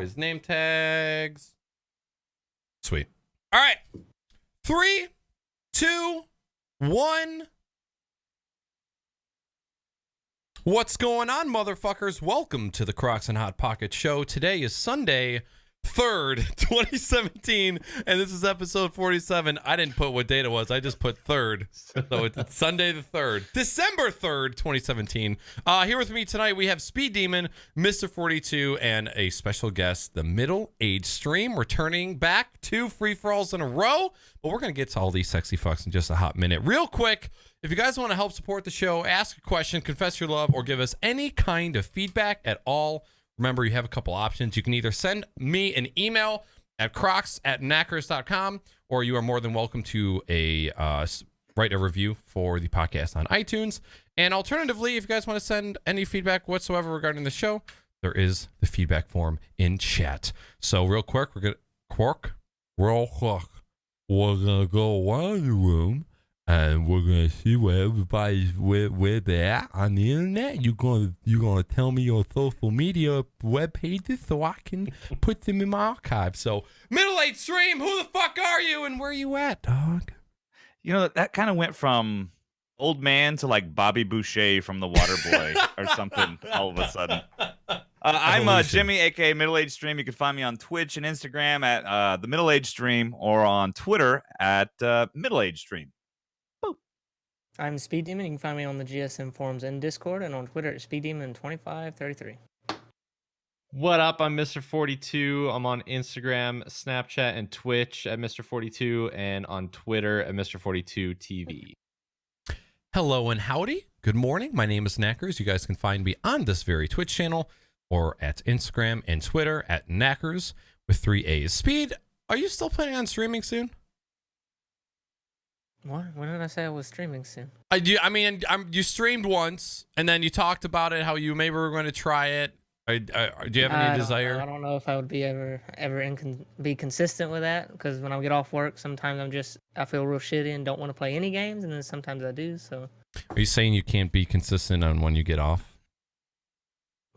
boys' name tags. Sweet. All right. 3, 2, 1. What's going on, motherfuckers? Welcome to the Crocs and Hot Pocket Show. Today is Sunday, 3rd, 2017, and this is episode 47. I didn't put what date it was. I just put 3rd. So it's Sunday the 3rd, December 3rd, 2017. Here with me tonight, we have SpeedDemon, MrFortyTwo, and a special guest, the MiddleAgedStream, returning back 2 free-for-alls in a row. But we're going to get to all these sexy fucks in just a hot minute. Real quick, if you guys want to help support the show, ask a question, confess your love, or give us any kind of feedback at all, remember, you have a couple options. You can either send me an email at crocs@naaackers.com, or you are more than welcome to write a review for the podcast on iTunes. And alternatively, if you guys want to send any feedback whatsoever regarding the show, there is the feedback form in chat. So real quick, we're going to go around the room. And we're gonna see where they're at on the internet. You're gonna tell me your social media web pages so I can put them in my archive. So, MiddleAgedStream, who the fuck are you and where you at, dog? You know, that kind of went from old man to like Bobby Boucher from The Waterboy or something all of a sudden. I'm Jimmy, aka MiddleAgedStream. You can find me on Twitch and Instagram at the MiddleAgedStream, or on Twitter at MiddleAgedStream. I'm SpeedDemon. You can find me on the GSM forums and Discord, and on Twitter at SpeedDemon2533. What up? I'm MrFortyTwo. I'm on Instagram, Snapchat, and Twitch at MrFortyTwo, and on Twitter at MrFortyTwoTV. Hello and howdy. Good morning. My name is Naaackers. You guys can find me on this very Twitch channel or at Instagram and Twitter at Naaackers with 3 A's. Speed, are you still planning on streaming soon? What? When did I say I was streaming soon? You streamed once, and then you talked about it, how you maybe were going to try it. Do you have any desire? I don't know if I would be be consistent with that, because when I get off work, sometimes I feel real shitty and don't want to play any games, and then sometimes I do. So, are you saying you can't be consistent on when you get off?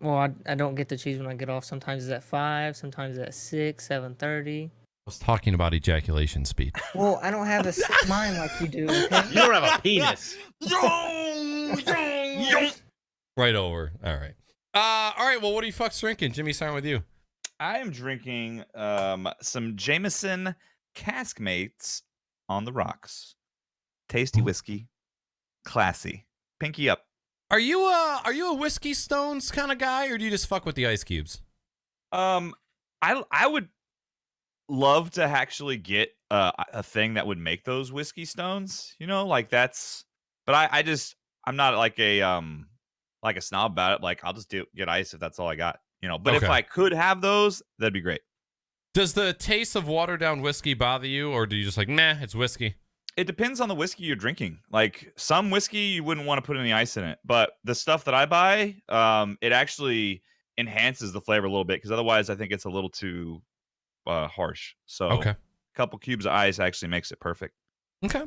Well, I don't get to choose when I get off. Sometimes it's at 5, sometimes it's at 6, 7:30. I was talking about ejaculation speed. Well, I don't have a sick mind like you do. Okay? You don't have a penis. Right over. All right. All right. Well, what are you fucks drinking? Jimmy, starting with you. I am drinking some Jameson Caskmates on the rocks. Tasty whiskey, classy. Pinky up. Are you a whiskey stones kind of guy, or do you just fuck with the ice cubes? I would love to actually get a thing that would make those whiskey stones, like that's, but I'm not like a snob about it. Like, I'll just get ice if that's all I got, but okay. If I could have those, that'd be great. Does the taste of watered down whiskey bother you, or do you just like, nah, it's whiskey? It depends on the whiskey you're drinking. Like, some whiskey you wouldn't want to put any ice in it, but the stuff that I buy, it actually enhances the flavor a little bit, because otherwise I think it's a little too harsh. So okay. A couple cubes of ice actually makes it perfect. Okay.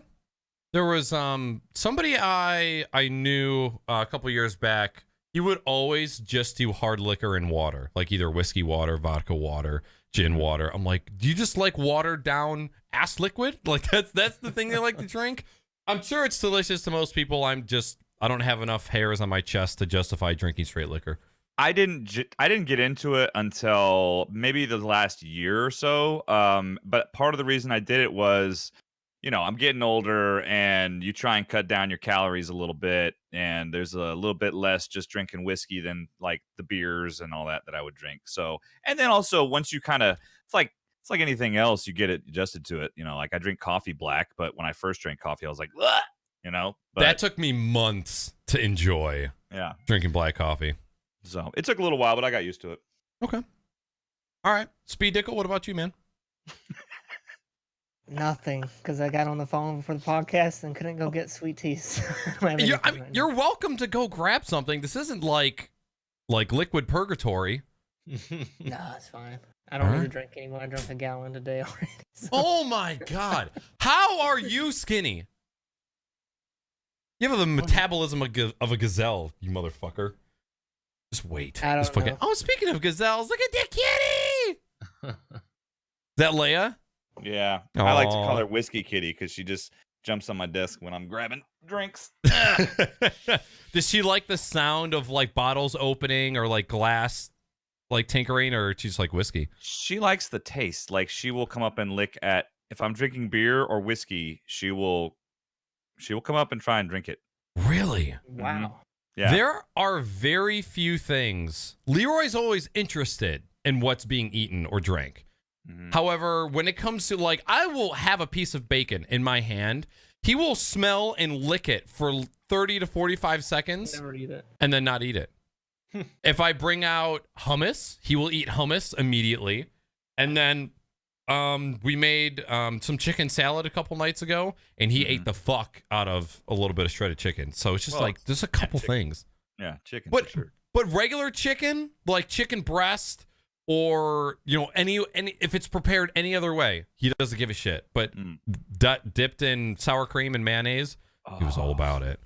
There was somebody I knew a couple years back. He would always just do hard liquor and water, like either whiskey water, vodka water, gin water. I'm like, do you just like watered down ass liquid? Like that's the thing they like to drink. I'm sure it's delicious to most people. I don't have enough hairs on my chest to justify drinking straight liquor. I didn't get into it until maybe the last year or so. But part of the reason I did it was, I'm getting older, and you try and cut down your calories a little bit, and there's a little bit less just drinking whiskey than like the beers and all that I would drink. So, and then also once you kind of, it's like anything else, you get it adjusted to it. Like I drink coffee black, but when I first drank coffee, I was like, ugh, But that took me months to enjoy. Yeah, drinking black coffee. So it took a little while, but I got used to it. Okay. All right. Speed Dickle, what about you, man? Nothing, because I got on the phone for the podcast and couldn't go get sweet teas. You're welcome to go grab something. This isn't like liquid purgatory. No, it's fine. I don't need to drink anymore. I drank a gallon today already. So. Oh my God. How are you skinny? You have the metabolism of a gazelle, you motherfucker. Just wait. I don't know. Oh, speaking of gazelles, look at that kitty! that Leia? Yeah, I like to Aw. call her Whiskey Kitty because she just jumps on my desk when I'm grabbing drinks. Does she like the sound of like bottles opening or like glass like tinkering, or she's like whiskey? She likes the taste. Like she will come up and lick at if I'm drinking beer or whiskey. She will come up and try and drink it. Really? Wow. Yeah. There are very few things. Leroy's always interested in what's being eaten or drank. Mhm. However, when it comes to like, I will have a piece of bacon in my hand. He will smell and lick it for 30 to 45 seconds Never eat it. and then not eat it. If I bring out hummus, he will eat hummus immediately. And then we made some chicken salad a couple nights ago, and he ate the fuck out of a little bit of shredded chicken. So it's just Well, like, there's a couple chicken. things. Yeah, chicken But for sure. but regular chicken, like chicken breast, or any if it's prepared any other way, he doesn't give a shit. But dipped in sour cream and mayonnaise, he was all about it.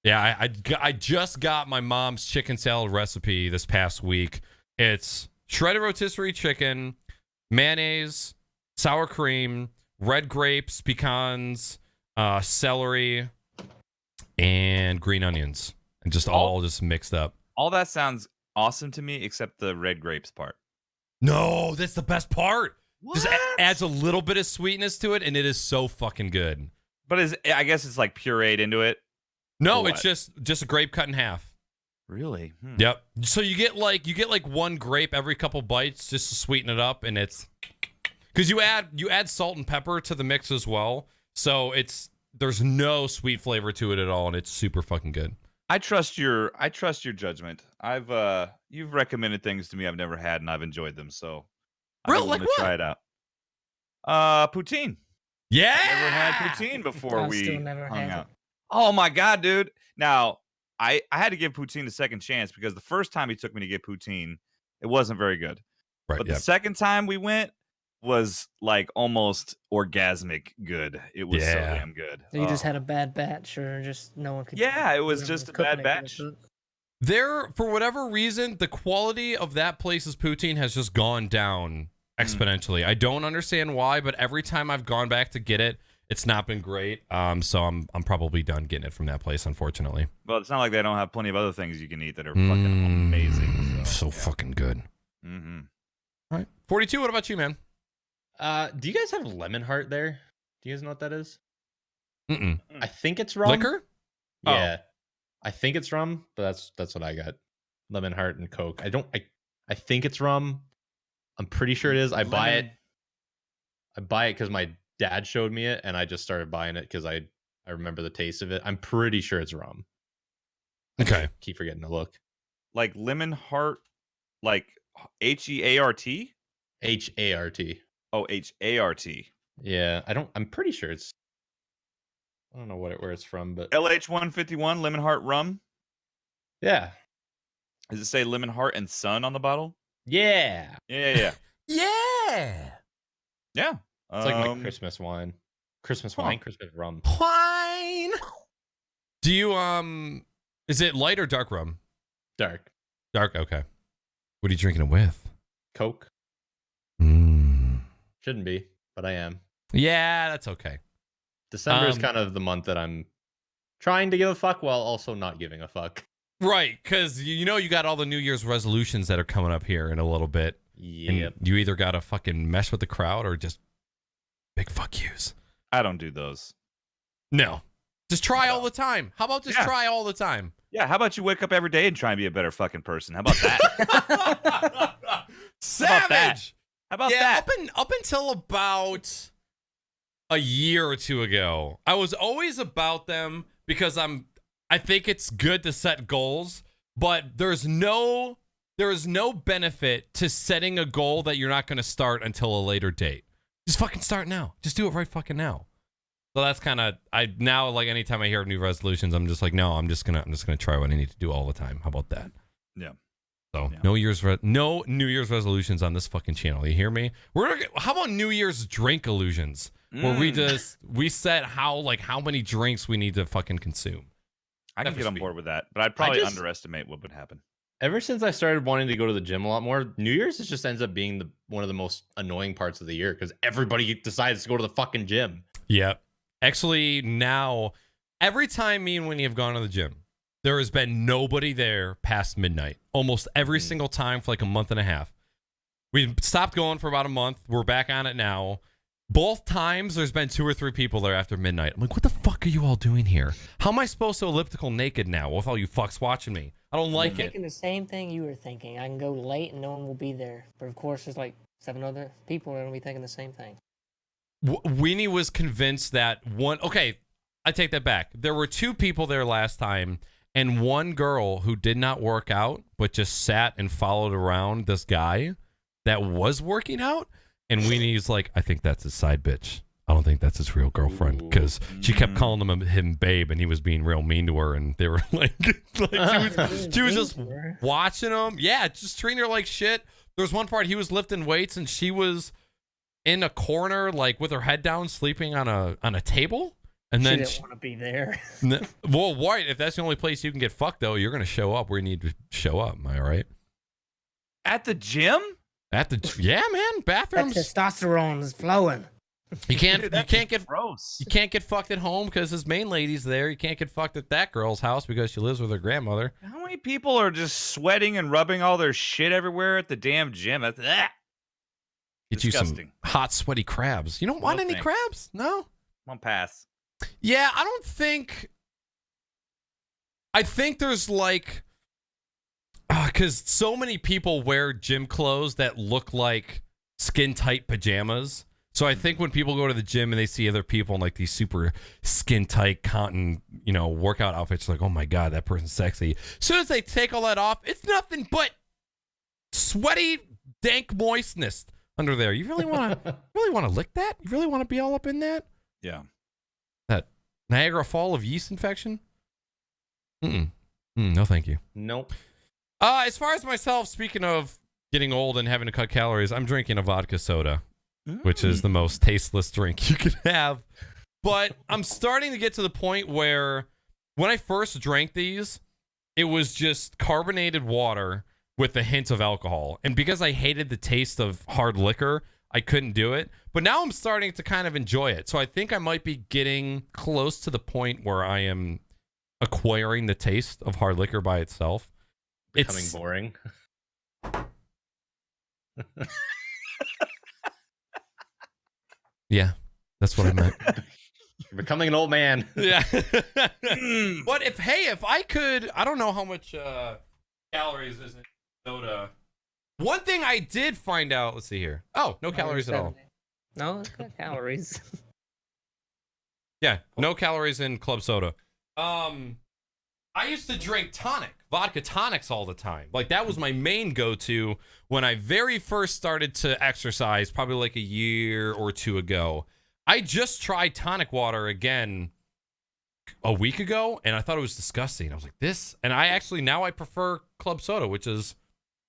Yeah, I just got my mom's chicken salad recipe this past week. It's shredded rotisserie chicken, mayonnaise, sour cream, red grapes, pecans, celery, and green onions, and just all just mixed up. All that sounds awesome to me, except the red grapes part. No, that's the best part. What? Just adds a little bit of sweetness to it, and it is so fucking good. But I guess it's like pureed into it. No, Or it's just a grape cut in half. Really? Yep. So you get like one grape every couple bites just to sweeten it up, and it's because you add salt and pepper to the mix as well. So there's no sweet flavor to it at all, and it's super fucking good. I trust your judgment. You've recommended things to me I've never had, and I've enjoyed them. So I'm Really? willing Like to try what? it out. Poutine. Yeah. Never had poutine before I've we still never hung had out. it. Oh my god, dude! Now I had to give poutine a second chance because the first time he took me to get poutine, it wasn't very good. Right. But Yep. the second time we went was like almost orgasmic good. It was so Yeah. damn good. So you just Oh. had a bad batch, or just no one could. Yeah, it was whoever just a cooking bad it batch. couldn't cook? There, for whatever reason, the quality of that place's poutine has just gone down exponentially. I don't understand why, but every time I've gone back to get it, it's not been great. So I'm probably done getting it from that place, unfortunately. Well, it's not like they don't have plenty of other things you can eat that are fucking amazing. So fucking good. Mm-hmm. All right. 42, what about you, man? Do you guys have lemon heart there? Do you guys know what that is? Mm-mm. I think it's rum. Liquor? Yeah. I think it's rum, but that's what I got. Lemon heart and Coke. I think it's rum. I'm pretty sure it is. I buy it because my dad showed me it, and I just started buying it because I remember the taste of it. I'm pretty sure it's rum. Okay. Keep forgetting to look. Like lemon heart, like HEART? HART. Oh, HART. Yeah, I'm pretty sure it's. I don't know where it's from, but LH151 lemon heart rum. yeah, Does it say lemon heart and sun on the bottle? yeah. Yeah. Yeah. Yeah. It's like my Christmas wine. Christmas wine, Christmas rum. Wine. Do you is it light or dark rum? Dark. Dark, okay. What are you drinking it with? Coke. Shouldn't be, but I am. Yeah, that's okay. December is kind of the month that I'm trying to give a fuck while also not giving a fuck. Right, because you got all the New Year's resolutions that are coming up here in a little bit. Yeah. And you either got to fucking mess with the crowd or just big fuck yous. I don't do those. No. Just try all the time. How about just try all the time? Yeah, how about you wake up every day and try and be a better fucking person? How about that? Savage. How about that? Up until about a year or two ago, I was always about them because I think it's good to set goals, but there's no benefit to setting a goal that you're not going to start until a later date. Just fucking start now. Just do it right fucking now. So that's kind of now like anytime I hear new resolutions, I'm just like, no, I'm just gonna try what I need to do all the time. How about that? Yeah. So Yeah. no New Year's resolutions on this fucking channel. You hear me? How about New Year's drink illusions, where we set how many drinks we need to fucking consume. I can That get for on speed. board with that, but I'd probably underestimate what would happen. Ever since I started wanting to go to the gym a lot more, New Year's just ends up being one of the most annoying parts of the year because everybody decides to go to the fucking gym. Yeah. Actually, now, every time me and Winnie have gone to the gym, there has been nobody there past midnight. Almost every single time for like a month and a half. We stopped going for about a month. We're back on it now. Both times, there's been 2 or 3 people there after midnight. I'm like, what the fuck are you all doing here? How am I supposed to elliptical naked now with all you fucks watching me? I don't like I'm it. thinking the same thing you were thinking. I can go late and no one will be there. But of course, there's like 7 other people that are going to be thinking the same thing. Weenie was convinced that one... Okay, I take that back. There were 2 people there last time, and one girl who did not work out, but just sat and followed around this guy that was working out. And Weenie's like, I think that's his side bitch. I don't think that's his real girlfriend, because she kept calling him babe, and he was being real mean to her, and they were like she was just watching him. Yeah, just treating her like shit. There was one part he was lifting weights, and she was in a corner, like with her head down, sleeping on a table. And then she didn't want to be there. Well, White, if that's the only place you can get fucked, though, you're gonna show up where you need to show up. Am I right? At the gym? Yeah, man, bathrooms. That testosterone is flowing. You can't Dude, get gross. You can't get fucked at home because his main lady's there. You can't get fucked at that girl's house because she lives with her grandmother. How many people are just sweating and rubbing all their shit everywhere at the damn gym? That's Get disgusting. you some hot, sweaty crabs. You don't want any thanks. crabs? No? I'm on pass. Yeah, I think there's like... Because so many people wear gym clothes that look like skin-tight pajamas. So I think when people go to the gym and they see other people in like these super skin-tight cotton, workout outfits, like, oh my God, that person's sexy. As soon as they take all that off, it's nothing but sweaty, dank moistness under there. You really want to lick that? You really want to be all up in that? Yeah. That Niagara Fall of yeast infection? No, thank you. Nope. As far as myself, speaking of getting old and having to cut calories, I'm drinking a vodka soda, which is the most tasteless drink you could have. But I'm starting to get to the point where when I first drank these, it was just carbonated water with a hint of alcohol. And because I hated the taste of hard liquor, I couldn't do it. But now I'm starting to kind of enjoy it. So I think I might be getting close to the point where I am acquiring the taste of hard liquor by itself. Becoming boring. Yeah, that's what I meant. You're becoming an old man. Yeah. But if I could, I don't know how much calories is in soda. One thing I did find out, let's see here. Oh, no calories at all. No, it's got calories. Yeah, no calories in club soda. I used to drink vodka tonics all the time. Like, that was my main go-to when I very first started to exercise, probably like a year or 2 ago. I just tried tonic water again a week ago, and I thought it was disgusting. I was like, this? And now I prefer club soda, which is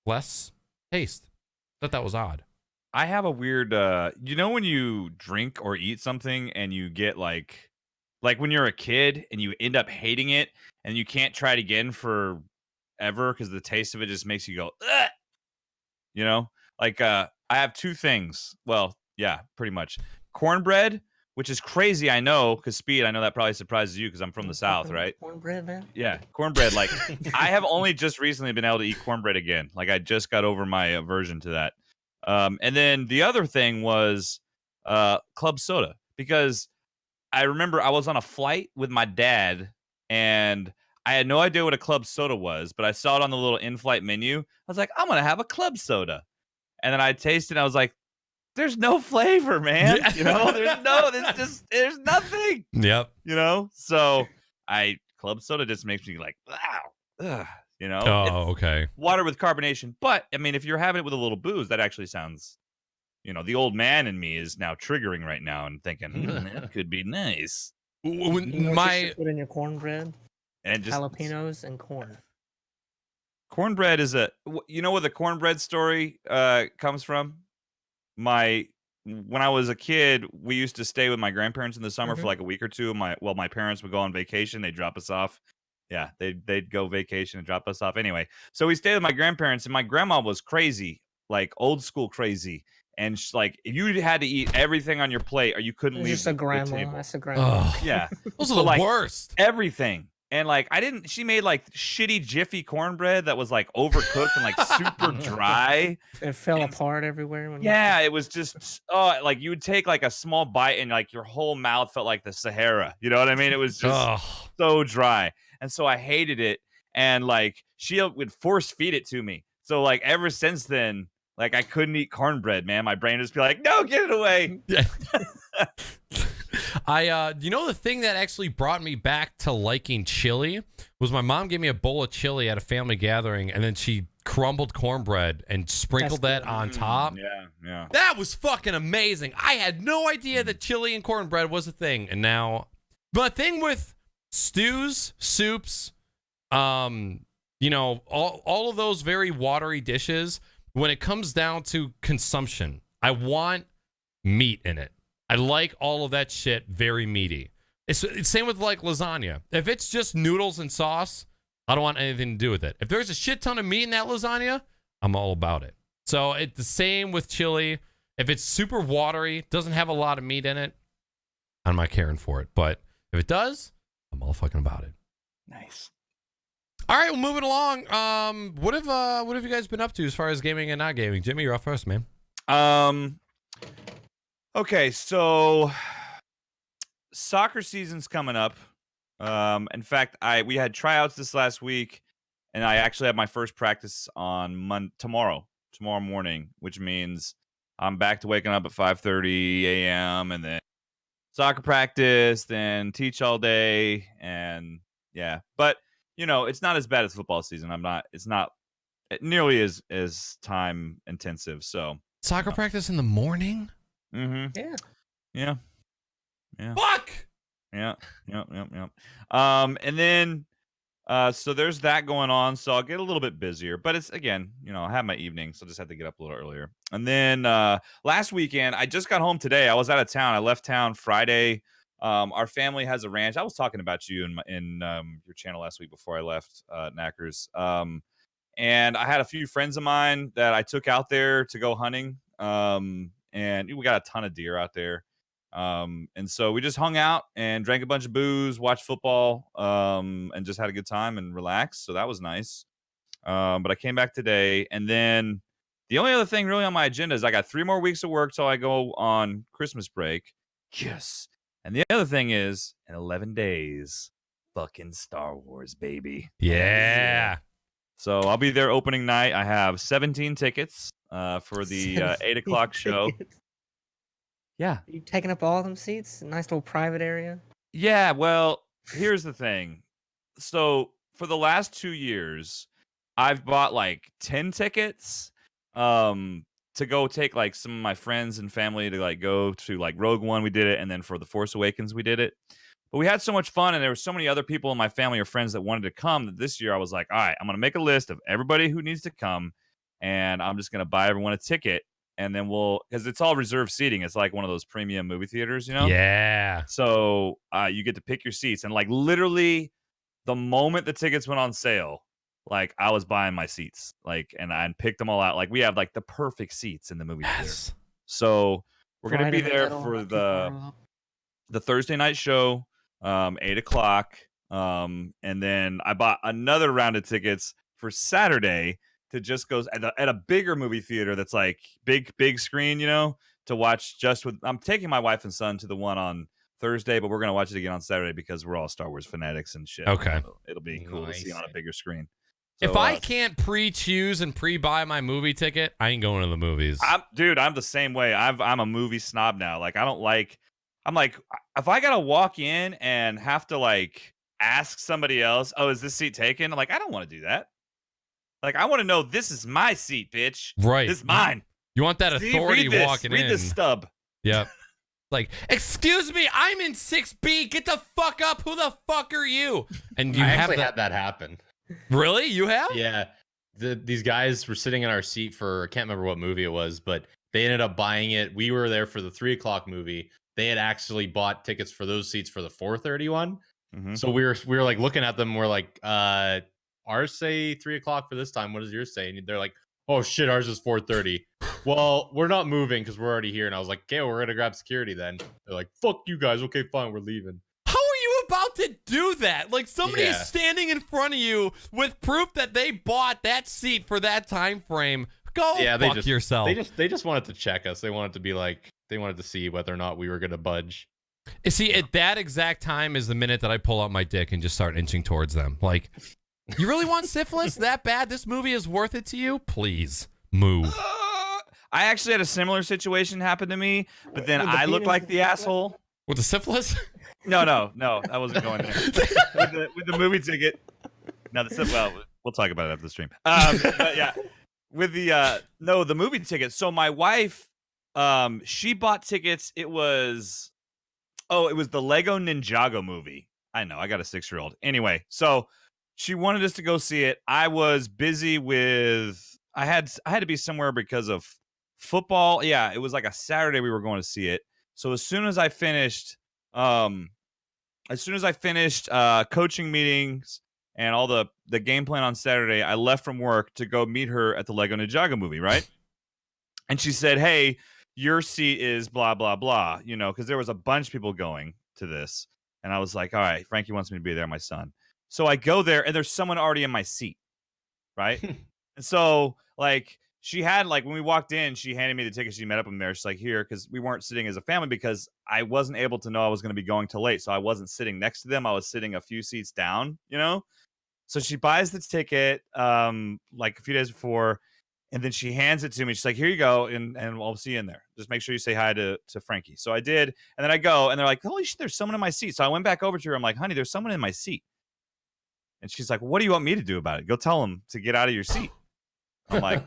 less taste. I thought that was odd. I have a weird, when you drink or eat something and you get like when you're a kid and you end up hating it and you can't try it again forever because the taste of it just makes you go, ugh! I have 2 things. Well, yeah, pretty much. Cornbread, which is crazy, I know, because Speed, I know that probably surprises you because I'm from the South, right? Cornbread, man? Yeah, cornbread. Like, I have only just recently been able to eat cornbread again. Like, I just got over my aversion to that. And then the other thing was club soda, because I remember I was on a flight with my dad and I had no idea what a club soda was, but I saw it on the little in-flight menu. I was like, I'm going to have a club soda. And then I tasted it. I was like, there's no flavor, man. Yeah. There's nothing. Yep. So club soda just makes me like, wow. Oh, okay. Water with carbonation. But I mean, if you're having it with a little booze, that actually sounds, the old man in me is now triggering right now and thinking, that could be nice. What you should put in your cornbread? And just jalapenos and corn. Cornbread is where the cornbread story comes from? When I was a kid, we used to stay with my grandparents in the summer for like a week or two. My parents would go on vacation. They'd drop us off yeah, they'd go vacation and drop us off anyway. So we stayed with my grandparents, and my grandma was crazy, like old school crazy. And like, you had to eat everything on your plate, or you couldn't It's leave just a the grandma. table. That's a grandma. Ugh. Yeah, Those are But, the like, worst. everything. And like, she made like shitty Jiffy cornbread that was like overcooked and like super dry. It fell And- apart everywhere. When you Yeah, it was just like you would take like a small bite and like your whole mouth felt like the Sahara. You know what I mean? It was just Ugh. so dry. And so I hated it. And like, she would force feed it to me. So like, ever since then, like, I couldn't eat cornbread, man. My brain would just be like, no, get it away. Yeah. You know, the thing that actually brought me back to liking chili was my mom gave me a bowl of chili at a family gathering, and then she crumbled cornbread and sprinkled That's that on top. Yeah. That was fucking amazing. I had no idea that chili and cornbread was a thing, and now, but thing with stews, soups, you know, all of those very watery dishes, when it comes down to consumption, I want meat in it. I like all of that shit very meaty. It's same with like lasagna. If it's just noodles and sauce, I don't want anything to do with it. If there's a shit ton of meat in that lasagna, I'm all about it. So it's the same with chili. If it's super watery, doesn't have a lot of meat in it, I'm not caring for it. But if it does, I'm all fucking about it. Nice. All right, well, moving along. What have you guys been up to as far as gaming and not gaming? Jimmy, you're up first, man. Okay, so soccer season's coming up. In fact, we had tryouts this last week, and I actually have my first practice on tomorrow morning, which means I'm back to waking up at 5:30 a.m. and then soccer practice, then teach all day, and yeah. But you know, it's not as bad as football season. It's not nearly as time intensive. So Soccer practice in the morning? Yeah. Yeah. Fuck! Yep. And then so there's that going on. So I'll get a little bit busier, but it's, again, you know, I have my evening, so I just have to get up a little earlier. And then last weekend, I just got home today. I was out of town. I left town Friday. Our family has a ranch. I was talking about you in your channel last week before I left Naaackers. And I had a few friends of mine that I took out there to go hunting. And we got a ton of deer out there. And so we just hung out and drank a bunch of booze, watched football, and just had a good time and relaxed. So that was nice. But I came back today, and then the only other thing really on my agenda is I got 3 more weeks of work till I go on Christmas break. Yes. And the other thing is, in 11 days, fucking Star Wars, baby. Yeah. So I'll be there opening night. I have 17 tickets for the 8 o'clock show. Yeah. You taking up all them seats? Nice little private area. Yeah, well, here's the thing. So for the last 2 years, I've bought like 10 tickets to go take like some of my friends and family to like go to like Rogue One. We did it, and then for The Force Awakens we did it. But we had so much fun, and there were so many other people in my family or friends that wanted to come that this year I was like, all right, I'm going to make a list of everybody who needs to come, and I'm just going to buy everyone a ticket. And then because it's all reserved seating. It's like one of those premium movie theaters, you know? Yeah. So you get to pick your seats. And like literally the moment the tickets went on sale, like I was buying my seats. Like, and I picked them all out. Like we have like the perfect seats in the movie theater. Yes. So we're going Right to in be the there middle, for not too far off. the Thursday night show, 8 o'clock. And then I bought another round of tickets for Saturday to just go at a bigger movie theater that's like big screen, you know, to watch just with. I'm taking my wife and son to the one on Thursday, but we're going to watch it again on Saturday because we're all Star Wars fanatics and shit. Okay. So it'll be cool to see on a bigger screen. If So, I can't pre-choose and pre-buy my movie ticket, I ain't going to the movies. I'm the same way. I'm a movie snob now. Like I'm like, if I gotta walk in and have to like ask somebody else, oh, is this seat taken? I'm like, I don't want to do that. Like, I want to know this is my seat, bitch. Right. This is mine. You want that See, authority read this. walking Read in. this stub. Yep. Like, excuse me, I'm in 6B. Get the fuck up. Who the fuck are you? And you I have actually that. had that happen. Really? You have? Yeah. These guys were sitting in our seat for, I can't remember what movie it was, but they ended up buying it. We were there for the 3 o'clock movie. They had actually bought tickets for those seats for the 4:30 one. So we were like looking at them. We're like, ours say 3 o'clock for this time. What does yours say? And they're like, oh shit, ours is 4:30. Well, we're not moving because we're already here. And I was like, okay, we're gonna grab security then. They're like, fuck you guys. Okay, fine, we're leaving. How are you about to do that? Like somebody is Yeah. standing in front of you with proof that they bought that seat for that time frame. Go fuck yourself. They just wanted to check us. They wanted to be like, they wanted to see whether or not we were gonna budge. See, at that exact time is the minute that I pull out my dick and just start inching towards them. Like, you really want syphilis that bad? This movie is worth it to you? Please move. I actually had a similar situation happen to me, but then I looked like the asshole. With the syphilis? No, I wasn't going there. with the movie ticket. No, well, we'll talk about it after the stream. But yeah, with the the movie ticket. So my wife, she bought tickets. It was the Lego Ninjago movie. I know, I got a 6-year-old. Anyway, so she wanted us to go see it. I was busy with. I had to be somewhere because of football. Yeah, it was like a Saturday we were going to see it. So as soon as I finished coaching meetings and all the game plan on Saturday, I left from work to go meet her at the Lego Ninjago movie, right? And she said, hey, your seat is blah, blah, blah, because there was a bunch of people going to this. And I was like, all right, Frankie wants me to be there, my son. So I go there and there's someone already in my seat, right? And so, like, she had, like, when we walked in, she handed me the ticket. She met up with me there. She's like, here, because we weren't sitting as a family because I wasn't able to know I was going to be going till late. So I wasn't sitting next to them. I was sitting a few seats down, So she buys the ticket, like, a few days before, and then she hands it to me. She's like, here you go, and I'll see you in there. Just make sure you say hi to Frankie. So I did, and then I go, and they're like, holy shit, there's someone in my seat. So I went back over to her. I'm like, honey, there's someone in my seat. And she's like, what do you want me to do about it? Go tell him to get out of your seat. I'm like,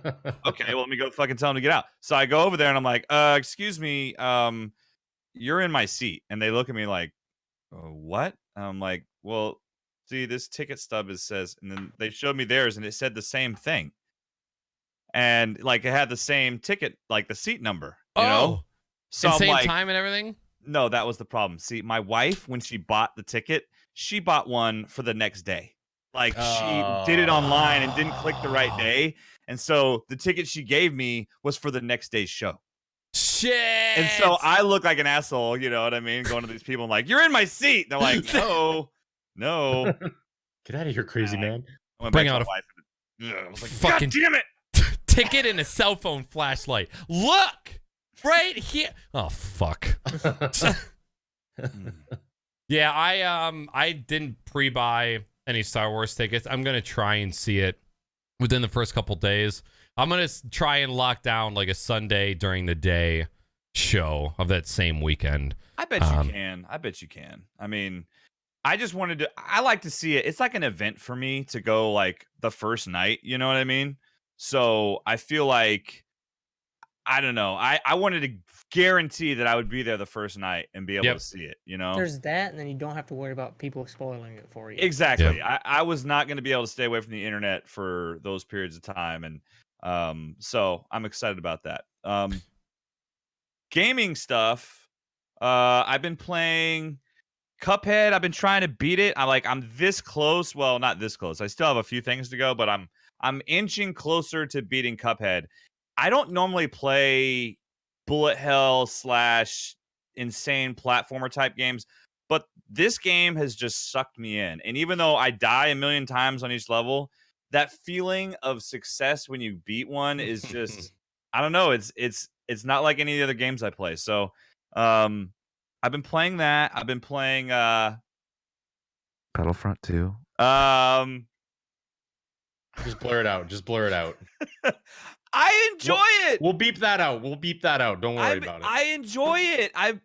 okay, well, let me go fucking tell him to get out. So I go over there and I'm like, excuse me, you're in my seat. And they look at me like, what? And I'm like, well, see, this ticket stub says, and then they showed me theirs and it said the same thing. And like it had the same ticket, like the seat number, you know? So and I'm same like, time and everything? No, that was the problem. See, my wife, when she bought the ticket, she bought one for the next day. Like she did it online and didn't click the right day. And so the ticket she gave me was for the next day's show. Shit. And so I look like an asshole, you know what I mean? Going to these people, I'm like, you're in my seat. They're like, no. Get out of here, crazy man. I went Bring back out to a my wife and I was like, fucking God damn it. Ticket and a cell phone flashlight. Look right here. Oh fuck. Yeah, I didn't pre-buy any Star Wars tickets. I'm gonna try and see it within the first couple days. I'm gonna try and lock down like a Sunday during the day show of that same weekend. I bet you can. I mean, I like to see it. It's like an event for me to go like the first night, you know what I mean? So I feel like, I don't know. I wanted to guarantee that I would be there the first night and be able to see it, you know? There's that, and then you don't have to worry about people spoiling it for you. Exactly. Yep. I was not going to be able to stay away from the internet for those periods of time. And so I'm excited about that. Gaming stuff. I've been playing Cuphead. I've been trying to beat it. I'm this close. Well, not this close. I still have a few things to go, but I'm inching closer to beating Cuphead. I don't normally play bullet hell / insane platformer type games, but this game has just sucked me in. And even though I die a million times on each level, that feeling of success when you beat one is just, I don't know. It's not like any of the other games I play. So, I've been playing that. I've been playing Battlefront 2. Just blur it out. I enjoy it. We'll beep that out. Don't worry about it. I enjoy it. I'm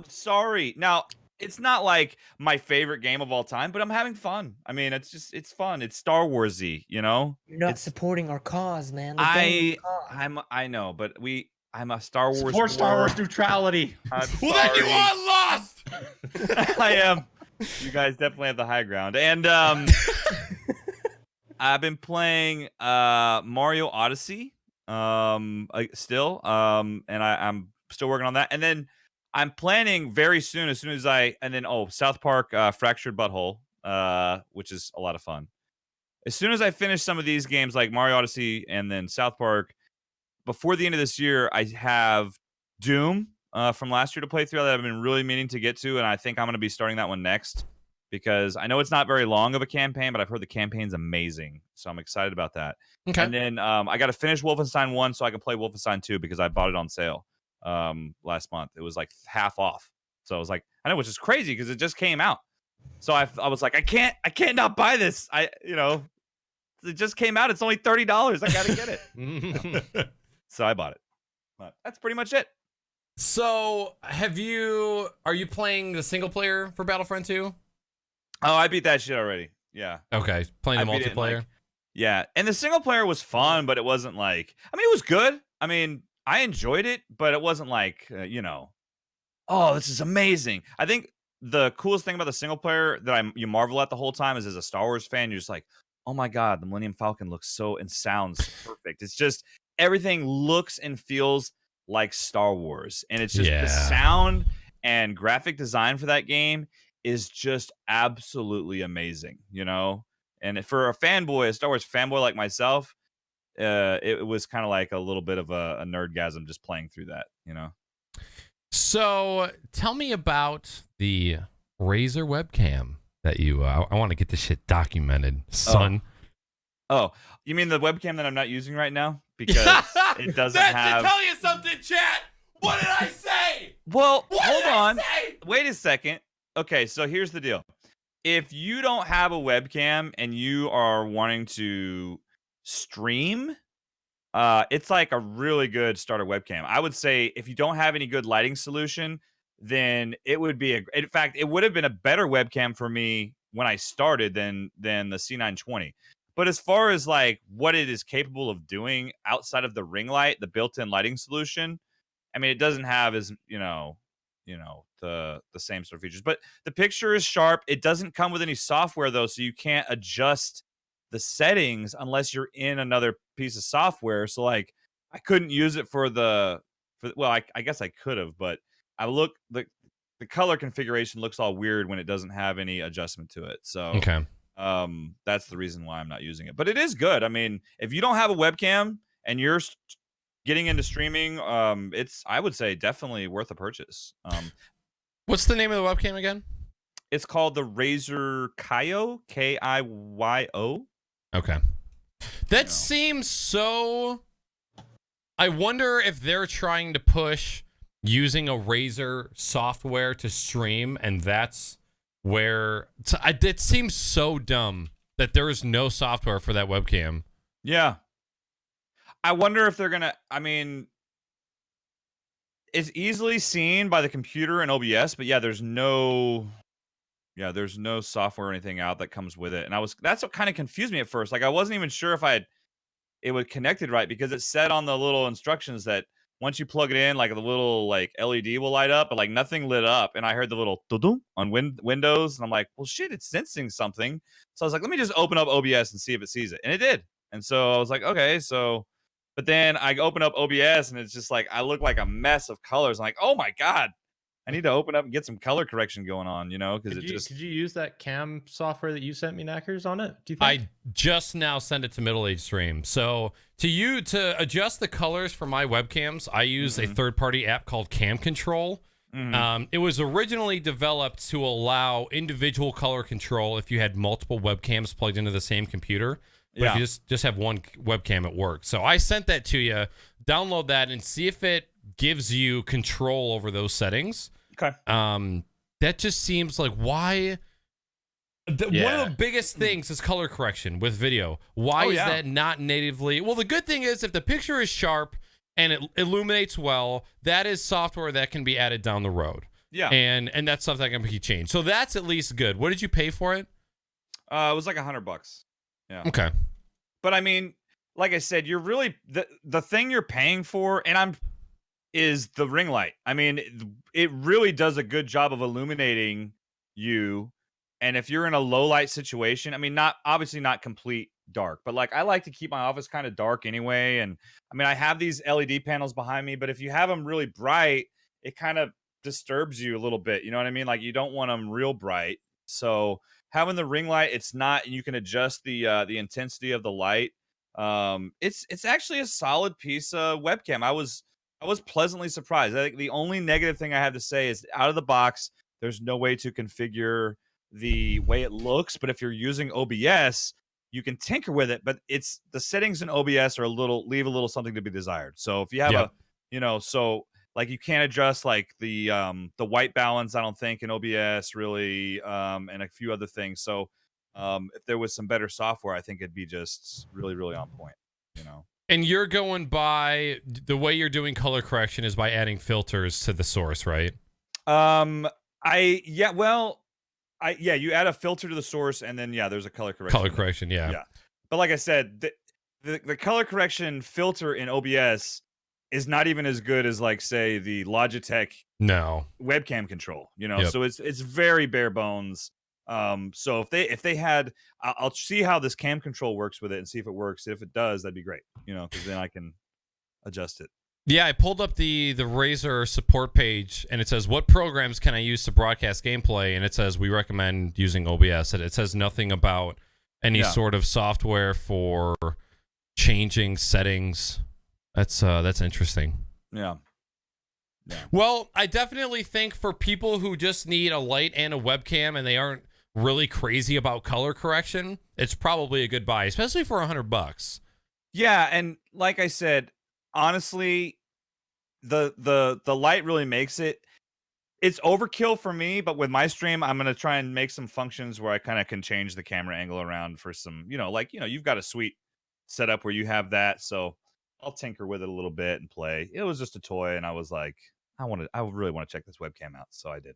sorry. Now, it's not like my favorite game of all time, but I'm having fun. I mean, it's fun. It's Star Wars-y, you know? You're not supporting our cause, man. I know, but I'm a Star Wars. Support Star Wars neutrality. Well, then you are lost. I am. You guys definitely have the high ground. And I've been playing Mario Odyssey still. And I'm still working on that. And then I'm planning very soon, as soon as South Park Fractured Butthole, which is a lot of fun. As soon as I finish some of these games like Mario Odyssey and then South Park, before the end of this year, I have Doom from last year to play through that I've been really meaning to get to, and I think I'm going to be starting that one next because I know it's not very long of a campaign, but I've heard the campaign's amazing, so I'm excited about that. Okay. And then I got to finish Wolfenstein 1 so I can play Wolfenstein 2 because I bought it on sale last month. It was like half off, so I was like, I know, which is crazy because it just came out. So I was like, I can't not buy this. It just came out. It's only $30. I gotta get it. So I bought it. But that's pretty much it. So are you playing the single player for Battlefront 2? Oh, I beat that shit already. Yeah. Okay. Playing the I beat it in, multiplayer? Yeah. And the single player was fun, but it wasn't like, I mean, it was good. I mean, I enjoyed it, but it wasn't like, oh, this is amazing. I think the coolest thing about the single player that you marvel at the whole time is, as a Star Wars fan, you're just like, oh my God, the Millennium Falcon looks so and sounds perfect. It's just everything looks and feels like Star Wars. And it's just the sound and graphic design for that game is just absolutely amazing, And for a fanboy, a Star Wars fanboy like myself, it was kind of like a little bit of a nerdgasm just playing through that, So tell me about the Razer webcam that I want to get this shit documented, son. Oh, you mean the webcam that I'm not using right now? Because it doesn't have... to tell you something, chat! What did I say? Well, hold on. Wait a second. Okay, so here's the deal. If you don't have a webcam and you are wanting to stream, it's like a really good starter webcam. I would say if you don't have any good lighting solution, then it would be in fact, it would have been a better webcam for me when I started than the C920. But as far as like what it is capable of doing outside of the ring light, the built-in lighting solution, I mean, it doesn't have as, the same sort of features. But the picture is sharp. It doesn't come with any software though, so you can't adjust the settings unless you're in another piece of software. So like I couldn't use it I guess I could have, but the color configuration looks all weird when it doesn't have any adjustment to it. So Okay. That's the reason why I'm not using it. But it is good. I mean, if you don't have a webcam and you're getting into streaming, it's, I would say, definitely worth a purchase. What's the name of the webcam again? It's called the Razer Kiyo, Kiyo. Okay. That seems so... I wonder if they're trying to push using a Razer software to stream, and that's where... It seems so dumb that there is no software for that webcam. Yeah. I wonder if they're going to... I mean, it's easily seen by the computer and OBS, but there's no software or anything out that comes with it. And that's what kind of confused me at first. Like, I wasn't even sure if it would connected right, because it said on the little instructions that once you plug it in, like the little like LED will light up, but like nothing lit up. And I heard the little doo-doo on Windows, and I'm like, well, shit, it's sensing something. So I was like, let me just open up OBS and see if it sees it. And it did. And so I was like, okay, but then I open up OBS and it's just like, I look like a mess of colors. I'm like, oh my God, I need to open up and get some color correction going on, because could you use that cam software that you sent me, Naaackers, on it? Do you think? I just now sent it to MiddleAgedStream. So to adjust the colors for my webcams, I use a third-party app called Cam Control. It was originally developed to allow individual color control if you had multiple webcams plugged into the same computer. But if you just have one webcam, it works. So I sent that to you. Download that and see if it gives you control over those settings. Okay. That just seems like why... One of the biggest things is color correction with video. Why is that not natively... Well, the good thing is if the picture is sharp and it illuminates well, that is software that can be added down the road. Yeah. And that's something that can be changed. So that's at least good. What did you pay for it? It was like $100. Yeah. Okay. But I mean, like I said, you're really the thing you're paying for, is the ring light. I mean, it really does a good job of illuminating you. And if you're in a low light situation, I mean, obviously not complete dark, but like I like to keep my office kind of dark anyway. And I mean, I have these LED panels behind me, but if you have them really bright, it kind of disturbs you a little bit. You know what I mean? Like, you don't want them real bright. So having the ring light, it's not, and you can adjust the intensity of the light. It's actually a solid piece of webcam. I was pleasantly surprised. I think the only negative thing I have to say is out of the box, there's no way to configure the way it looks. But if you're using OBS, you can tinker with it. But it's the settings in OBS are leave a little something to be desired. So if you have so like you can't adjust like the white balance, I don't think, in OBS really, and a few other things. So if there was some better software, I think it'd be just really, really on point, you know. And you're going by the way you're doing color correction is by adding filters to the source, right? You add a filter to the source, and then there's a color correction. Color correction, yeah. But like I said, the color correction filter in OBS is not even as good as, like, say, the Logitech webcam control, you know. So it's very bare bones. So if they had, I'll see how this cam control works with it and see if it works. If it does, that'd be great, you know, because then I can adjust it. Yeah, I pulled up the Razer support page, and it says, what programs can I use to broadcast gameplay? And it says, we recommend using OBS. It says nothing about any sort of software for changing settings. That's interesting. Yeah. Well, I definitely think for people who just need a light and a webcam and they aren't really crazy about color correction, it's probably a good buy, especially for $100. Yeah, and like I said, honestly, the light really makes it. It's overkill for me, but with my stream, I'm gonna try and make some functions where I kind of can change the camera angle around for some, you've got a sweet setup where you have that, so I'll tinker with it a little bit and play. It was just a toy, and I was like, I really want to check this webcam out, so I did.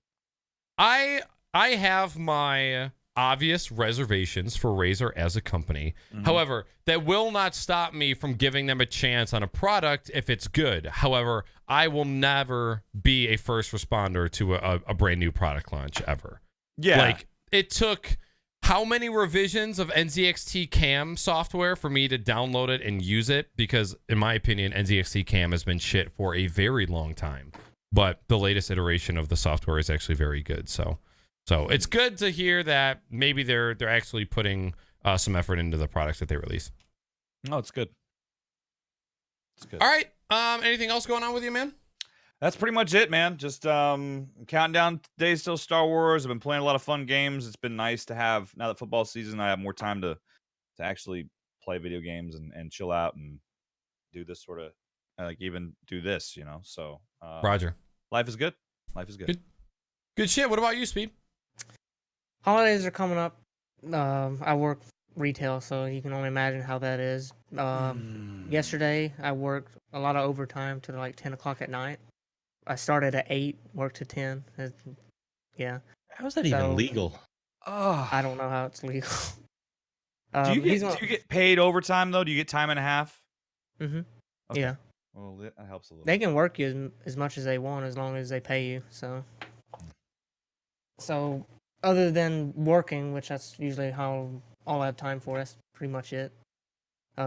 I have my obvious reservations for Razer as a company. Mm-hmm. However, that will not stop me from giving them a chance on a product if it's good. However, I will never be a first responder to a brand new product launch ever. Yeah. Like, it took how many revisions of NZXT Cam software for me to download it and use it? Because in my opinion, NZXT Cam has been shit for a very long time. But the latest iteration of the software is actually very good. So it's good to hear that maybe they're actually putting some effort into the products that they release. No, it's good. It's good. All right. Anything else going on with you, man? That's pretty much it, man. Just counting down days till Star Wars. I've been playing a lot of fun games. It's been nice to have, now that football season, I have more time to actually play video games and chill out and do this sort of, like, even do this, you know. So Roger. Life is good. Life is good. Good shit. What about you, Speed? Holidays are coming up. I work retail, so you can only imagine how that is. Yesterday, I worked a lot of overtime to like 10 o'clock at night. I started at 8, worked to 10. Yeah. How is that even legal? Oh, I don't know how it's legal. Do you get paid overtime, though? Do you get time and a half? Mm-hmm. Okay. Yeah. Well, that helps a little. They can work you as much as they want as long as they pay you. So other than working, which that's usually all I have time for, that's pretty much it.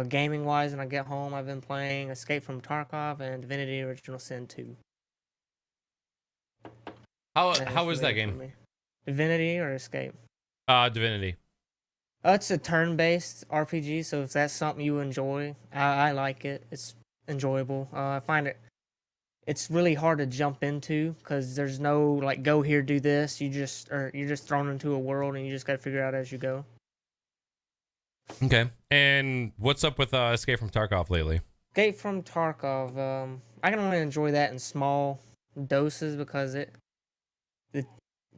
Gaming wise, when I get home, I've been playing Escape from Tarkov and Divinity Original Sin 2. How was that game? Divinity or Escape? Divinity. It's a turn-based RPG, so if that's something you enjoy, I like it. It's enjoyable. I find it's really hard to jump into because there's no like go here, do this. You're just thrown into a world and you just got to figure out as you go. Okay. And what's up with Escape from Tarkov lately? Escape from Tarkov. I can only enjoy that in small doses because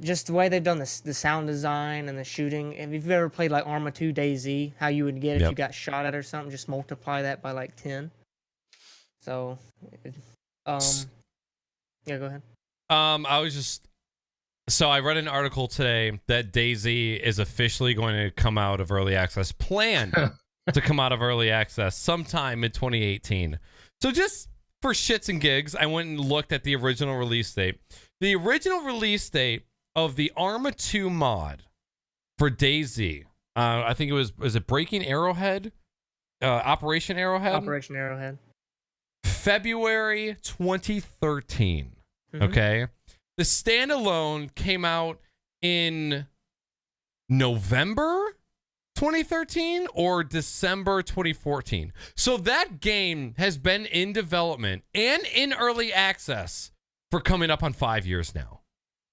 just the way they've done the sound design and the shooting. If you've ever played like Arma 2 DayZ, how you would get if you got shot at or something, just multiply that by like 10. So, yeah, go ahead. I read an article today that DayZ is officially going to come out of early access, planned to come out of early access sometime in 2018. So just for shits and gigs, I went and looked at the original release date. The original release date of the Arma 2 mod for DayZ, I think was it Breaking Arrowhead? Operation Arrowhead? Operation Arrowhead. February 2013. Mm-hmm. Okay. The standalone came out in November 2013 or December 2014. So that game has been in development and in early access for coming up on 5 years now.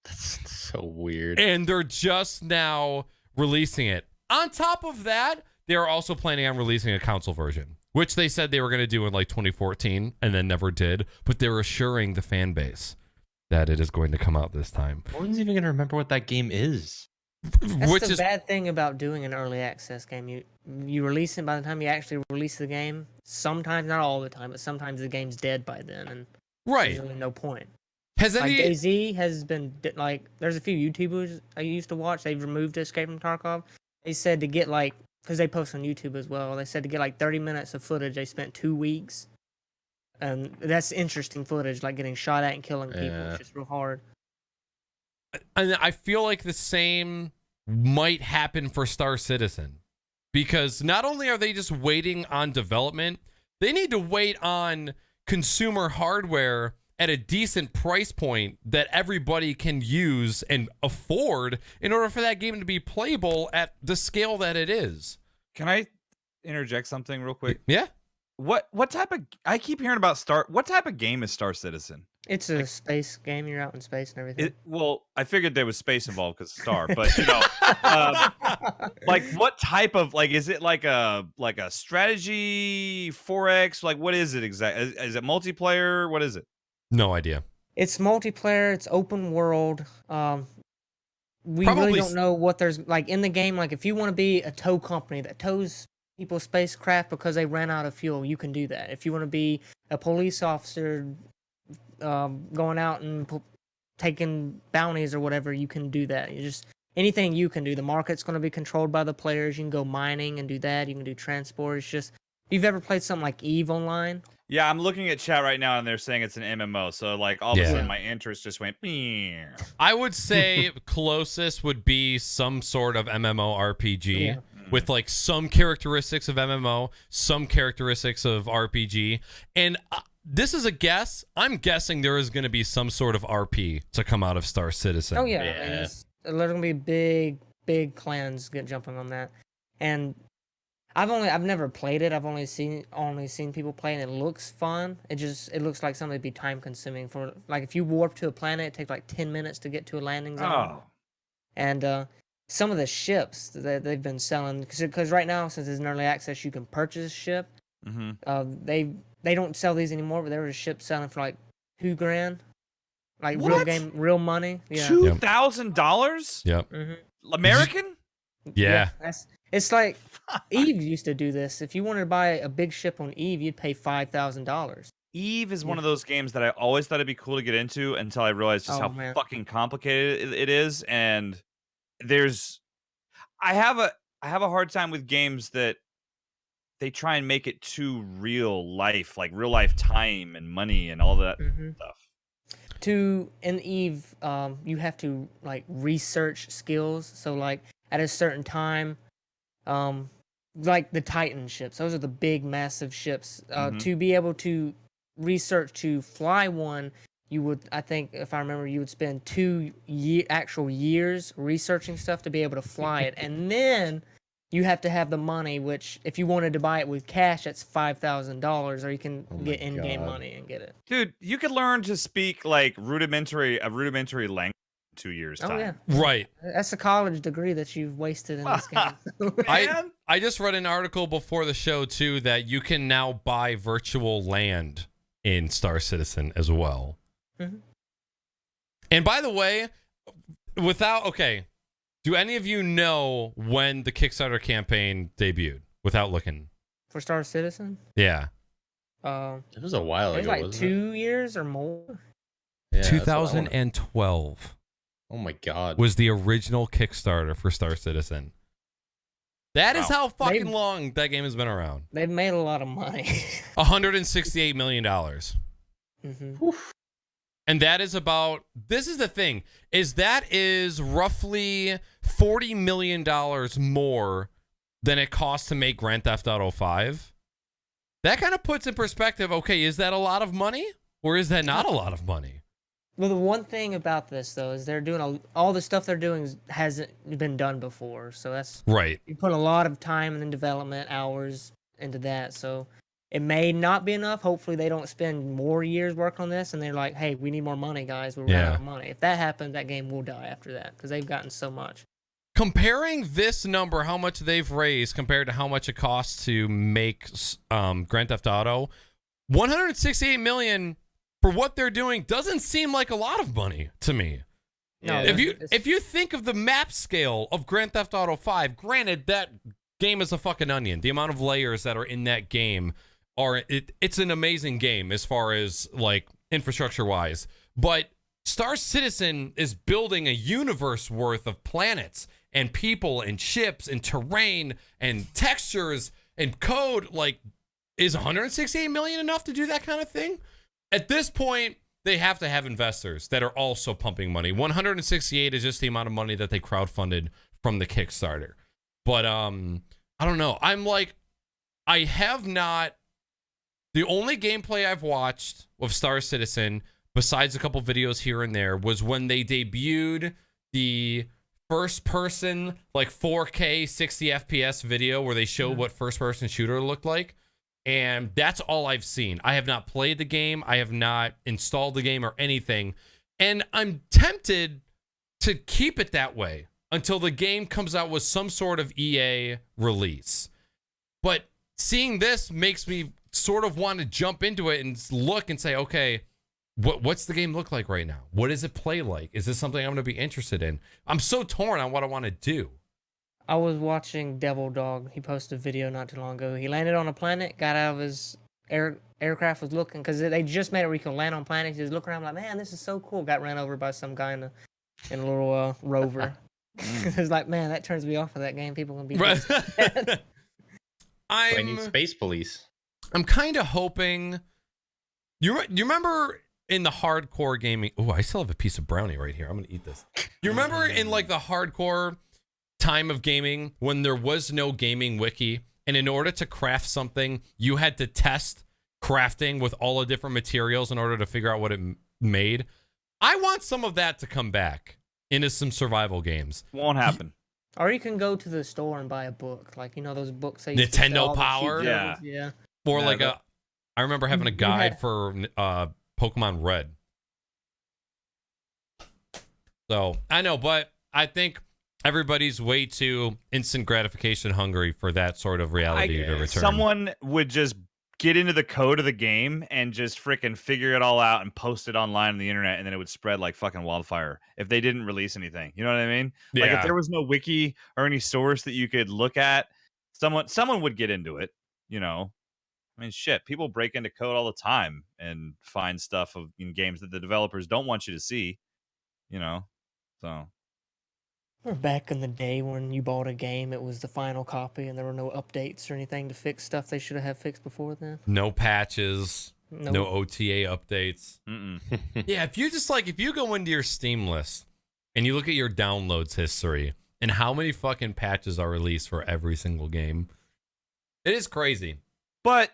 That's so weird. And they're just now releasing it. On top of that, they're also planning on releasing a console version, which they said they were going to do in like 2014 and then never did. But they're assuring the fan base that it is going to come out this time. No one's even going to remember what that game is. That's Which the is bad thing about doing an early access game. You release it, by the time you actually release the game, sometimes, not all the time, but sometimes the game's dead by then, and right. there's really no point. Has Like any DayZ has been like, there's a few YouTubers I used to watch. They've removed Escape from Tarkov. They said to get like, because they post on YouTube as well. They said to get like 30 minutes of footage. They spent 2 weeks, and that's interesting footage, like getting shot at and killing people. Yeah. It's just real hard. and I feel like the same might happen for Star Citizen, because not only are they just waiting on development, they need to wait on consumer hardware at a decent price point that everybody can use and afford in order for that game to be playable at the scale that it is. Can I interject something real quick? Yeah. What type of, I keep hearing about what type of game is Star Citizen? It's a space game. You're out in space and everything. Well, I figured there was space involved because Star, but you know, like what type of, like, is it like a strategy 4X? Like, what is it exactly? Is it multiplayer? What is it? No idea. It's multiplayer. It's open world. We Probably really don't know what there's like in the game. Like, if you want to be a tow company that tows people's spacecraft because they ran out of fuel, you can do that. If you want to be a police officer, going out and taking bounties or whatever, you can do that. You just anything you can do. The market's going to be controlled by the players. You can go mining and do that. You can do transport. It's just, if you've ever played something like EVE Online. Yeah, I'm looking at chat right now, and they're saying it's an MMO. So, like, all of a sudden, my interest just went. Meow. I would say closest would be some sort of MMORPG. Yeah. With like some characteristics of MMO, some characteristics of RPG. And this is a guess. I'm guessing there is going to be some sort of RP to come out of Star Citizen. Oh yeah, Yeah. and there's going to be big clans get jumping on that. And I've never played it. I've only seen people play, and it looks fun. It looks like something that'd be time consuming. For like, if you warp to a planet, it takes like 10 minutes to get to a landing zone. Oh, And some of the ships that they've been selling, because right now, since it's in early access, you can purchase a ship. mm-hmm. They don't sell these anymore, but there was a ship selling for like $2,000, like What? real money. Yeah. $2,000 Yep. Mm-hmm. American? Yeah. It's like Eve used to do this. If you wanted to buy a big ship on Eve, you'd pay $5,000. Eve is one of those games that I always thought it'd be cool to get into until I realized just Oh, how man. fucking complicated it is. And I have a hard time with games that they try and make it too real life, like real life time and money and all that Mm-hmm. stuff. In Eve, you have to like research skills. So like at a certain time, like the Titan ships, those are the big, massive ships. To be able to research to fly one, you would, I think, if I remember, you would spend 2 actual years researching stuff to be able to fly it, and then you have to have the money. Which, if you wanted to buy it with cash, that's $5,000, or you can get in-game money and get it. Dude, you could learn to speak like a rudimentary language in 2 years time. Oh yeah, Right. that's a college degree that you've wasted in this game. Man. I just read an article before the show too that you can now buy virtual land in Star Citizen as well. Mm-hmm. And by the way, do any of you know when the Kickstarter campaign debuted without looking? For Star Citizen, Yeah. It was a while it was ago, like wasn't 2 years or more. it? Yeah, that's what I wanna- 2012 Oh my god. was the original Kickstarter for Star Citizen. That is Wow. how fucking They've- long that game has been around. They've made a lot of money. $168 million. Mm-hmm. And that is about, this is the thing, is that is roughly $40 million more than it costs to make Grand Theft Auto 5. That kind of puts in perspective, okay, is that a lot of money or is that not a lot of money? Well, the one thing about this though is they're doing all the stuff they're doing hasn't been done before. So that's Right. you put a lot of time and development hours into that. So it may not be enough. Hopefully they don't spend more years working on this and they're like, hey, we need more money, guys. We're running out of money. If that happens, that game will die after that because they've gotten so much. Comparing this number, how much they've raised compared to how much it costs to make Grand Theft Auto, 168 million for what they're doing doesn't seem like a lot of money to me. No, If you think of the map scale of Grand Theft Auto 5, granted that game is a fucking onion. The amount of layers that are in that game it's an amazing game as far as like infrastructure wise. But Star Citizen is building a universe worth of planets and people and ships and terrain and textures and code. Like, is 168 million enough to do that kind of thing? At this point, they have to have investors that are also pumping money. 168 is just the amount of money that they crowdfunded from the Kickstarter. But I don't know. I have not. The only gameplay I've watched of Star Citizen, besides a couple videos here and there, was when they debuted the first person, like 4K 60 FPS video where they showed what first person shooter looked like. And that's all I've seen. I have not played the game. I have not installed the game or anything. And I'm tempted to keep it that way until the game comes out with some sort of EA release. But seeing this makes me sort of want to jump into it and look and say, okay, what's the game look like right now? What does it play like? Is this something I'm going to be interested in? I'm so torn on what I want to do. I was watching Devil Dog. He posted a video not too long ago. He landed on a planet, got out of his aircraft, was looking, because they just made it where you can land on planets. He was looking around like, man, this is so cool. Got ran over by some guy in a little rover. It's like, man, that turns me off of that game. People can be Right. I need space police. I'm kind of hoping. You remember in the hardcore gaming? Oh, I still have a piece of brownie right here. I'm gonna eat this. You remember in like the hardcore time of gaming when there was no gaming wiki, and in order to craft something, you had to test crafting with all the different materials in order to figure out what it made. I want some of that to come back into some survival games. Won't happen. Or you can go to the store and buy a book, like those books. They used to Nintendo sell, the Power? cheap Yeah. ones, yeah. Or Yeah, like I remember having a guide for Pokemon Red. So I know, but I think everybody's way too instant gratification hungry for that sort of reality to return. Someone would just get into the code of the game and just freaking figure it all out and post it online on the internet, and then it would spread like fucking wildfire if they didn't release anything. You know what I mean? Like if there was no wiki or any source that you could look at, someone would get into it, you know. I mean, shit, people break into code all the time and find stuff in games that the developers don't want you to see, you know. So Back in the day when you bought a game, it was the final copy, and there were no updates or anything to fix stuff they should have fixed before then. No patches, Nope. no OTA updates. mm-mm. Yeah, if you go into your Steam list and you look at your downloads history and how many fucking patches are released for every single game, it is crazy. But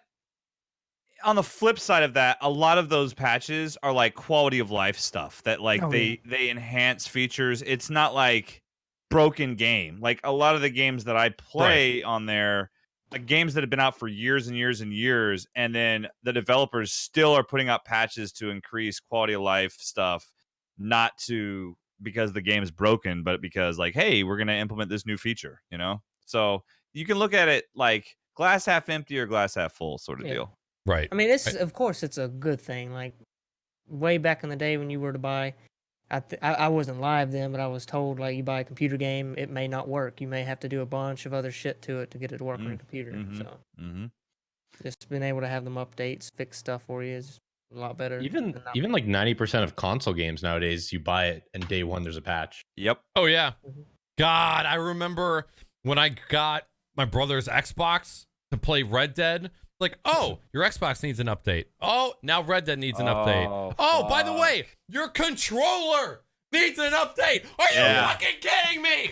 on the flip side of that, a lot of those patches are like quality of life stuff that like they enhance features. It's not like broken game. Like a lot of the games that I play on there, like games that have been out for years and years and years, and then the developers still are putting out patches to increase quality of life stuff, not because the game is broken, but because like, hey, we're going to implement this new feature, you know? So you can look at it like glass half empty or glass half full sort of deal. Right. I mean, of course, it's a good thing. Like, way back in the day when you were to buy, I wasn't live then, but I was told, like, you buy a computer game, it may not work. You may have to do a bunch of other shit to it to get it to work on your computer. Mm-hmm. So, Mm-hmm. just being able to have them updates, fix stuff for you is a lot better. Even than not. even like 90% of console games nowadays, you buy it and day one there's a patch. Yep. Oh, yeah. Mhm. God, I remember when I got my brother's Xbox to play Red Dead. Like, oh, your Xbox needs an update. Oh, now Red Dead needs an update. Oh, by the way, your controller needs an update. Are you fucking kidding me?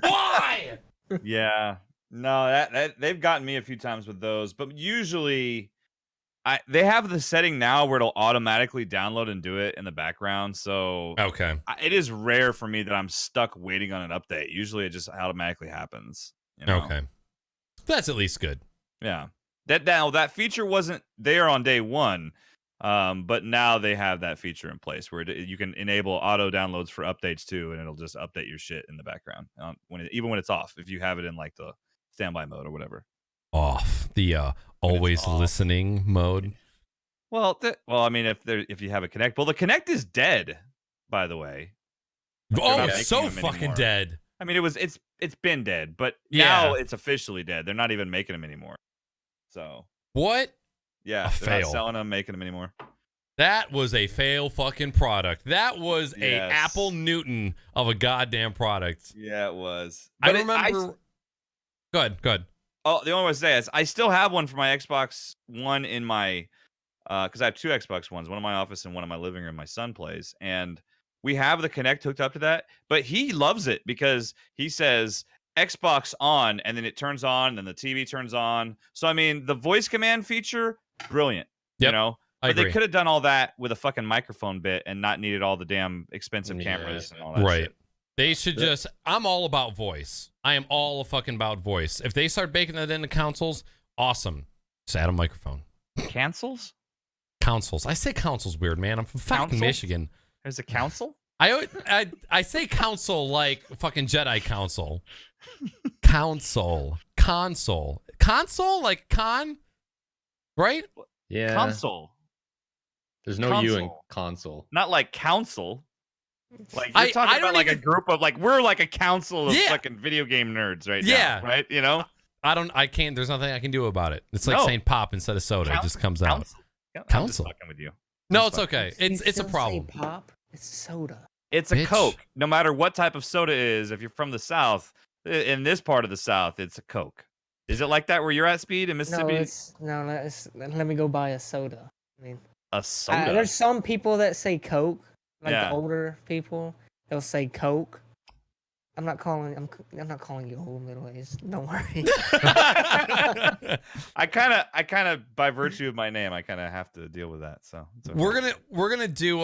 Why? Yeah. No, that they've gotten me a few times with those, but usually They have the setting now where it'll automatically download and do it in the background. So Okay. it is rare for me that I'm stuck waiting on an update. Usually it just automatically happens. You know? Okay. That's at least good. Yeah. That feature wasn't there on day one, but now they have that feature in place where you can enable auto downloads for updates too, and it'll just update your shit in the background even when it's off. If you have it in like the standby mode or whatever. Off the always off. listening mode. Well, I mean, if you have a Kinect, well, the Kinect is dead, by the way. Like, Oh, not making so them fucking anymore. dead. I mean, it's been dead, but Yeah. now it's officially dead. They're not even making them anymore. So What? yeah, A they're fail. not selling them, making them anymore. That was a fail fucking product. That was a Yes. Apple Newton of a goddamn product. Yeah, it was. I But remember. Go ahead. Oh, the only way to say is I still have one for my Xbox One in my because I have two Xbox Ones, one in my office and one in my living room. My son plays, and we have the Kinect hooked up to that. But he loves it because he says Xbox on, and then it turns on, and then the TV turns on. So I mean, the voice command feature, brilliant. Yep, You know, I but they agree. could have done all that with a fucking microphone bit and not needed all the damn expensive Yeah. cameras and all that Right. shit. They should just. I'm all about voice. I am all fucking about voice. If they start baking that into consoles, awesome. Just add a microphone. Cancels? Consoles. I say consoles weird, man. I'm from fucking Councils? Michigan. There's a council? I say council like fucking Jedi Council. Console like con, right? Yeah. Console. There's no U in Console. console. Not like council. Like I you're talking don't about like a even- group of we're like a council of Yeah. fucking video game nerds right Yeah. now, right? You know, I can't. There's nothing I can do about it. It's like No. saying pop instead of soda. It just comes out. council. I'm just Council. fucking with you. No, I'm it's fucking- okay. You It's a still say problem. Pop. It's soda. It's a Bitch. Coke. No matter what type of soda it is, if you're from the South, in this part of the South, it's a Coke. Is it like that where you're at, Speed in No, Mississippi? let me go buy a soda. I mean, A soda. there's some people that say Coke, like Yeah. the older people. They'll say Coke. I'm not calling you old, middle aged. Don't worry. I kind of by virtue of my name, I kind of have to deal with that. So it's okay. We're gonna do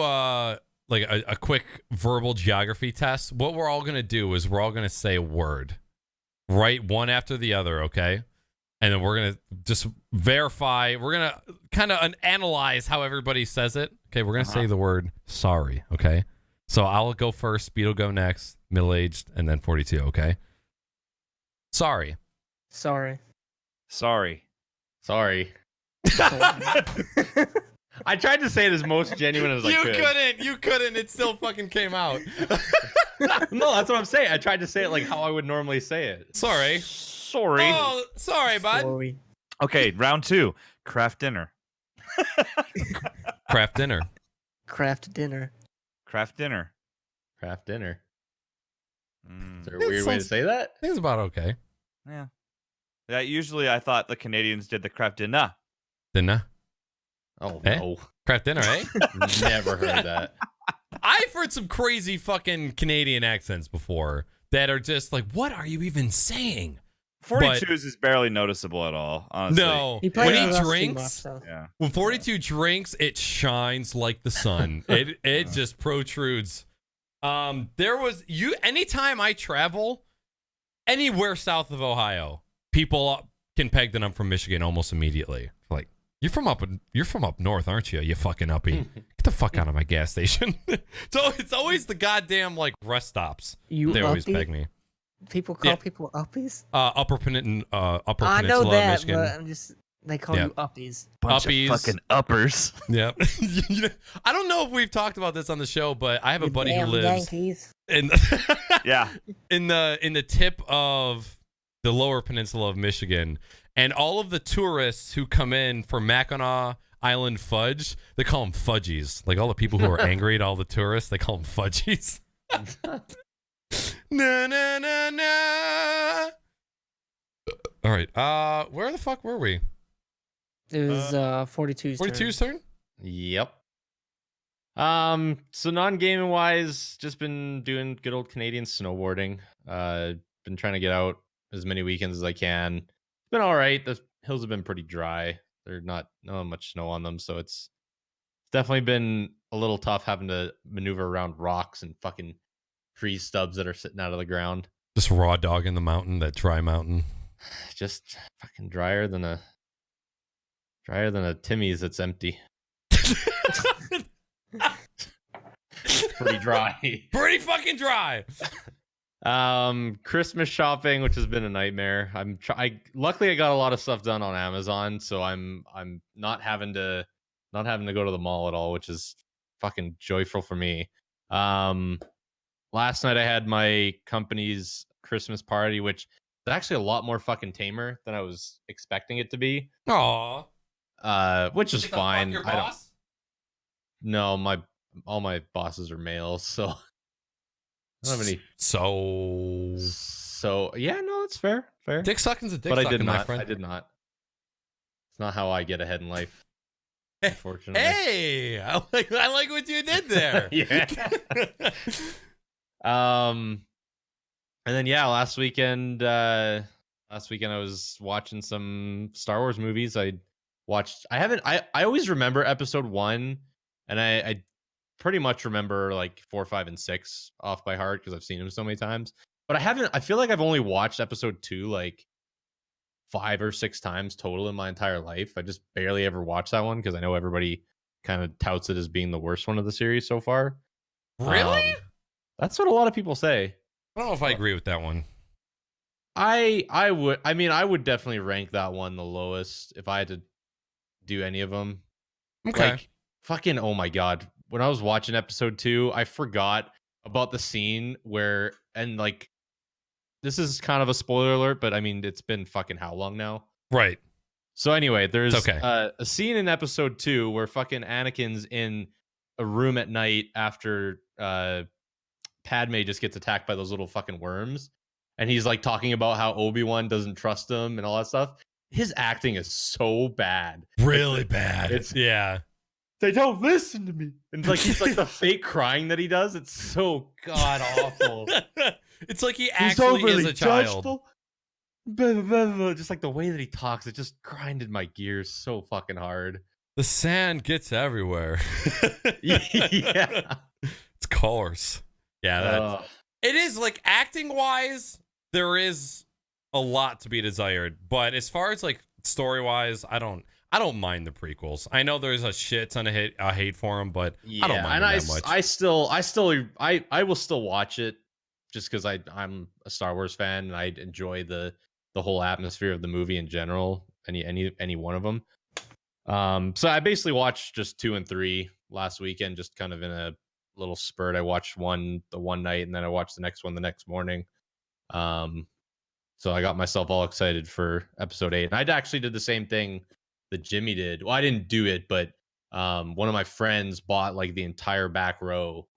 like a quick verbal geography test. What we're all gonna do is we're all gonna say a word, right, one after the other, okay? And then we're gonna just verify. We're gonna kind of analyze how everybody says it. Okay, we're gonna say the word sorry. Okay, so I'll go first. Speed will go next. Middle aged, and then 42. Okay. Sorry. Sorry. Sorry. Sorry. I tried to say it as most genuine as I could. You couldn't. It still fucking came out. No, that's what I'm saying. I tried to say it like how I would normally say it. Sorry. Sorry. Oh, sorry, bud. Sorry. Okay, round 2. Craft dinner. Craft dinner. Craft dinner. Craft dinner. Craft dinner. Mm. Is there a It weird way to sounds- say that? I think it's about okay. Yeah. Yeah. Usually, I thought the Canadians did the craft dinner. Dinner. Oh Eh? no. Craft dinner, eh? Never heard that. I've heard some crazy fucking Canadian accents before that are just like, what are you even saying? 42's is barely noticeable at all. Honestly. No. He When plays he with us too drinks, much, so. Yeah. when 42 drinks, it shines like the sun. It just protrudes. There was anytime I travel anywhere south of Ohio, people can peg that I'm from Michigan almost immediately. Like, you're from up north, aren't you? You fucking uppy. Get the fuck out of my gas station. So it's always the goddamn like rest stops. You They always uppy? peg me. People call Yeah. people uppies. Upper I Peninsula know of that, Michigan. but I'm just they call Yeah. you uppies. Bunch Uppies. of fucking uppers. Yeah. I don't know if we've talked about this on the show, but I have a You buddy who damn lives Yankees. in Yeah. in the tip of the lower peninsula of Michigan, and all of the tourists who come in for Mackinac Island fudge, they call them fudgies. Like all the people who are angry at all the tourists, they call them fudgies. Na na na na. All right. Where the fuck were we? It was 42's 42's turn? Yep. So non-gaming wise, just been doing good old Canadian snowboarding. Been trying to get out as many weekends as I can. It's been all right. The hills have been pretty dry. They're not much snow on them, so it's definitely been a little tough having to maneuver around rocks and fucking tree stubs that are sitting out of the ground. Just raw dog in the mountain, that dry mountain. Just fucking drier than a Timmy's that's empty. Pretty dry. Pretty fucking dry. Christmas shopping, which has been a nightmare. Luckily I got a lot of stuff done on Amazon, so I'm not having to go to the mall at all, which is fucking joyful for me. Last night I had my company's Christmas party, which is actually a lot more fucking tamer than I was expecting it to be. Aw. Which is Get the fine. fuck your boss? No, all my bosses are males, so I don't have any. So yeah, no, it's fair. Dick sucking's a dick But sucking, I did my not. friend. I did not. It's not how I get ahead in life, unfortunately. Hey, I like what you did there. Yeah. And then last weekend I was watching some Star Wars movies. I always remember episode 1, and I pretty much remember like 4, 5, and 6 off by heart because I've seen them so many times. But I feel like I've only watched episode 2 like 5 or 6 times total in my entire life. I just barely ever watched that one because I know everybody kind of touts it as being the worst one of the series so far. Really? That's what a lot of people say. I don't know if I agree with that one. I would definitely rank that one the lowest if I had to do any of them. Okay. Like, fucking, oh my god. When I was watching episode 2, I forgot about the scene where, and like, this is kind of a spoiler alert, but I mean, it's been fucking how long now? Right. So anyway, there's okay. A scene in episode 2 where fucking Anakin's in a room at night after Padme just gets attacked by those little fucking worms, and he's like talking about how Obi-Wan doesn't trust him and all that stuff. His acting is so bad. Really bad. Yeah. They don't listen to me. And like he's like the fake crying that he does. It's so god awful. It's like he actually is a child. Just like the way that he talks, it just grinded my gears so fucking hard. The sand gets everywhere. Yeah. It's coarse. Yeah, it is like acting wise, there is a lot to be desired. But as far as like story wise, I don't mind the prequels. I know there's a shit ton of hate for them, but I don't mind them that much. I will still watch it just because I'm a Star Wars fan and I enjoy the whole atmosphere of the movie in general. Any one of them. So I basically watched just 2 and 3 last weekend, just kind of in a little spurt. I watched one night and then I watched the next one the next morning. So I got myself all excited for episode 8. And I actually did the same thing that Jimmy did. Well, I didn't do it, but one of my friends bought like the entire back row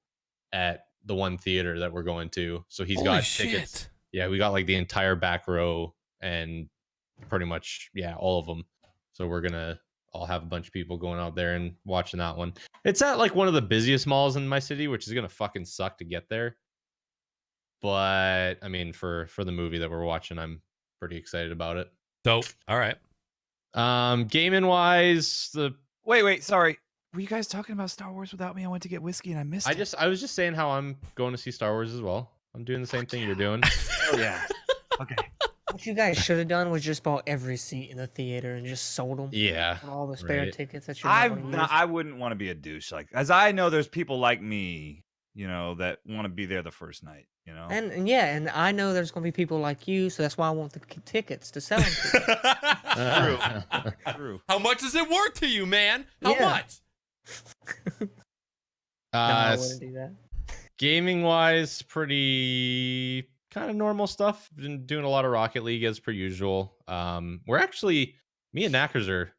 at the one theater that we're going to. So he's got tickets. Yeah, we got like the entire back row and pretty much all of them. So we're gonna all have a bunch of people going out there and watching that one. It's at like one of the busiest malls in my city, which is gonna fucking suck to get there. But I mean, for the movie that we're watching, I'm pretty excited about it. Dope. All right. Gaming wise, wait, sorry. Were you guys talking about Star Wars without me? I went to get whiskey and I missed it. I was just saying how I'm going to see Star Wars as well. I'm doing the same thing you're doing. Oh yeah. Okay. What you guys should have done was just bought every seat in the theater and just sold them. Yeah. All the spare right. tickets that you're not gonna use. I wouldn't want to be a douche, like, as I know there's people like me, that want to be there the first night, And I know there's gonna be people like you, so that's why I want the tickets to sell them to. True. How much is it worth to you, man? How Yeah. much? No, I wouldn't do that. Gaming wise, pretty kind of normal stuff. Been doing a lot of Rocket League as per usual. We're actually, me and Naaackers are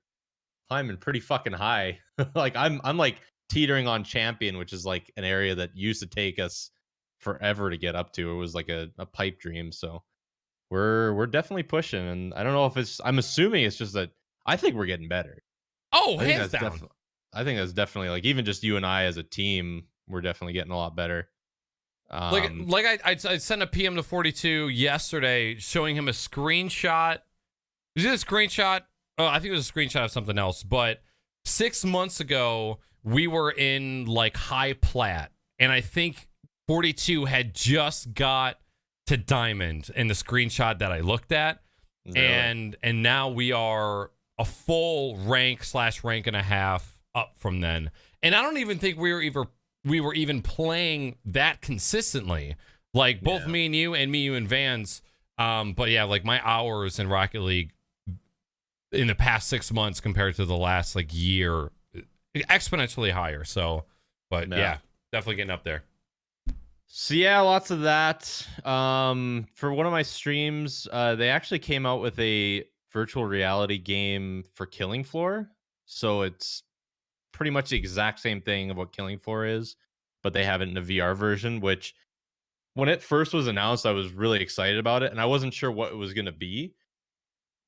climbing pretty fucking high. Like I'm like teetering on champion, which is like an area that used to take us forever to get up to. It was like a pipe dream. So we're definitely pushing, and I don't know if I'm assuming it's just that I think we're getting better. Oh, I think hands down. I think that's definitely like even just you and I as a team, we're definitely getting a lot better. I sent a PM to 42 yesterday showing him a screenshot. You see the screenshot Oh, I think it was a screenshot of something else. But 6 months ago, we were in like high plat, and I think 42 had just got to diamond in the screenshot that I looked at, Really? and now we are a full rank/rank and a half up from then. And I don't even think we were even playing that consistently. Like both me and you and Vans. But yeah, like my hours in Rocket League in the past 6 months compared to the last like year, exponentially higher. So, but yeah, definitely getting up there. So yeah, lots of that. For one of my streams, they actually came out with a virtual reality game for Killing Floor. So it's pretty much the exact same thing of what Killing Floor is, but they have it in a VR version, which when it first was announced, I was really excited about it, and I wasn't sure what it was going to be.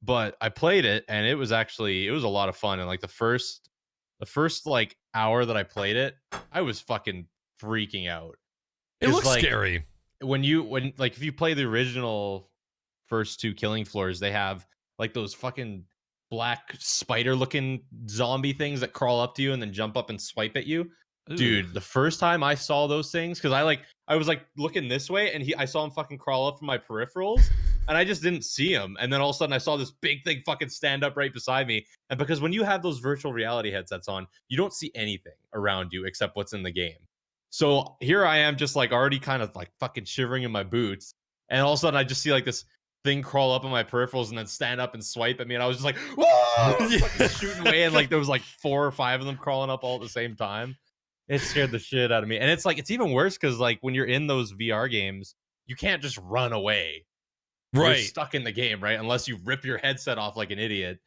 But I played it, and it was a lot of fun. And like the first like hour that I played it, I was fucking freaking out. It looks like, scary. When if you play the original first two Killing Floors, they have like those fucking black spider looking zombie things that crawl up to you and then jump up and swipe at you. Ooh. Dude, the first time I saw those things, because I was like looking this way and I saw him fucking crawl up from my peripherals and I just didn't see him. And then all of a sudden I saw this big thing fucking stand up right beside me. And because when you have those virtual reality headsets on, you don't see anything around you except what's in the game. So here I am just like already kind of like fucking shivering in my boots. And all of a sudden I just see like this thing crawl up on my peripherals and then stand up and swipe at me. And I was just like, whoa! Fucking shooting away. And like there was like 4 or 5 of them crawling up all at the same time. It scared the shit out of me. And it's like, it's even worse because like when you're in those VR games, you can't just run away. Right. You're stuck in the game, right? Unless you rip your headset off like an idiot,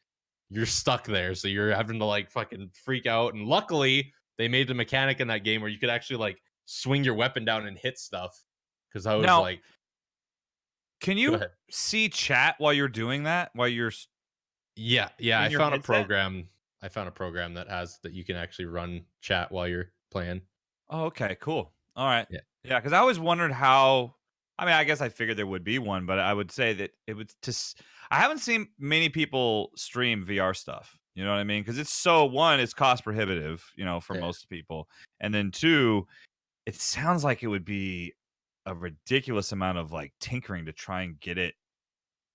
you're stuck there. So you're having to like fucking freak out. And luckily, they made the mechanic in that game where you could actually like swing your weapon down and hit stuff. Because I was like, can you see chat while you're doing that? While you're yeah. I your found a headset? program. I found a program that you can actually run chat while you're playing. Oh, okay, cool. All right. Yeah. Yeah, because I always wondered how. I mean, I guess I figured there would be one, but I would say that it would just. I haven't seen many people stream VR stuff. You know what I mean? Because it's one, it's cost prohibitive, for most people, and then 2, it sounds like it would be a ridiculous amount of like tinkering to try and get it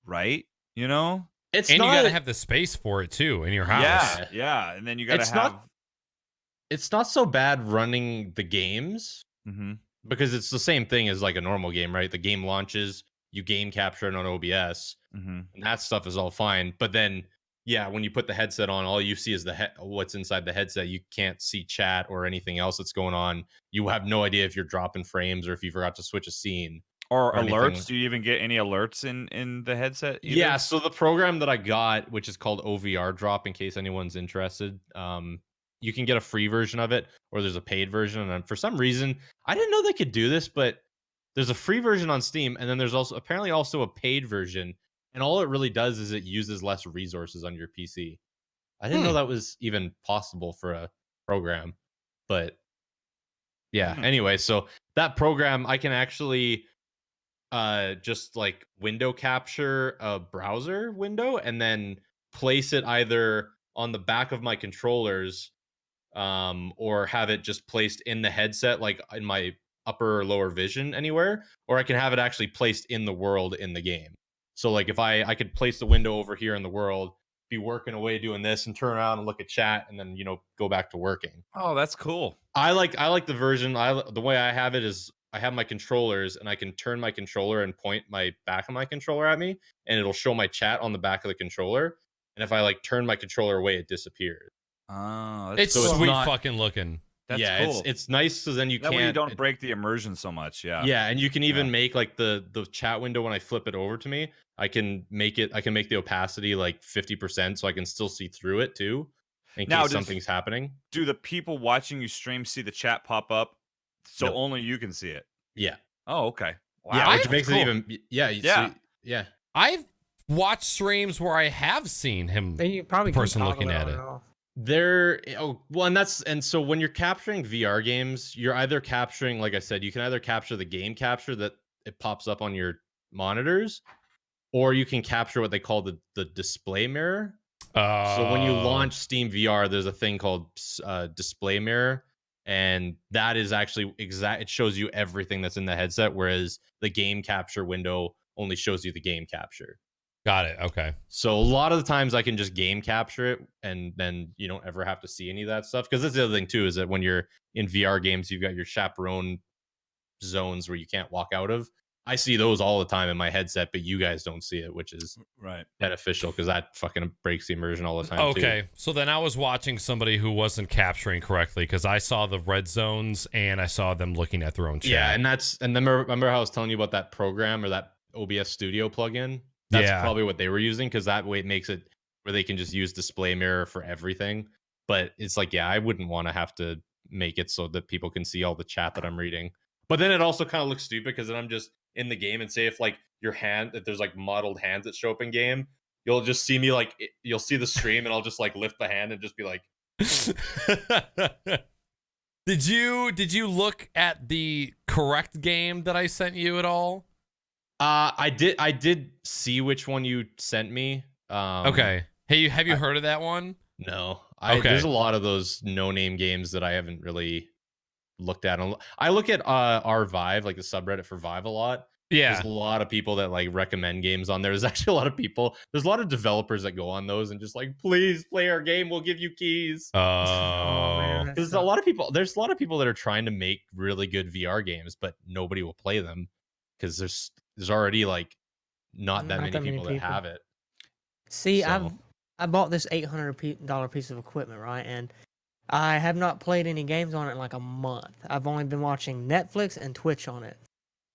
right. It's And not, you got to have the space for it too in your house. Yeah, and then you got to have. It's not so bad running the games because it's the same thing as like a normal game, right? The game launches, you game capture it on OBS, and that stuff is all fine. But then, yeah, when you put the headset on, all you see is what's inside the headset. You can't see chat or anything else that's going on. You have no idea if you're dropping frames or if you forgot to switch a scene. Or alerts? Anything. Do you even get any alerts in the headset? Either? Yeah, so the program that I got, which is called OVR Drop, in case anyone's interested, you can get a free version of it, or there's a paid version. And for some reason, I didn't know they could do this, but there's a free version on Steam, and then there's apparently also a paid version. And all it really does is it uses less resources on your PC. I didn't know that was even possible for a program, but yeah. Anyway, so that program, I can actually just like window capture a browser window and then place it either on the back of my controllers or have it just placed in the headset, like in my upper or lower vision anywhere, or I can have it actually placed in the world in the game. So like if I could place the window over here in the world, be working away doing this and turn around and look at chat and then go back to working. Oh, that's cool. I like the version. The way I have it is I have my controllers and I can turn my controller and point my back of my controller at me, and it'll show my chat on the back of the controller. And if I like turn my controller away, it disappears. Oh, it's cool. sweet fucking looking. That's cool. It's nice because then you that can't. way you don't break the immersion so much. Yeah. Yeah, and you can even make like the chat window when I flip it over to me. I can make the opacity like 50%, so I can still see through it too, in case something's happening. Do the people watching you stream see the chat pop up? So only you can see it. Yeah. Oh, okay. Wow. Yeah, which makes it even. Yeah. Yeah. I've watched streams where I have seen him. You probably person looking at it. And so when you're capturing VR games, you're either capturing, like I said, you can either capture the game capture that it pops up on your monitors, or you can capture what they call the display mirror. So when you Oh. launch Steam VR, there's a thing called display mirror, and that is actually it shows you everything that's in the headset, whereas the game capture window only shows you the game capture. Got it. Okay. So a lot of the times I can just game capture it, and then you don't ever have to see any of that stuff. Because that's the other thing too, is that when you're in VR games, you've got your chaperone zones where you can't walk out of. I see those all the time in my headset, but you guys don't see it, which is Right. beneficial because that fucking breaks the immersion all the time. Okay. Too. So then I was watching somebody who wasn't capturing correctly because I saw the red zones and I saw them looking at their own chat. Yeah, and then remember how I was telling you about that program or that OBS Studio plugin? That's probably what they were using, because that way it makes it where they can just use display mirror for everything. But it's like, yeah, I wouldn't want to have to make it so that people can see all the chat that I'm reading. But then it also kind of looks stupid because then I'm just in the game, and say if like if there's like modeled hands that show up in game, you'll just see me like you'll see the stream and I'll just like lift the hand and just be like. Did you look at the correct game that I sent you at all? I did see which one you sent me. Okay. Hey, have you heard of that one? No. Okay. There's a lot of those no-name games that I haven't really looked at. I look at our Vive, like the subreddit for Vive, a lot. Yeah. There's a lot of people that like recommend games on there. There's actually a lot of people. There's a lot of developers that go on those and just like, please play our game. We'll give you keys. Oh, man. There's a lot of people. There's a lot of people that are trying to make really good VR games, but nobody will play them because there's already like not that many people that have it. See, So- I bought this $800 piece of equipment, right? And I have not played any games on it in like a month. I've only been watching Netflix and Twitch on it.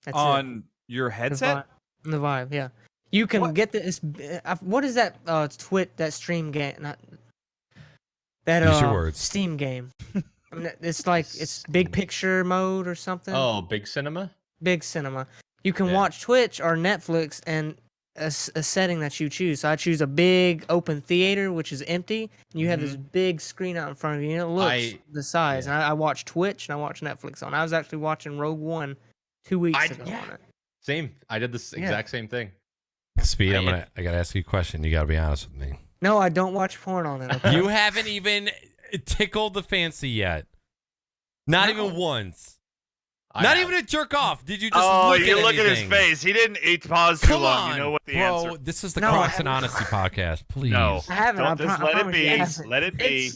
That's On your it. headset? The Vive, yeah. You can What? get this. What is that? That stream game. Not that. Use your words. Steam game. I mean, it's like it's big picture mode or something. Oh, Big Cinema. Big Cinema. You can Yeah. watch Twitch or Netflix and a setting that you choose. So I choose a big open theater, which is empty, and you have this big screen out in front of you, and it looks the size. yeah. And I watch Twitch and I watch Netflix on. I was actually watching Rogue One 2 weeks ago on it. Same. I did this exact same thing. Speed, I gotta ask you a question. You gotta be honest with me. No, I don't watch porn on it. Okay? You haven't even tickled the fancy yet. Not even once. Not even a jerk off. Did you just look at you look at his anything? face. He paused too Come long. on, You know what the bro. answer. This is the No, Crocs I and Honesty podcast. Please. No. I haven't. Don't just I let it promise you I be. haven't. Let it be.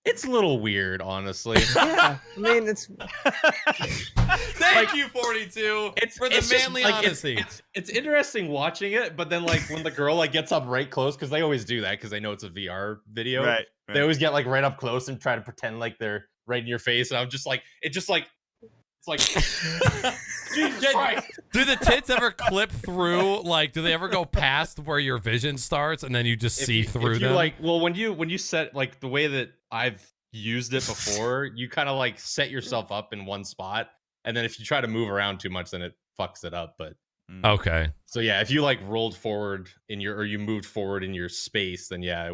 It's a little weird, honestly. Yeah, I mean it's. Thank you, 42. For the just, manly like, honesty. It's interesting watching it, but then like when the girl like gets up right close, because they always do that because they know it's a VR video. Right. They always get like right up close and try to pretend like they're right in your face, and I'm just like, it's like, Jesus Christ. Do the tits ever clip through? Like, do they ever go past where your vision starts and then you just see through if you them? like, well, when you set like the way that I've used it before, you kind of like set yourself up in one spot, and then if you try to move around too much, then it fucks it up. But Okay. so yeah, if you like rolled forward or you moved forward in your space, then yeah,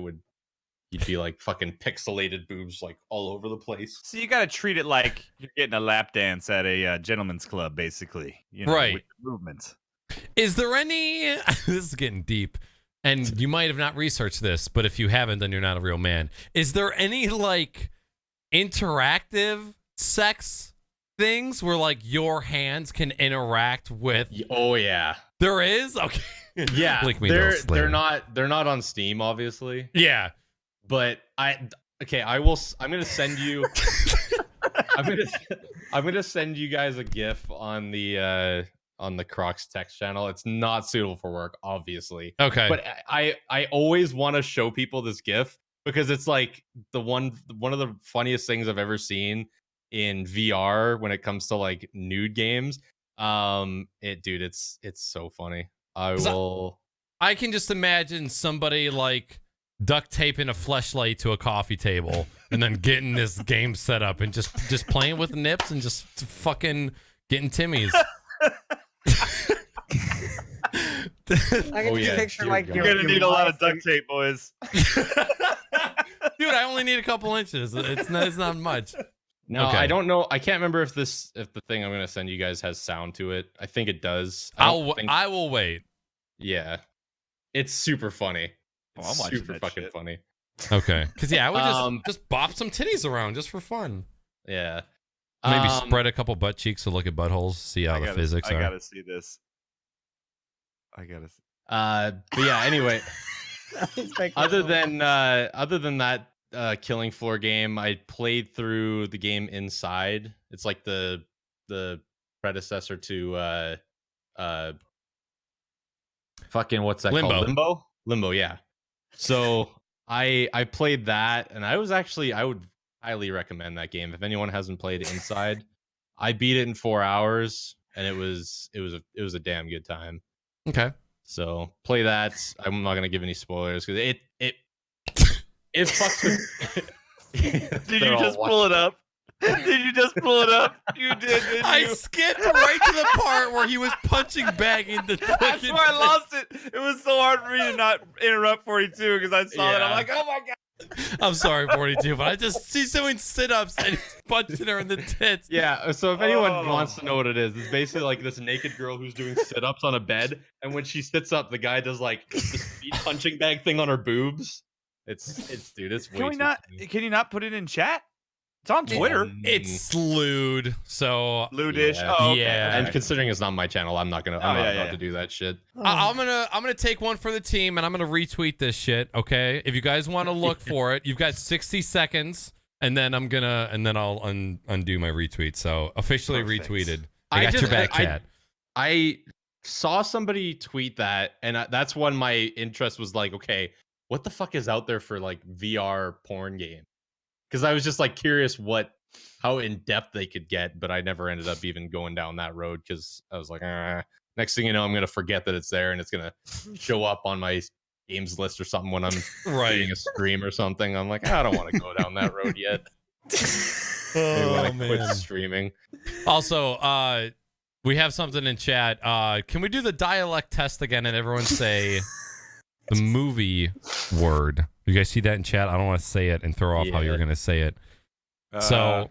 you'd be like fucking pixelated boobs like all over the place. So you got to treat it like you're getting a lap dance at a gentleman's club, basically. You know, Right. With movements. Is there any... This is getting deep. And you might have not researched this, but if you haven't, then you're not a real man. Is there any, like, interactive sex things where, like, your hands can interact with... Oh, yeah. There is? Okay. Yeah. Link me those later. They're not on Steam, obviously. Yeah. But I'm gonna send you I'm gonna send you guys a GIF on the Crocs text channel. It's not suitable for work, obviously. Okay. But I always want to show people this GIF because it's like one of the funniest things I've ever seen in VR when it comes to like nude games. It's so funny. I can just imagine somebody like duct taping a fleshlight to a coffee table and then getting this game set up and just playing with nips and just fucking getting Timmy's. I can just picture dear like God. You're your going to need a lot of wife- duct tape, boys. Dude, I only need a couple inches. It's not much. No, Okay. I don't know. I can't remember if the thing I'm gonna send you guys has sound to it. I think it does. I will wait. Yeah, it's super funny. Oh, It's I'm watching super that fucking shit. funny. Okay. Because yeah, I would Um, just bop some titties around just for fun. Yeah. Maybe spread a couple butt cheeks to look at buttholes, see how the physics I are. gotta see this. I gotta see. But yeah, anyway, He's making other a than that killing floor game, I played through the game Inside. It's like the predecessor to fucking what's that Limbo. called? Limbo, yeah. So I played that, and I would highly recommend that game if anyone hasn't played Inside. I beat it in 4 hours, and it was a damn good time. Okay. So play that. I'm not gonna give any spoilers because it fucks with. Did you just pull it up? Did you just pull it up? You did, didn't I you? skipped right to the part where he was punching back into That's fucking. where I lost it. It was so hard for me to not interrupt 42 because I saw that. I'm Yeah. like, oh my god. I'm sorry, 42, but I just she's doing sit-ups and he's punching her in the tits. Yeah, so if anyone Oh. wants to know what it is, it's basically like this naked girl who's doing sit-ups on a bed, and when she sits up, the guy does like the speed punching bag thing on her boobs. It's dude, it's way Can we too not? funny. Can you not put it in chat? It's on Twitter. It's lewd, so Ludish. Yeah. Oh, okay. Yeah. And considering it's not my channel, I'm not yeah, about yeah. to do that shit. I'm gonna take one for the team and I'm gonna retweet this shit. Okay, if you guys want to look for it, you've got 60 seconds, and then I'll undo my retweet. So officially Perfect. retweeted. I got your back, chat. I saw somebody tweet that, and that's when my interest was like, okay, what the fuck is out there for like VR porn game? Because I was just like curious how in depth they could get, but I never ended up even going down that road because I was like, next thing you know, I'm gonna forget that it's there and it's gonna show up on my games list or something when I'm doing a stream or something. I'm like, I don't want to go down that road yet. Maybe when I quit streaming. Also, we have something in chat. Can we do the dialect test again and everyone say the movie word? You guys see that in chat? I don't want to say it and throw off how you're gonna say it. So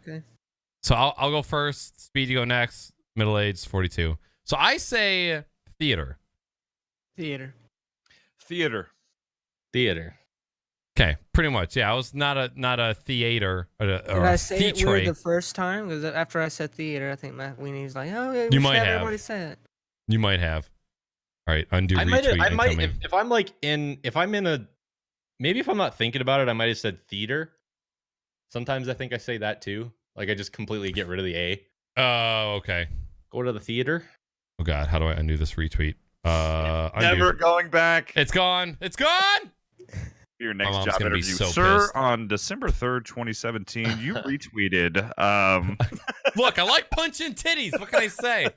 I'll go first. Speed, you go next. Middle-aged 42. So I say theater. theater. Okay, pretty much. Yeah, I was not a theater or Did a I say it theatre. weird the first time? Because after I said theater, I think Matt Weenie's like, oh yeah, You might have. everybody say it. You might have. All right, undo retweet. I might incoming. if I'm in a maybe if I'm not thinking about it, I might have said theater. Sometimes I think I say that too. Like I just completely get rid of the A. Oh, okay. Go to the theater. Oh God, how do I undo this retweet? Undo. Never going back. It's gone. It's gone. Your My next mom's job gonna be interview, so sir. pissed. On December 3rd, 2017, you retweeted. Look, I like punching titties. What can I say?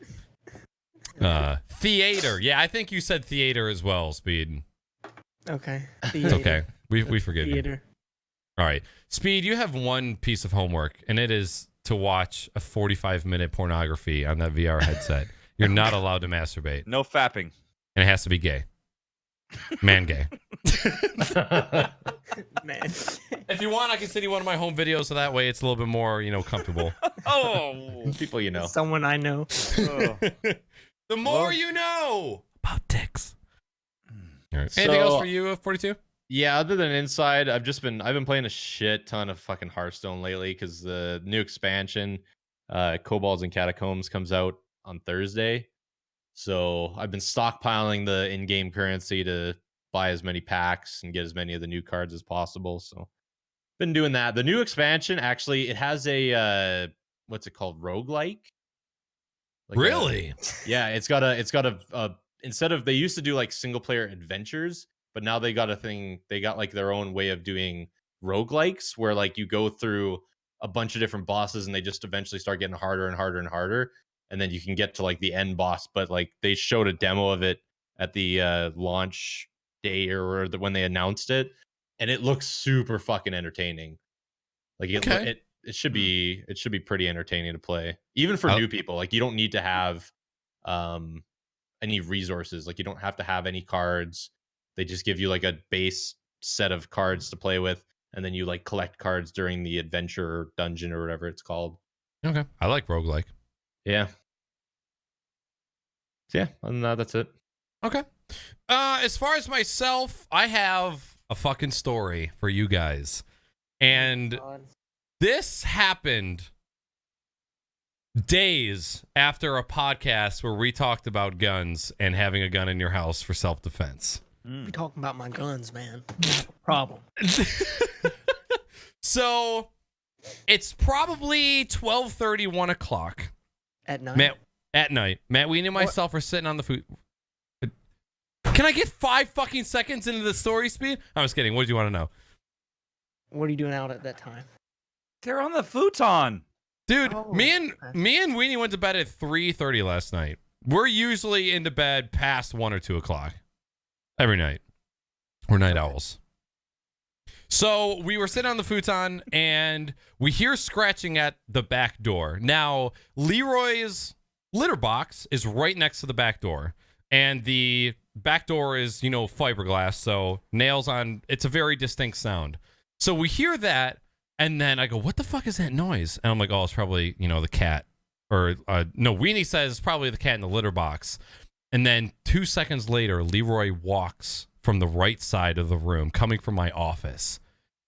Theater. Yeah, I think you said theater as well, Speed. Okay. It's Theater. okay. We forgive you. Theater. All right. Speed, you have one piece of homework, and it is to watch a 45-minute pornography on that VR headset. You're not allowed to masturbate. No fapping. And it has to be gay. Man gay. Man. If you want, I can send you one of my home videos so that way it's a little bit more, comfortable. Oh. People you know. Someone I know. Oh. The more Well- you know about dicks. All right. Anything else for you, 42? Yeah, other than Inside, I've been playing a shit ton of fucking Hearthstone lately because the new expansion, Kobolds and Catacombs, comes out on Thursday. So I've been stockpiling the in-game currency to buy as many packs and get as many of the new cards as possible. So been doing that. The new expansion actually, it has a what's it called, roguelike? Like Really? yeah, it's got a instead of, they used to do like single player adventures, but now they got like their own way of doing roguelikes where like you go through a bunch of different bosses and they just eventually start getting harder and harder and harder. And then you can get to like the end boss. But like they showed a demo of it at the launch day or when they announced it. And it looks super fucking entertaining. Like it should be pretty entertaining to play. Even for new people. Like you don't need to have any resources. Like you don't have to have any cards. They just give you like a base set of cards to play with, and then you like collect cards during the adventure or dungeon or whatever it's called. Okay. I like roguelike. Yeah. So yeah, other than that, that's it. Okay. As far as myself, I have a fucking story for you guys. And God. this happened days after a podcast where we talked about guns and having a gun in your house for self-defense. Be talking about my guns, man. Problem. So it's probably 12:30, 1 o'clock. At night. At night. Matt Weenie and myself are sitting on the food. Can I get 5 fucking seconds into the story, Speed? I'm just kidding. What do you want to know? What are you doing out at that time? They're on the futon. Dude, Oh, me and okay. Weenie went to bed at 3:30 last night. We're usually into bed past 1 or 2 o'clock every night. We're night owls. So we were sitting on the futon and we hear scratching at the back door. Now, Leroy's litter box is right next to the back door. And the back door is, fiberglass. So nails on, it's a very distinct sound. So we hear that. And then I go, what the fuck is that noise? And I'm like, oh, it's probably, the cat. Or, no, Weenie says it's probably the cat in the litter box. And then 2 seconds later, Leroy walks from the right side of the room, coming from my office.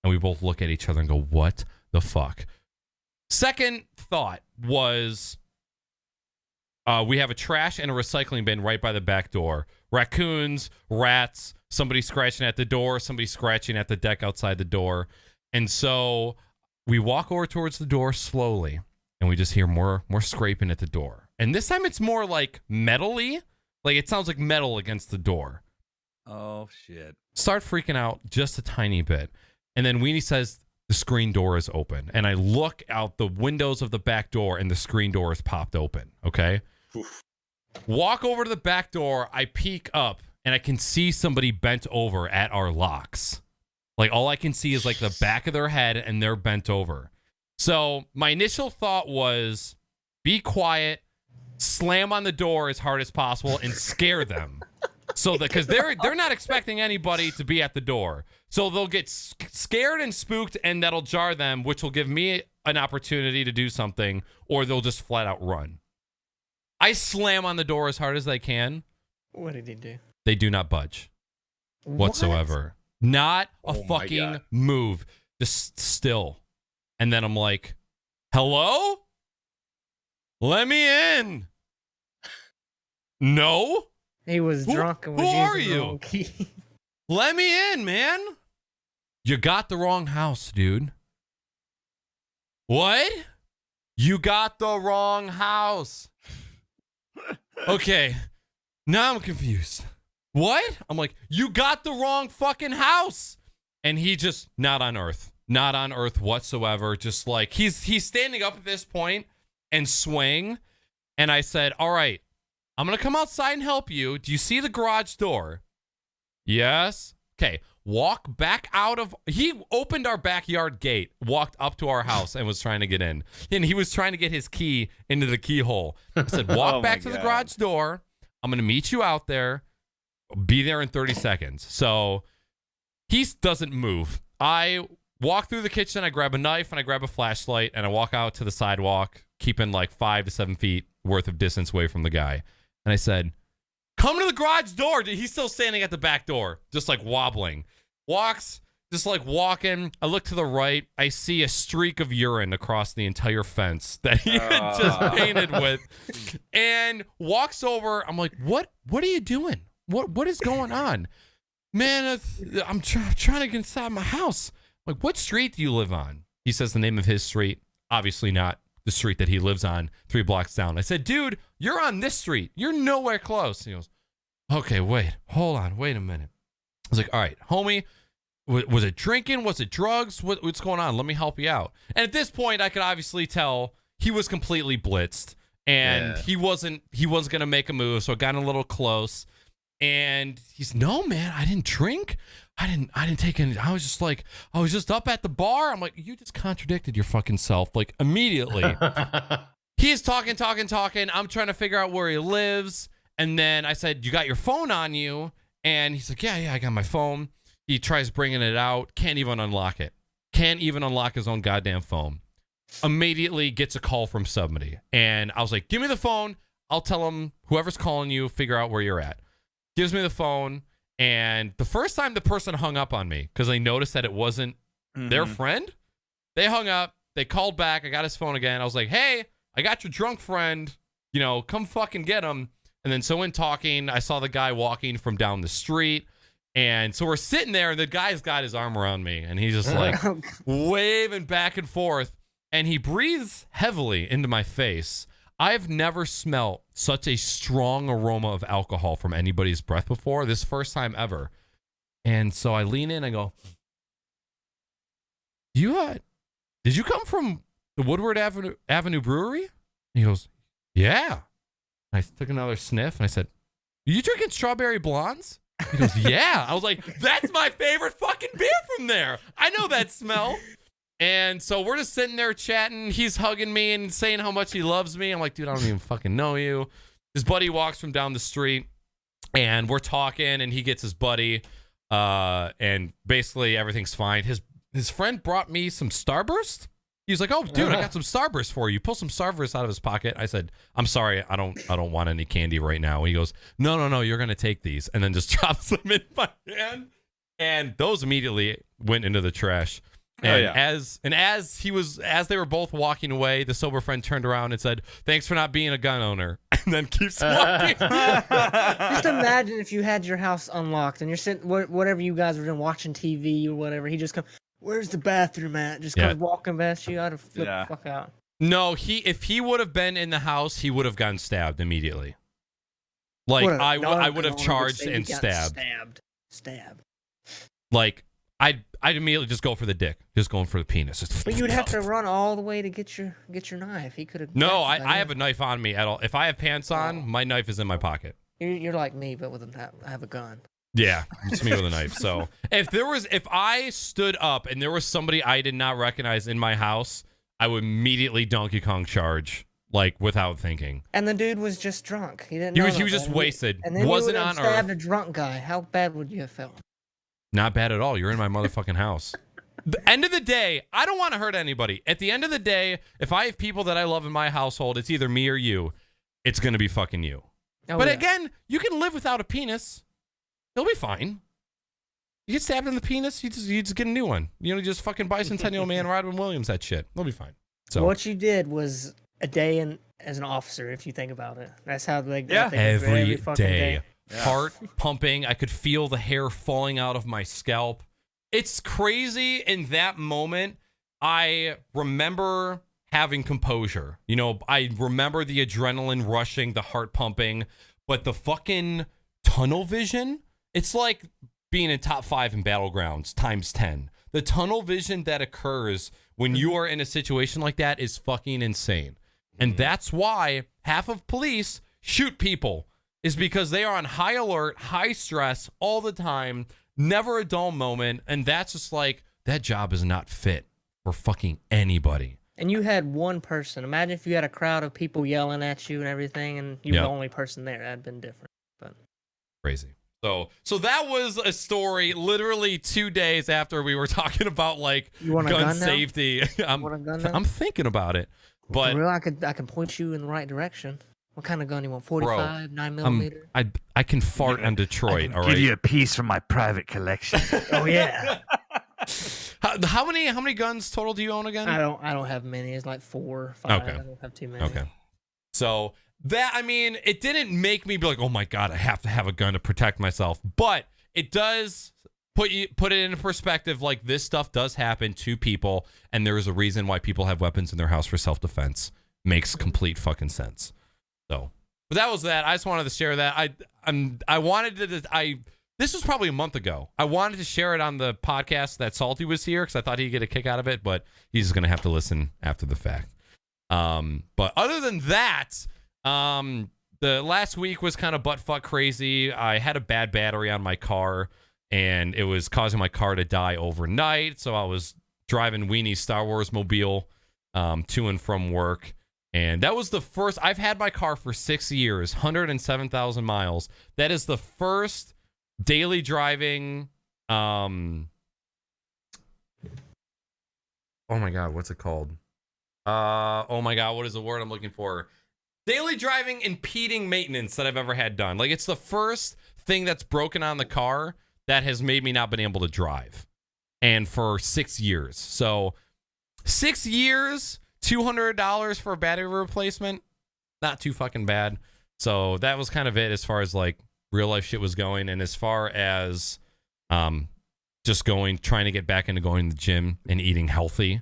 And we both look at each other and go, what the fuck? Second thought was, we have a trash and a recycling bin right by the back door. Raccoons, rats, somebody scratching at the door, somebody scratching at the deck outside the door. And so we walk over towards the door slowly, and we just hear more scraping at the door. And this time it's more like metal-y. Like it sounds like metal against the door. Oh, shit. Start freaking out just a tiny bit. And then Weenie says the screen door is open. And I look out the windows of the back door, and the screen door is popped open. Okay? Oof. Walk over to the back door. I peek up, and I can see somebody bent over at our locks. Like, all I can see is, like, the back of their head, and they're bent over. So my initial thought was, be quiet, slam on the door as hard as possible, and scare them. So that, because they're not expecting anybody to be at the door. So they'll get scared and spooked, and that'll jar them, which will give me an opportunity to do something, or they'll just flat out run. I slam on the door as hard as I can. What did he do? They do not budge whatsoever. Not a Oh my fucking God. move. Just still. And then I'm like, hello? Let me in. No? He was drunk and was who are using the you? wrong key. Let me in, man. You got the wrong house, dude. What? You got the wrong house. Okay. Now I'm confused. What? I'm like, you got the wrong fucking house. And he just, not on earth whatsoever. Just like, he's standing up at this point and swaying. And I said, all right, I'm going to come outside and help you. Do you see the garage door? Yes. Okay. Walk back out of, he opened our backyard gate, walked up to our house and was trying to get in. And he was trying to get his key into the keyhole. I said, walk Oh back my to the God. garage door. I'm going to meet you out there. Be there in 30 seconds. So he doesn't move. I walk through the kitchen. I grab a knife and I grab a flashlight and I walk out to the sidewalk, keeping like 5 to 7 feet worth of distance away from the guy. And I said, come to the garage door. He's still standing at the back door, just like wobbling. Walks, just like walking. I look to the right. I see a streak of urine across the entire fence that he had just painted with. And walks over. I'm like, what are you doing? What is going on? Man, I'm trying to get inside my house. I'm like, what street do you live on? He says the name of his street. Obviously not the street that he lives on 3 blocks down. I said, dude, you're on this street. You're nowhere close. He goes, okay, hold on. Wait a minute. I was like, all right, homie, was it drinking? Was it drugs? What's going on? Let me help you out. And at this point, I could obviously tell he was completely blitzed and he wasn't going to make a move. So I got a little close. And he's, no, man, I didn't drink. I didn't take any. I was just up at the bar. I'm like, you just contradicted your fucking self, like immediately. He's talking. I'm trying to figure out where he lives. And then I said, you got your phone on you? And he's like, yeah, I got my phone. He tries bringing it out. Can't even unlock it. Can't even unlock his own goddamn phone. Immediately gets a call from somebody. And I was like, give me the phone. I'll tell him, whoever's calling you, figure out where you're at. Gives me the phone, And the first time the person hung up on me because they noticed that it wasn't their friend, they hung up. They called back. I got his phone again. I was like, hey, I got your drunk friend. You know, come fucking get him. And then so in talking, I saw the guy walking from down the street. And so we're sitting there, and the guy's got his arm around me, and he's just like waving back and forth. And he breathes heavily into my face. I've never smelt such a strong aroma of alcohol from anybody's breath before. This first time ever. And so I lean in, I go, did you come from the Woodward Avenue Brewery? And he goes, yeah. I took another sniff, and I said, are you drinking strawberry blondes? He goes, yeah. I was like, that's my favorite fucking beer from there. I know that smell. And so we're just sitting there chatting. He's hugging me and saying how much he loves me. I'm like, dude, I don't even fucking know you. His buddy walks from down the street, and we're talking, and he gets his buddy, and basically everything's fine. His friend brought me some Starburst. He's like, oh, dude, I got some Starburst for you. Pull some Starburst out of his pocket. I said, I'm sorry, I don't want any candy right now. And he goes, no, you're gonna take these, and then just drops them in my hand. And those immediately went into the trash. And as they were both walking away, the sober friend turned around and said, thanks for not being a gun owner, and then keeps walking. Just imagine if you had your house unlocked and you're sitting, whatever you guys were doing, watching TV or whatever. He just comes, where's the bathroom at? Just comes walking past you. I'd have flipped the fuck out. No, if he would have been in the house, he would have gotten stabbed immediately. Like, I would have charged and stabbed. Like, I'd immediately just go for the dick, just going for the penis. But you'd have to run all the way to get your knife. He could have. No, I have a knife on me at all. If I have pants on, my knife is in my pocket. You're like me, but I have a gun. Yeah, it's me with a knife. So if I stood up and there was somebody I did not recognize in my house, I would immediately Donkey Kong charge, like, without thinking. And the dude was just drunk. He didn't. He was just wasted. And then wasn't you would on have stabbed Earth. a drunk guy. How bad would you have felt? Not bad at all. You're in my motherfucking house. The end of the day, I don't want to hurt anybody. At the end of the day, if I have people that I love in my household, it's either me or you. It's going to be fucking you. But again, you can live without a penis. He'll be fine. You get stabbed in the penis, you just get a new one. You know, just fucking Bicentennial Man Rodman Williams that shit. They'll be fine. So what you did was a day as an officer, if you think about it. That's how they every fucking day. Yeah. Heart pumping. I could feel the hair falling out of my scalp. It's crazy. In that moment, I remember having composure. You know, I remember the adrenaline rushing, the heart pumping, but the fucking tunnel vision, it's like being in top 5 in Battlegrounds times 10. The tunnel vision that occurs when you are in a situation like that is fucking insane. And that's why half of police shoot people, is because they are on high alert, high stress all the time, never a dull moment. And that's just like, that job is not fit for fucking anybody. And you had one person. Imagine if you had a crowd of people yelling at you and everything, and you were the only person there. That'd been different. But crazy. So that was a story literally 2 days after we were talking about, like, gun safety. I'm thinking about it. But for real, I can point you in the right direction. What kind of gun you want? 45, 9mm? I can fart on Detroit. All right. Give you a piece from my private collection. Oh yeah. How many guns total do you own again? I don't have many. It's like 4 or 5. Okay. I don't have too many. Okay. So that, I mean, it didn't make me be like, oh my God, I have to have a gun to protect myself. But it does put it into perspective. Like, this stuff does happen to people, and there is a reason why people have weapons in their house for self-defense. Makes complete fucking sense. So, but that was that. I just wanted to share that. This was probably a month ago. I wanted to share it on the podcast that Salty was here because I thought he'd get a kick out of it, but he's going to have to listen after the fact. But other than that, the last week was kind of buttfuck crazy. I had a bad battery on my car, and it was causing my car to die overnight. So I was driving Weenie's Star Wars mobile to and from work. And that was the first. I've had my car for 6 years, 107,000 miles. That is the first daily driving. Oh my God, what's it called? Oh my God, what is the word I'm looking for? Daily driving impeding maintenance that I've ever had done. Like, it's the first thing that's broken on the car that has made me not been able to drive. And for 6 years. So 6 years, $200 for a battery replacement, not too fucking bad. So that was kind of it as far as like real life shit was going. And as far as just trying to get back into going to the gym and eating healthy,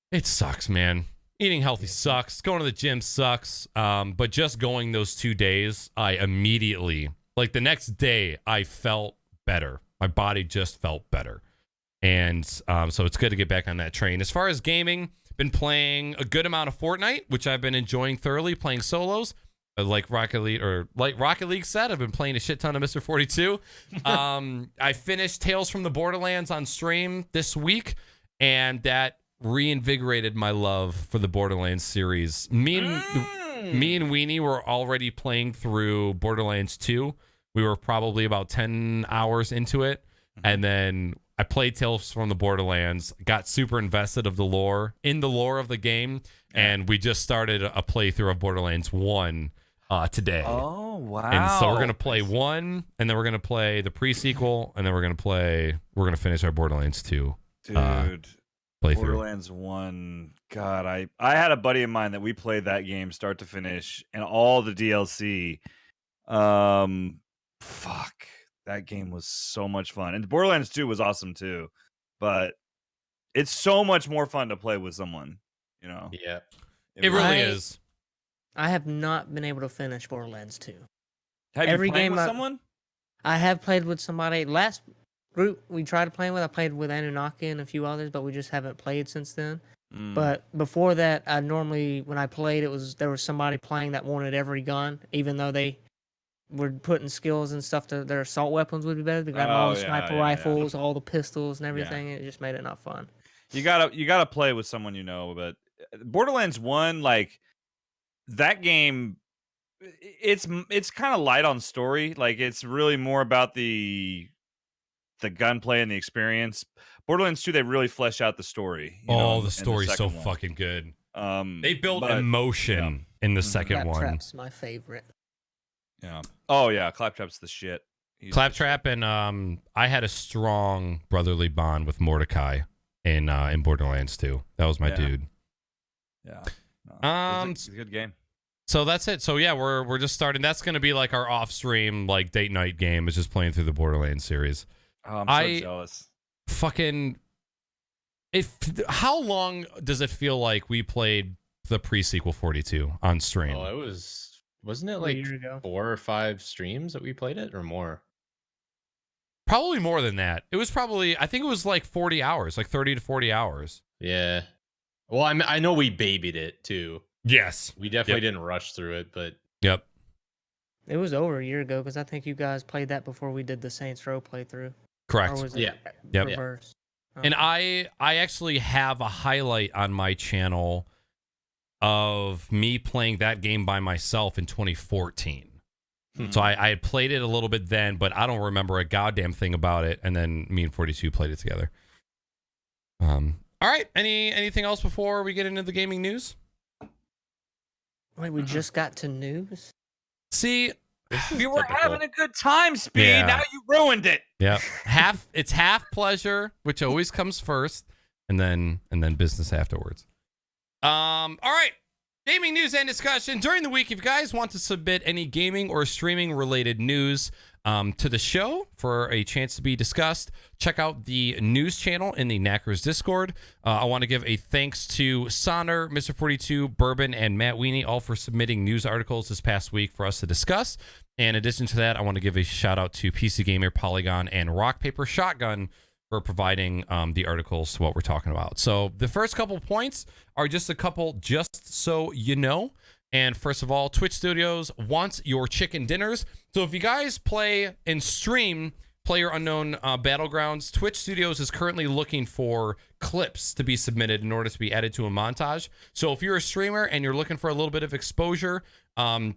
it sucks, man. Eating healthy sucks. Going to the gym sucks. But just going those 2 days, I immediately, like the next day, I felt better. My body just felt better. And so it's good to get back on that train. As far as gaming, been playing a good amount of Fortnite, which I've been enjoying thoroughly, playing solos. Like Rocket League said, I've been playing a shit ton of MrFortyTwo. I finished Tales from the Borderlands on stream this week, and that reinvigorated my love for the Borderlands series. Me and Weenie were already playing through Borderlands 2. We were probably about 10 hours into it, and then I played Tales from the Borderlands, got super invested in the lore of the game, and we just started a playthrough of Borderlands 1 today. Oh, wow. And so we're going to play 1, and then we're going to play the pre-sequel, and then we're going to finish our Borderlands 2 Dude, playthrough. Borderlands 1, God, I had a buddy of mine that we played that game start to finish, and all the DLC. Fuck. That game was so much fun. And Borderlands 2 was awesome too. But it's so much more fun to play with someone, you know? Yeah. It really is. I have not been able to finish Borderlands 2. Have Every you played game with I- someone? I have played with somebody. Last group we tried to play with, I played with Naaackers and a few others, but we just haven't played since then. But before that, I normally, when I played, there was somebody playing that wanted every gun, even though they were putting skills and stuff to their assault weapons would be better. They got all the sniper rifles, all the pistols and everything. And it just made it not fun. You gotta play with someone you know. But Borderlands 1, like that game, it's kind of light on story. Like it's really more about the gunplay and the experience. Borderlands 2, they really flesh out the story. The story's so fucking good. They built emotion in the second one. Claptrap's my favorite. Yeah. Oh yeah, Claptrap's the shit. Claptrap and I had a strong brotherly bond with Mordecai in Borderlands 2. That was my dude. Yeah. No, it's a good game. So that's it. So yeah, we're just starting. That's gonna be like our off-stream like date night game. Is just playing through the Borderlands series. Oh, I'm so jealous. Fucking. How long does it feel like we played the pre-sequel 42 on stream? Oh, wasn't it like 4 or 5 streams that we played it, or more? Probably more than that. It was probably, I think it was like 40 hours, like 30 to 40 hours. Yeah. Well, I know we babied it too. Yes. We definitely didn't rush through it, but Yep. It was over a year ago because I think you guys played that before we did the Saints Row playthrough. Correct. Or was it Yep. reverse? And I actually have a highlight on my channel of me playing that game by myself in 2014. So I had played it a little bit then, but I don't remember a goddamn thing about it. And then me and 42 played it together. All right. Anything else before we get into the gaming news? Wait, we just got to news? See, We were having a good time, Speed. Yeah. Now you ruined it. yeah, it's half pleasure, which always comes first, and then business afterwards. All right. Gaming news and discussion. During the week, if you guys want to submit any gaming or streaming related news to the show for a chance to be discussed, check out the news channel in the Naaackers Discord. I want to give a thanks to Sonner, MrFortyTwo, Bourbon, and Matt Weenie, all for submitting news articles this past week for us to discuss. And in addition to that, I want to give a shout out to PC Gamer, Polygon, and Rock Paper Shotgun for providing the articles to what we're talking about. So the first couple points are just a couple just so you know. And first of all, Twitch Studios wants your chicken dinners. So if you guys play and stream PlayerUnknown Battlegrounds, Twitch Studios is currently looking for clips to be submitted in order to be added to a montage. So if you're a streamer and you're looking for a little bit of exposure,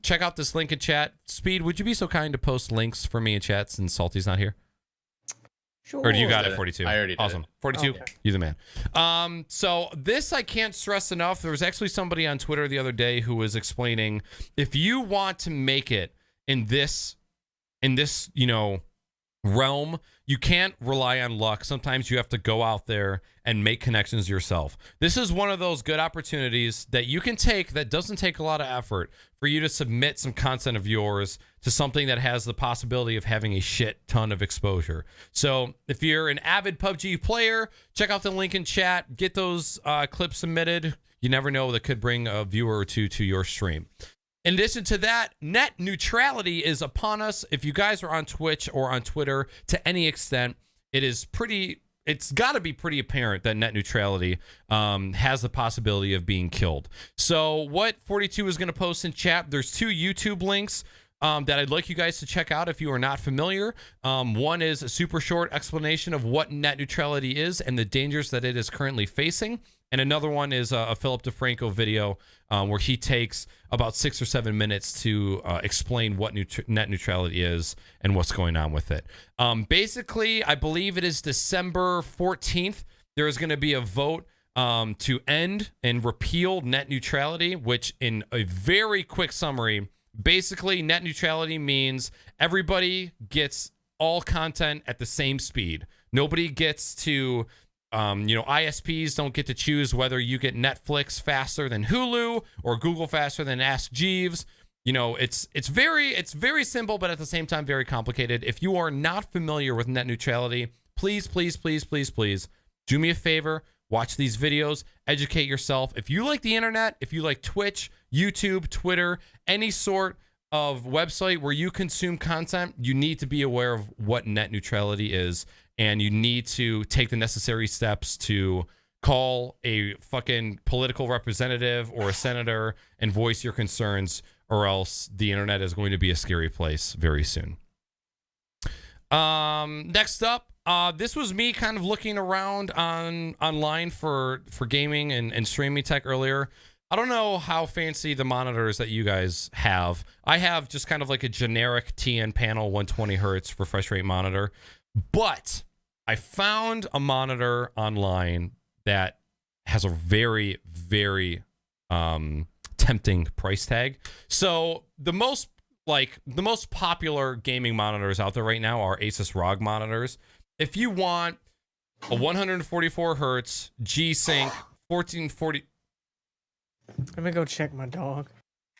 check out this link in chat. Speed, would you be so kind to post links for me in chat since Salty's not here? Sure. Or do you got it, 42? I already did. Awesome. 42, Okay. you're the man. So this I can't stress enough. There was actually somebody on Twitter the other day who was explaining if you want to make it in this in this, you know, realm, you can't rely on luck. Sometimes you have to go out there and make connections yourself. This is one of those good opportunities that you can take that doesn't take a lot of effort for you to submit some content of yours to something that has the possibility of having a shit ton of exposure. So if you're an avid PUBG player, check out the link in chat, get those clips submitted. You never know, that could bring a viewer or two to your stream. In addition to that, net neutrality is upon us. If you guys are on Twitch or on Twitter to any extent, it's got to be pretty apparent that net neutrality has the possibility of being killed. So what 42 is going to post in chat, there's 2 YouTube links that I'd like you guys to check out if you are not familiar. One is a super short explanation of what net neutrality is and the dangers that it is currently facing. And another one is a Philip DeFranco video where he takes about 6 or 7 minutes to explain what net neutrality is and what's going on with it. Basically, I believe it is December 14th. There is going to be a vote to end and repeal net neutrality, which in a very quick summary, basically net neutrality means everybody gets all content at the same speed. Nobody gets to... ISPs don't get to choose whether you get Netflix faster than Hulu or Google faster than Ask Jeeves. You know, it's very simple, but at the same time, very complicated. If you are not familiar with net neutrality, please do me a favor. Watch these videos, educate yourself. If you like the internet, if you like Twitch, YouTube, Twitter, any sort of website where you consume content, you need to be aware of what net neutrality is. And you need to take the necessary steps to call a fucking political representative or a senator and voice your concerns, or else the internet is going to be a scary place very soon. Next up, this was me kind of looking around online for gaming and streaming tech earlier. I don't know how fancy the monitors that you guys have. I have just kind of like a generic TN panel 120 hertz refresh rate monitor. But I found a monitor online that has a very, very tempting price tag. So the most popular gaming monitors out there right now are Asus ROG monitors. If you want a 144 hertz G-Sync 1440, Let me go check my dog.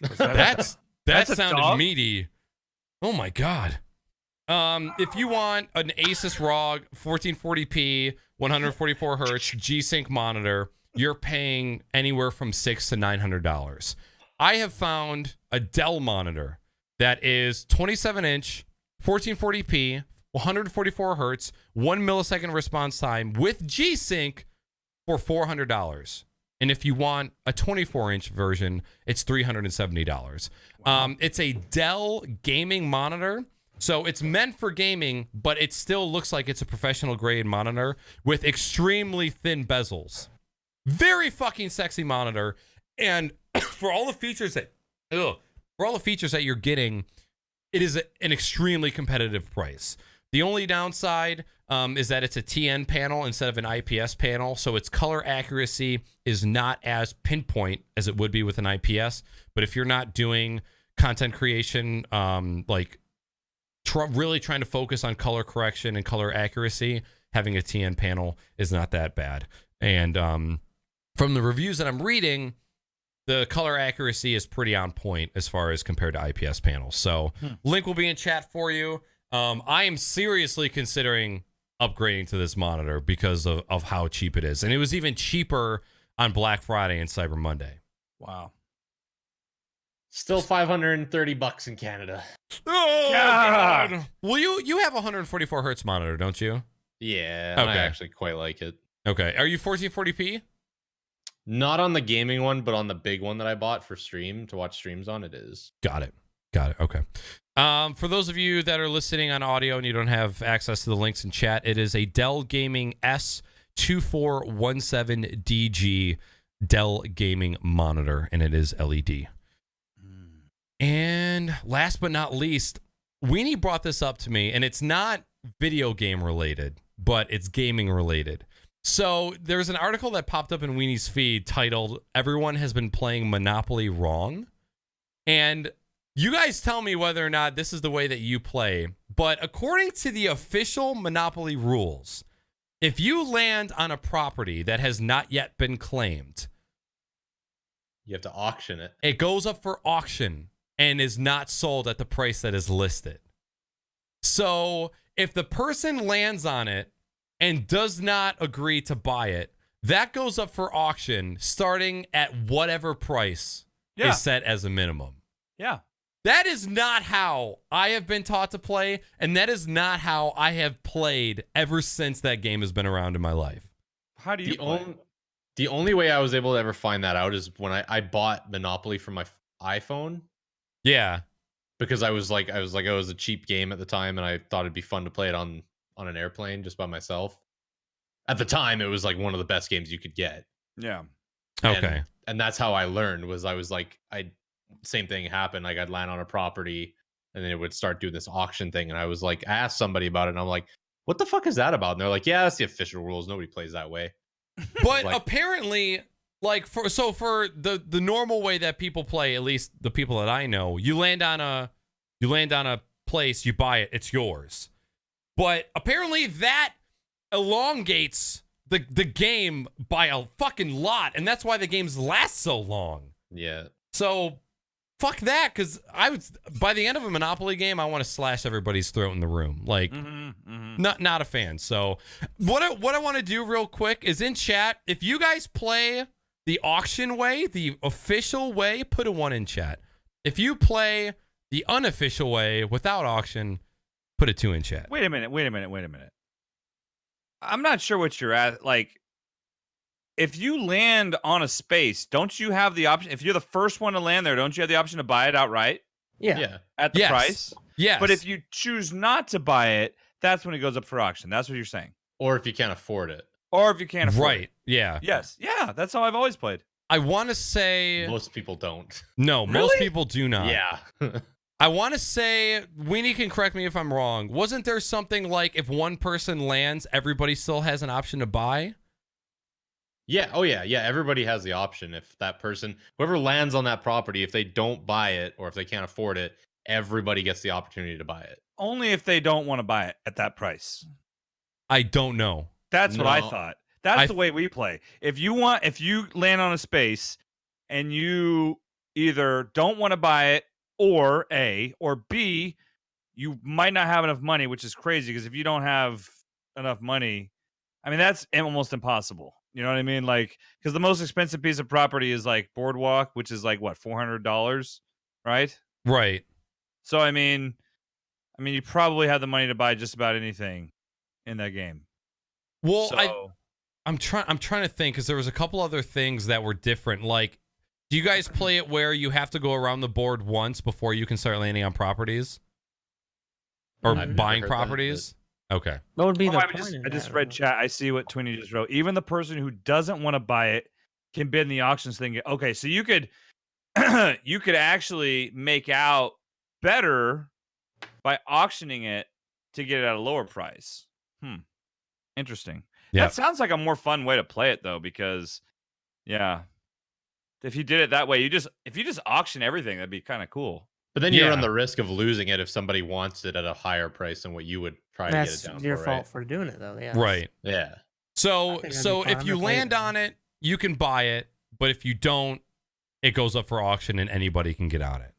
that That's a sounded dog? meaty. Oh my god. If you want an Asus ROG 1440p 144 hertz G-Sync monitor, you're paying anywhere from $600 to $900. I have found a Dell monitor that is 27-inch 1440p 144 hertz 1 millisecond response time with G-Sync for $400. And if you want a 24-inch version, it's $370. Wow. It's a Dell gaming monitor. So it's meant for gaming, but it still looks like it's a professional grade monitor with extremely thin bezels. Very fucking sexy monitor. And for all the features that you're getting, it is an extremely competitive price. The only downside is that it's a TN panel instead of an IPS panel, so its color accuracy is not as pinpoint as it would be with an IPS. But if you're not doing content creation, really trying to focus on color correction and color accuracy, having a TN panel is not that bad. And from the reviews that I'm reading, the color accuracy is pretty on point as far as compared to IPS panels. So link will be in chat for you. I am seriously considering upgrading to this monitor because of how cheap it is. And it was even cheaper on Black Friday and Cyber Monday. Wow. Still $530 in Canada. Oh, God. God. Well, you have a 144 hertz monitor, don't you? Yeah, and Okay. I actually quite like it. Okay. Are you 1440p? Not on the gaming one, but on the big one that I bought for stream to watch streams on, it is. Got it. Okay. For those of you that are listening on audio and you don't have access to the links in chat, it is a Dell Gaming S2417DG Dell Gaming monitor, and it is LED. And last but not least, Weenie brought this up to me, and it's not video game related, but it's gaming related. So there's an article that popped up in Weenie's feed titled, "Everyone has been playing Monopoly wrong." And You guys tell me whether or not this is the way that you play, but according to the official Monopoly rules, if you land on a property that has not yet been claimed, You have to auction it. it goes up for auction and is not sold at the price that is listed. So if the person lands on it and does not agree to buy it, that goes up for auction starting at whatever price is set as a minimum. Yeah. That is not how I have been taught to play, and that is not how I have played ever since that game has been around in my life. How do you play? The only way I was able to ever find that out is when I bought Monopoly for my iPhone. Yeah. Because I was like, it was a cheap game at the time, and I thought it'd be fun to play it on an airplane just by myself. At the time, it was like one of the best games you could get. Yeah. Okay. And that's how I learned. Same thing happened. Like I'd land on a property, and then it would start doing this auction thing. And I was like, I asked somebody about it, and I'm like, "What the fuck is that about?" And they're like, "Yeah, that's the official rules. Nobody plays that way." But Like- apparently, like for the normal way that people play, at least the people that I know, you land on a place, you buy it, it's yours. But apparently that elongates the game by a fucking lot, and that's why the games last so long. Yeah. So fuck that, because by the end of a Monopoly game, I want to slash everybody's throat in the room. Like, not a fan. So what I want to do real quick is in chat, if you guys play the auction way, the official way, put a 1 in chat. If you play the unofficial way without auction, put a 2 in chat. Wait a minute. I'm not sure what you're at. Like, if you land on a space, don't you have the option? If you're the first one to land there, don't you have the option to buy it outright Yeah. at the Yes. price? Yes. But if you choose not to buy it, that's when it goes up for auction. That's what you're saying. Or if you can't afford it. Or if you can't afford right, it. yeah. Yes. Yeah, that's how I've always played. I want to say Most people don't. no. Most Really? people do not. Yeah. I want to say, Weenie can correct me if I'm wrong. Wasn't there something like if one person lands, everybody still has an option to buy? Yeah. Oh, yeah. Yeah. Everybody has the option. If that person, whoever lands on that property, if they don't buy it or if they can't afford it, everybody gets the opportunity to buy it. Only if they don't want to buy it at that price. I don't know. That's what I No. thought. That's the way we play. If you land on a space and you either don't want to buy it, or A, or B, you might not have enough money, which is crazy because if you don't have enough money, I mean, that's almost impossible. You know what I mean? Like, because the most expensive piece of property is like Boardwalk, which is like what, $400, right? Right. So I mean, you probably have the money to buy just about anything in that game. Well, So, I'm trying to think because there was a couple other things that were different. Like, do you guys play it where you have to go around the board once before you can start landing on properties or I've never buying heard that, properties? Okay. What would be the I point? in just that, read though? chat. I see what Twinny just wrote. Even the person who doesn't want to buy it can bid in the auctions thing. Okay, so you could you could actually make out better by auctioning it to get it at a lower price. Interesting. Yeah. That sounds like a more fun way to play it though, because yeah. If you did it that way, if you just auction everything, that'd be kind of cool. But then you Yeah. run the risk of losing it if somebody wants it at a higher price than what you would try to get That's it down your for, fault right? for doing it, though. Yeah. Right. Yeah. I So think that'd so be if fun you to play land it. on it, you can buy it, but if you don't, it goes up for auction and anybody can get on it.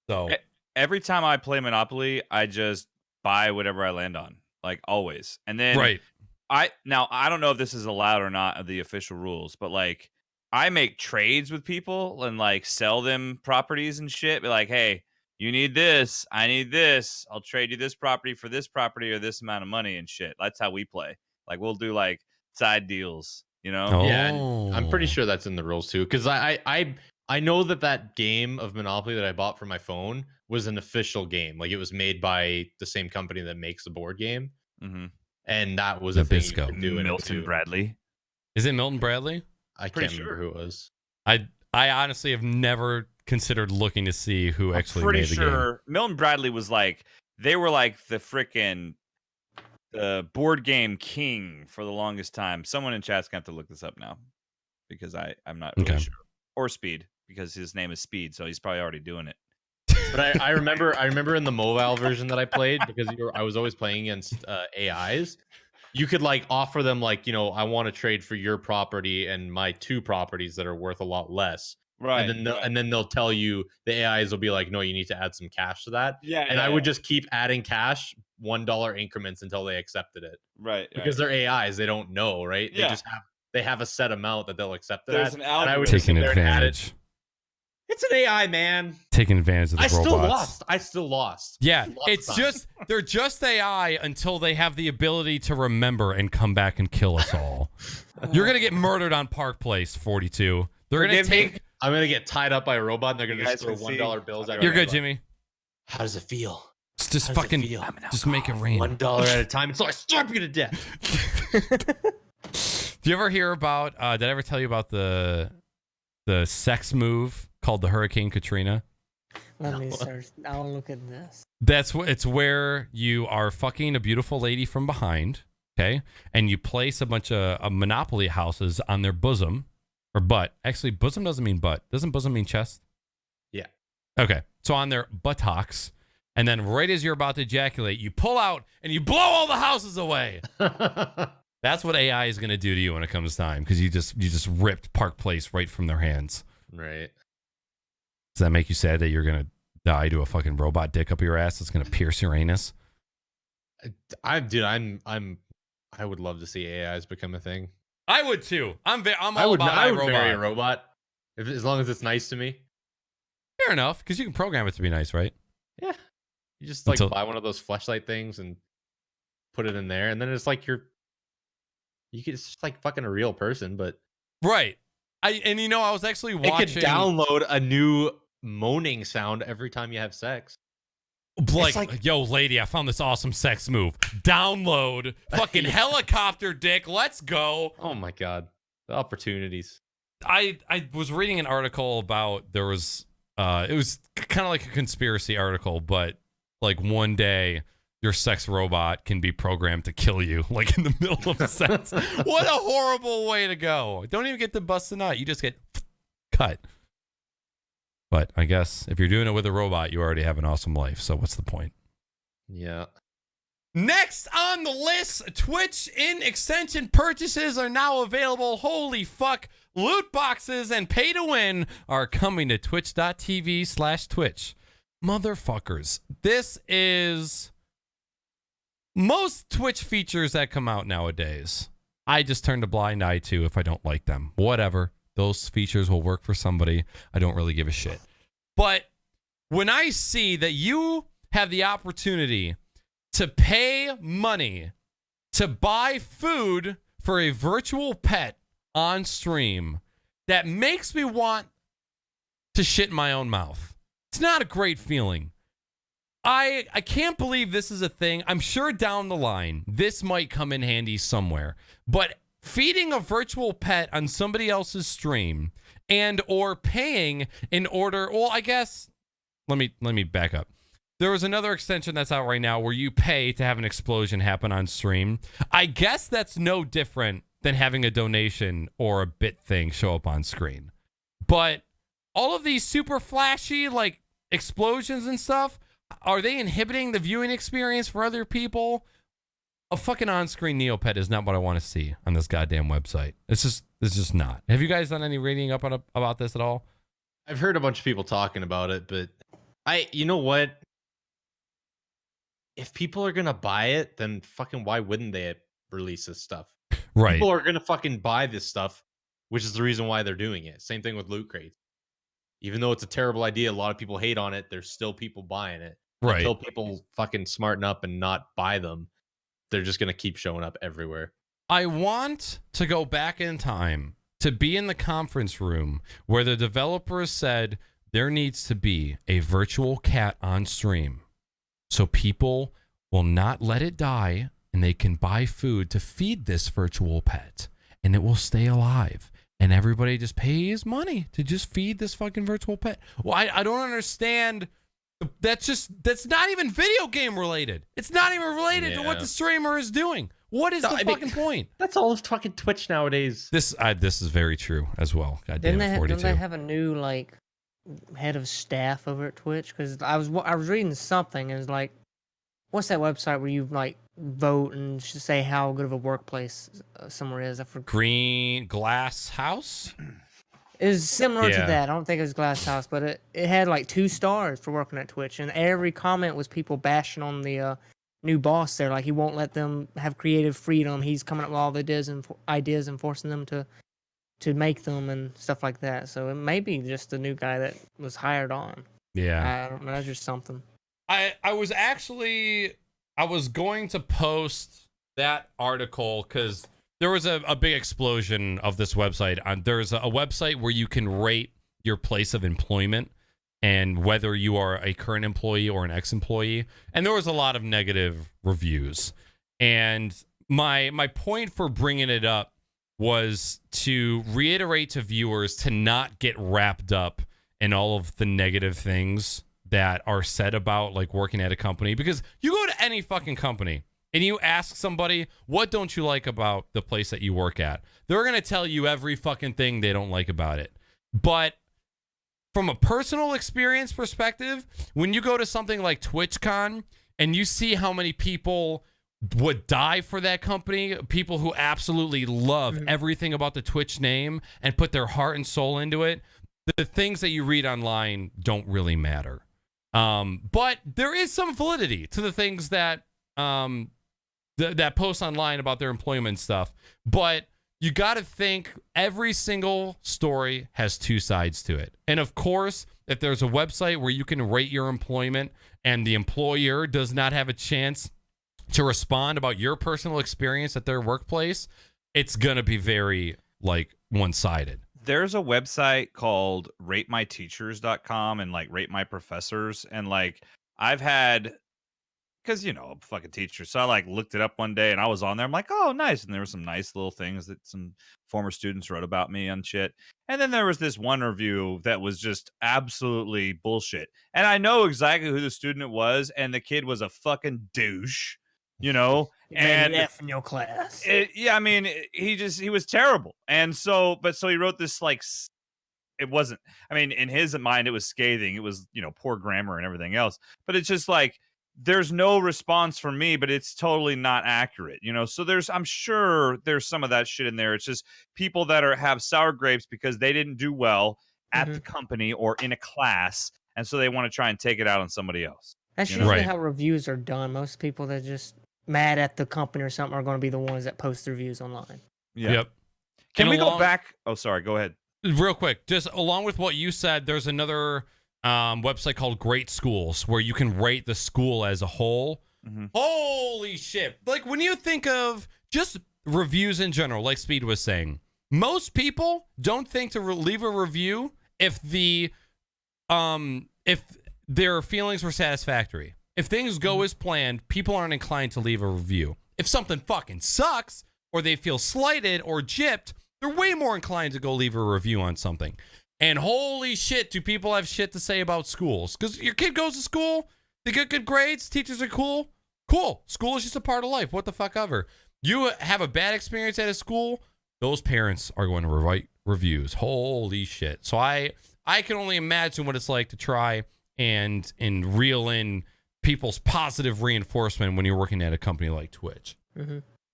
So Every time I play Monopoly, I just buy whatever I land on, like always. And then right. I don't know if this is allowed or not of the official rules, but like I make trades with people and like sell them properties and shit. Be like, hey, you need this, I need this. I'll trade you this property for this property or this amount of money and shit. That's how we play. Like we'll do like side deals, you know? Oh. Yeah, and I'm pretty sure that's in the rules too. Because I know that game of Monopoly that I bought for my phone was an official game. Like it was made by the same company that makes the board game. Mm-hmm. And that was a thing you Nabisco. could do in it Milton too. Bradley. Is it Milton Bradley? I Pretty can't remember who it was. I honestly have never considered looking to see who actually I'm pretty made the sure game. Milton Bradley was like they were like the frickin' the board game king for the longest time. Someone in chat's gonna have to look this up now because I'm not really Okay. sure. Or Speed, because his name is Speed, so he's probably already doing it. But I remember in the mobile version that I played, because I was always playing against AIs. You could like offer them like, I want to trade for your property and my 2 properties that are worth a lot less. Right. And then they'll tell you, the AIs will be like, no, you need to add some cash to that. Yeah. And I would just keep adding cash $1 increments until they accepted it. Right. Because they're AIs, they don't know, right? Yeah. They have a set amount that they'll accept. There's that. an And I would algorithm. just sit Taking there and add it. advantage. It's an AI, man. Taking advantage of the robots. I still lost. Yeah, Lots it's of time. they're just AI until they have the ability to remember and come back and kill us all. You're gonna get murdered on Park Place, 42. They're gonna Forgive me. take. I'm gonna get tied up by a robot, and they're gonna You just guys throw can see. $1 bills at me. You're good, Jimmy. How does it feel? Just How does it fucking, feel? just make it rain. $1 at a time until I starve you to death. Do you ever hear about? Did I ever tell you about the sex move called the Hurricane Katrina? Let me search. I'll look at this. It's where you are fucking a beautiful lady from behind, okay, and you place a bunch of Monopoly houses on their bosom or butt. Actually, bosom doesn't mean butt. Doesn't bosom mean chest? Yeah. Okay, so on their buttocks, and then right as you're about to ejaculate, you pull out and you blow all the houses away. That's what AI is gonna do to you when it comes time, because you just ripped Park Place right from their hands. Right. Does that make you sad that you're gonna die to a fucking robot dick up your ass that's gonna pierce your anus? I would love to see AIs become a thing. I would too. I'm I all would about I would iRobot. marry a robot as long as it's nice to me. Fair enough, because you can program it to be nice, right? Yeah. You just like Until- buy one of those fleshlight things and put it in there, and then it's like it's just like fucking a real person, but Right. I was actually it watching. could download a new moaning sound every time you have sex. Like, yo, lady, I found this awesome sex move. Download fucking helicopter dick. Let's go. Oh my god, the opportunities. I was reading an article about it was kind of like a conspiracy article, but like one day your sex robot can be programmed to kill you, like in the middle of the sex. What a horrible way to go. Don't even get to bust a nut. You just get cut. But I guess if you're doing it with a robot, you already have an awesome life. So what's the point? Yeah. Next on the list, Twitch in-extension purchases are now available. Holy fuck. Loot boxes and pay to win are coming to twitch.tv/Twitch. Motherfuckers. This is most Twitch features that come out nowadays. I just turn a blind eye to if I don't like them. Whatever. Those features will work for somebody. I don't really give a shit. But when I see that you have the opportunity to pay money to buy food for a virtual pet on stream, that makes me want to shit in my own mouth. It's not a great feeling. I can't believe this is a thing. I'm sure down the line, this might come in handy somewhere. But feeding a virtual pet on somebody else's stream and or paying in order, well, I guess, let me back up. There was another extension that's out right now where you pay to have an explosion happen on stream. I guess that's no different than having a donation or a bit thing show up on screen. But all of these super flashy, like, explosions and stuff, are they inhibiting the viewing experience for other people? A fucking on-screen Neopet is not what I want to see on this goddamn website. It's just not. Have you guys done any reading up on about this at all? I've heard a bunch of people talking about it, but you know what? If people are gonna buy it, then fucking why wouldn't they release this stuff? Right. People are gonna fucking buy this stuff, which is the reason why they're doing it. Same thing with loot crates. Even though it's a terrible idea, a lot of people hate on it. There's still people buying it. Right. Until people fucking smarten up and not buy them, they're just gonna keep showing up everywhere. I want to go back in time to be in the conference room where the developers said there needs to be a virtual cat on stream so people will not let it die and they can buy food to feed this virtual pet and it will stay alive. And everybody just pays money to just feed this fucking virtual pet. Well, I don't understand. That's not even video game related. It's not even related to what the streamer is doing. What is the fucking point? That's all of fucking Twitch nowadays. This is very true as well. God damn Didn't it, they 42. have a new like head of staff over at Twitch, because I was reading something, and it's like, what's that website where you like vote and say how good of a workplace somewhere is? I forgot. Green Glass House. It was similar to Yeah. that. I don't think it was Glass House, but it had like 2 stars for working at Twitch, and every comment was people bashing on the new boss there. Like, he won't let them have creative freedom. He's coming up with all the ideas and forcing them to make them and stuff like that. So it may be just the new guy that was hired on. Yeah. I don't know. That's just something. I was going to post that article because there was a big explosion of this website. There's a website where you can rate your place of employment and whether you are a current employee or an ex-employee. And there was a lot of negative reviews. And my point for bringing it up was to reiterate to viewers to not get wrapped up in all of the negative things that are said about like working at a company, because you go to any fucking company and you ask somebody, what don't you like about the place that you work at? They're going to tell you every fucking thing they don't like about it. But from a personal experience perspective, when you go to something like TwitchCon and you see how many people would die for that company, people who absolutely love everything about the Twitch name and put their heart and soul into it, the things that you read online don't really matter. But there is some validity to the things that that post online about their employment stuff. But you got to think every single story has 2 sides to it. And of course, if there's a website where you can rate your employment and the employer does not have a chance to respond about your personal experience at their workplace, it's going to be very like one-sided. There's a website called ratemyteachers.com and like rate my professors. And like I've had, because, you know, I'm a fucking teacher. So I like looked it up one day and I was on there. I'm like, oh, nice. And there were some nice little things that some former students wrote about me on shit. And then there was this one review that was just absolutely bullshit. And I know exactly who the student it was. And the kid was a fucking douche, you know? And F in your class. Yeah, I mean, he was terrible. And so he wrote this like, it wasn't, I mean, in his mind, it was scathing. It was, you know, poor grammar and everything else. But it's just like, there's no response from me, but it's totally not accurate, you know? So I'm sure there's some of that shit in there. It's just people that have sour grapes because they didn't do well at the company or in a class. And so they want to try and take it out on somebody else. That's usually how reviews are done. Most people that just mad at the company or something are going to be the ones that post reviews online. Yeah. Yep. Can we go back? Oh, sorry. Go ahead. Real quick, just along with what you said, there's another website called Great Schools where you can rate the school as a whole. Holy shit. Like when you think of just reviews in general, like Speed was saying, most people don't think to leave a review if their feelings were satisfactory. If things go as planned, people aren't inclined to leave a review. If something fucking sucks or they feel slighted or gypped, they're way more inclined to go leave a review on something. And holy shit, do people have shit to say about schools? Because your kid goes to school, they get good grades, teachers are cool. Cool. School is just a part of life. What the fuck ever. You have a bad experience at a school, those parents are going to write reviews. Holy shit. So I can only imagine what it's like to try and reel in people's positive reinforcement when you're working at a company like Twitch.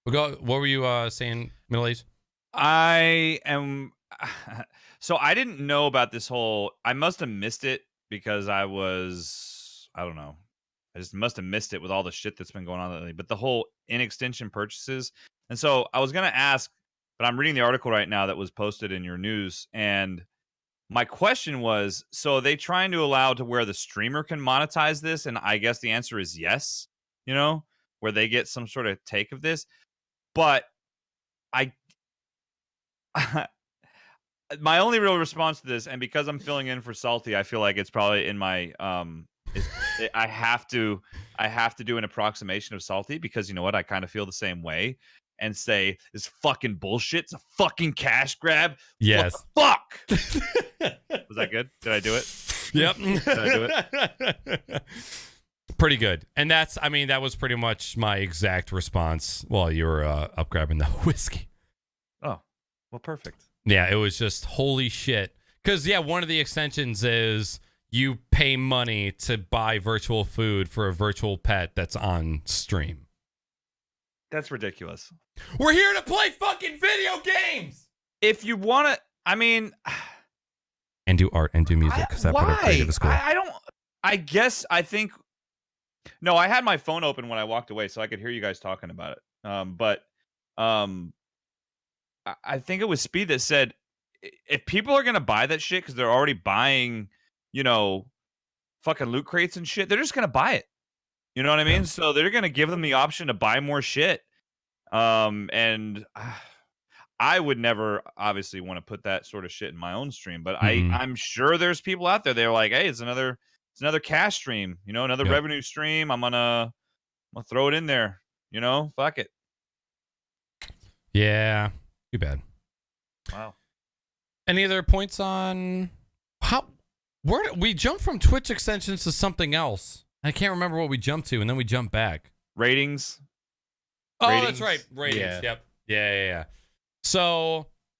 What were you saying, Middle-Aged? I am... So I didn't know about this whole... I must have missed it because I don't know. I just must have missed it with all the shit that's been going on lately. But the whole in-extension purchases. And so I was going to ask, but I'm reading the article right now that was posted in your news. And my question was, so are they trying to allow to where the streamer can monetize this? And I guess the answer is yes, you know, where they get some sort of take of this. But my only real response to this, and because I'm filling in for Salty, I feel like it's probably in my I have to do an approximation of Salty because you know what, I kind of feel the same way and say this fucking bullshit. It's a fucking cash grab. Yes. What the fuck? Was that good? Did I do it? Yep. Did I do it? Pretty good. And that was pretty much my exact response while you were up grabbing the whiskey. Oh, well, perfect. Yeah, it was just holy shit. Because, yeah, one of the extensions is you pay money to buy virtual food for a virtual pet that's on stream. That's ridiculous. We're here to play fucking video games! If you want to, I mean... And do art and do music, because that part of creative is cool. I don't... I guess, I think... No, I had my phone open when I walked away, so I could hear you guys talking about it. I think it was Speed that said, if people are going to buy that shit because they're already buying, you know, fucking loot crates and shit, they're just going to buy it. You know what I mean? So they're going to give them the option to buy more shit. And I would never obviously want to put that sort of shit in my own stream, but I'm sure there's people out there. They're like, hey, it's another cash stream, you know, another revenue stream. I'm gonna throw it in there, you know, fuck it. Yeah, too bad. Wow. Any other points on where we jumped from Twitch extensions to something else? I can't remember what we jumped to, and then we jumped back. Ratings. Oh, that's right. Ratings. Yeah. Yep.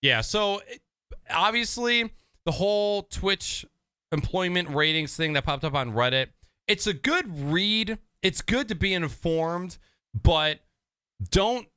Yeah. So obviously the whole Twitch employment ratings thing that popped up on Reddit, it's a good read. It's good to be informed, but don't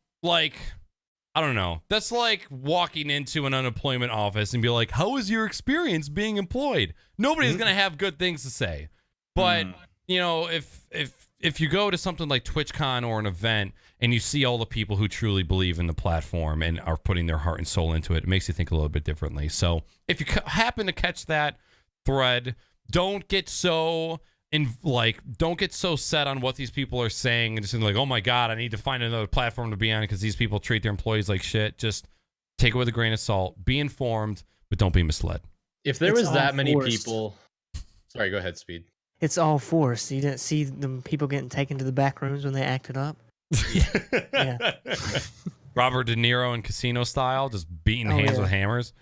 I don't know. That's like walking into an unemployment office and be like, how was your experience being employed? Nobody's going to have good things to say. But, you know, if you go to something like TwitchCon or an event and you see all the people who truly believe in the platform and are putting their heart and soul into it, it makes you think a little bit differently. So if you happen to catch that thread, don't get so set on what these people are saying and just like, oh my God, I need to find another platform to be on because these people treat their employees like shit. Just take it with a grain of salt. Be informed, but don't be misled. If there was that many people... Sorry, go ahead, Speed. It's all forced. You didn't see the people getting taken to the back rooms when they acted up? Yeah. Robert De Niro in Casino style, just beating hands with hammers.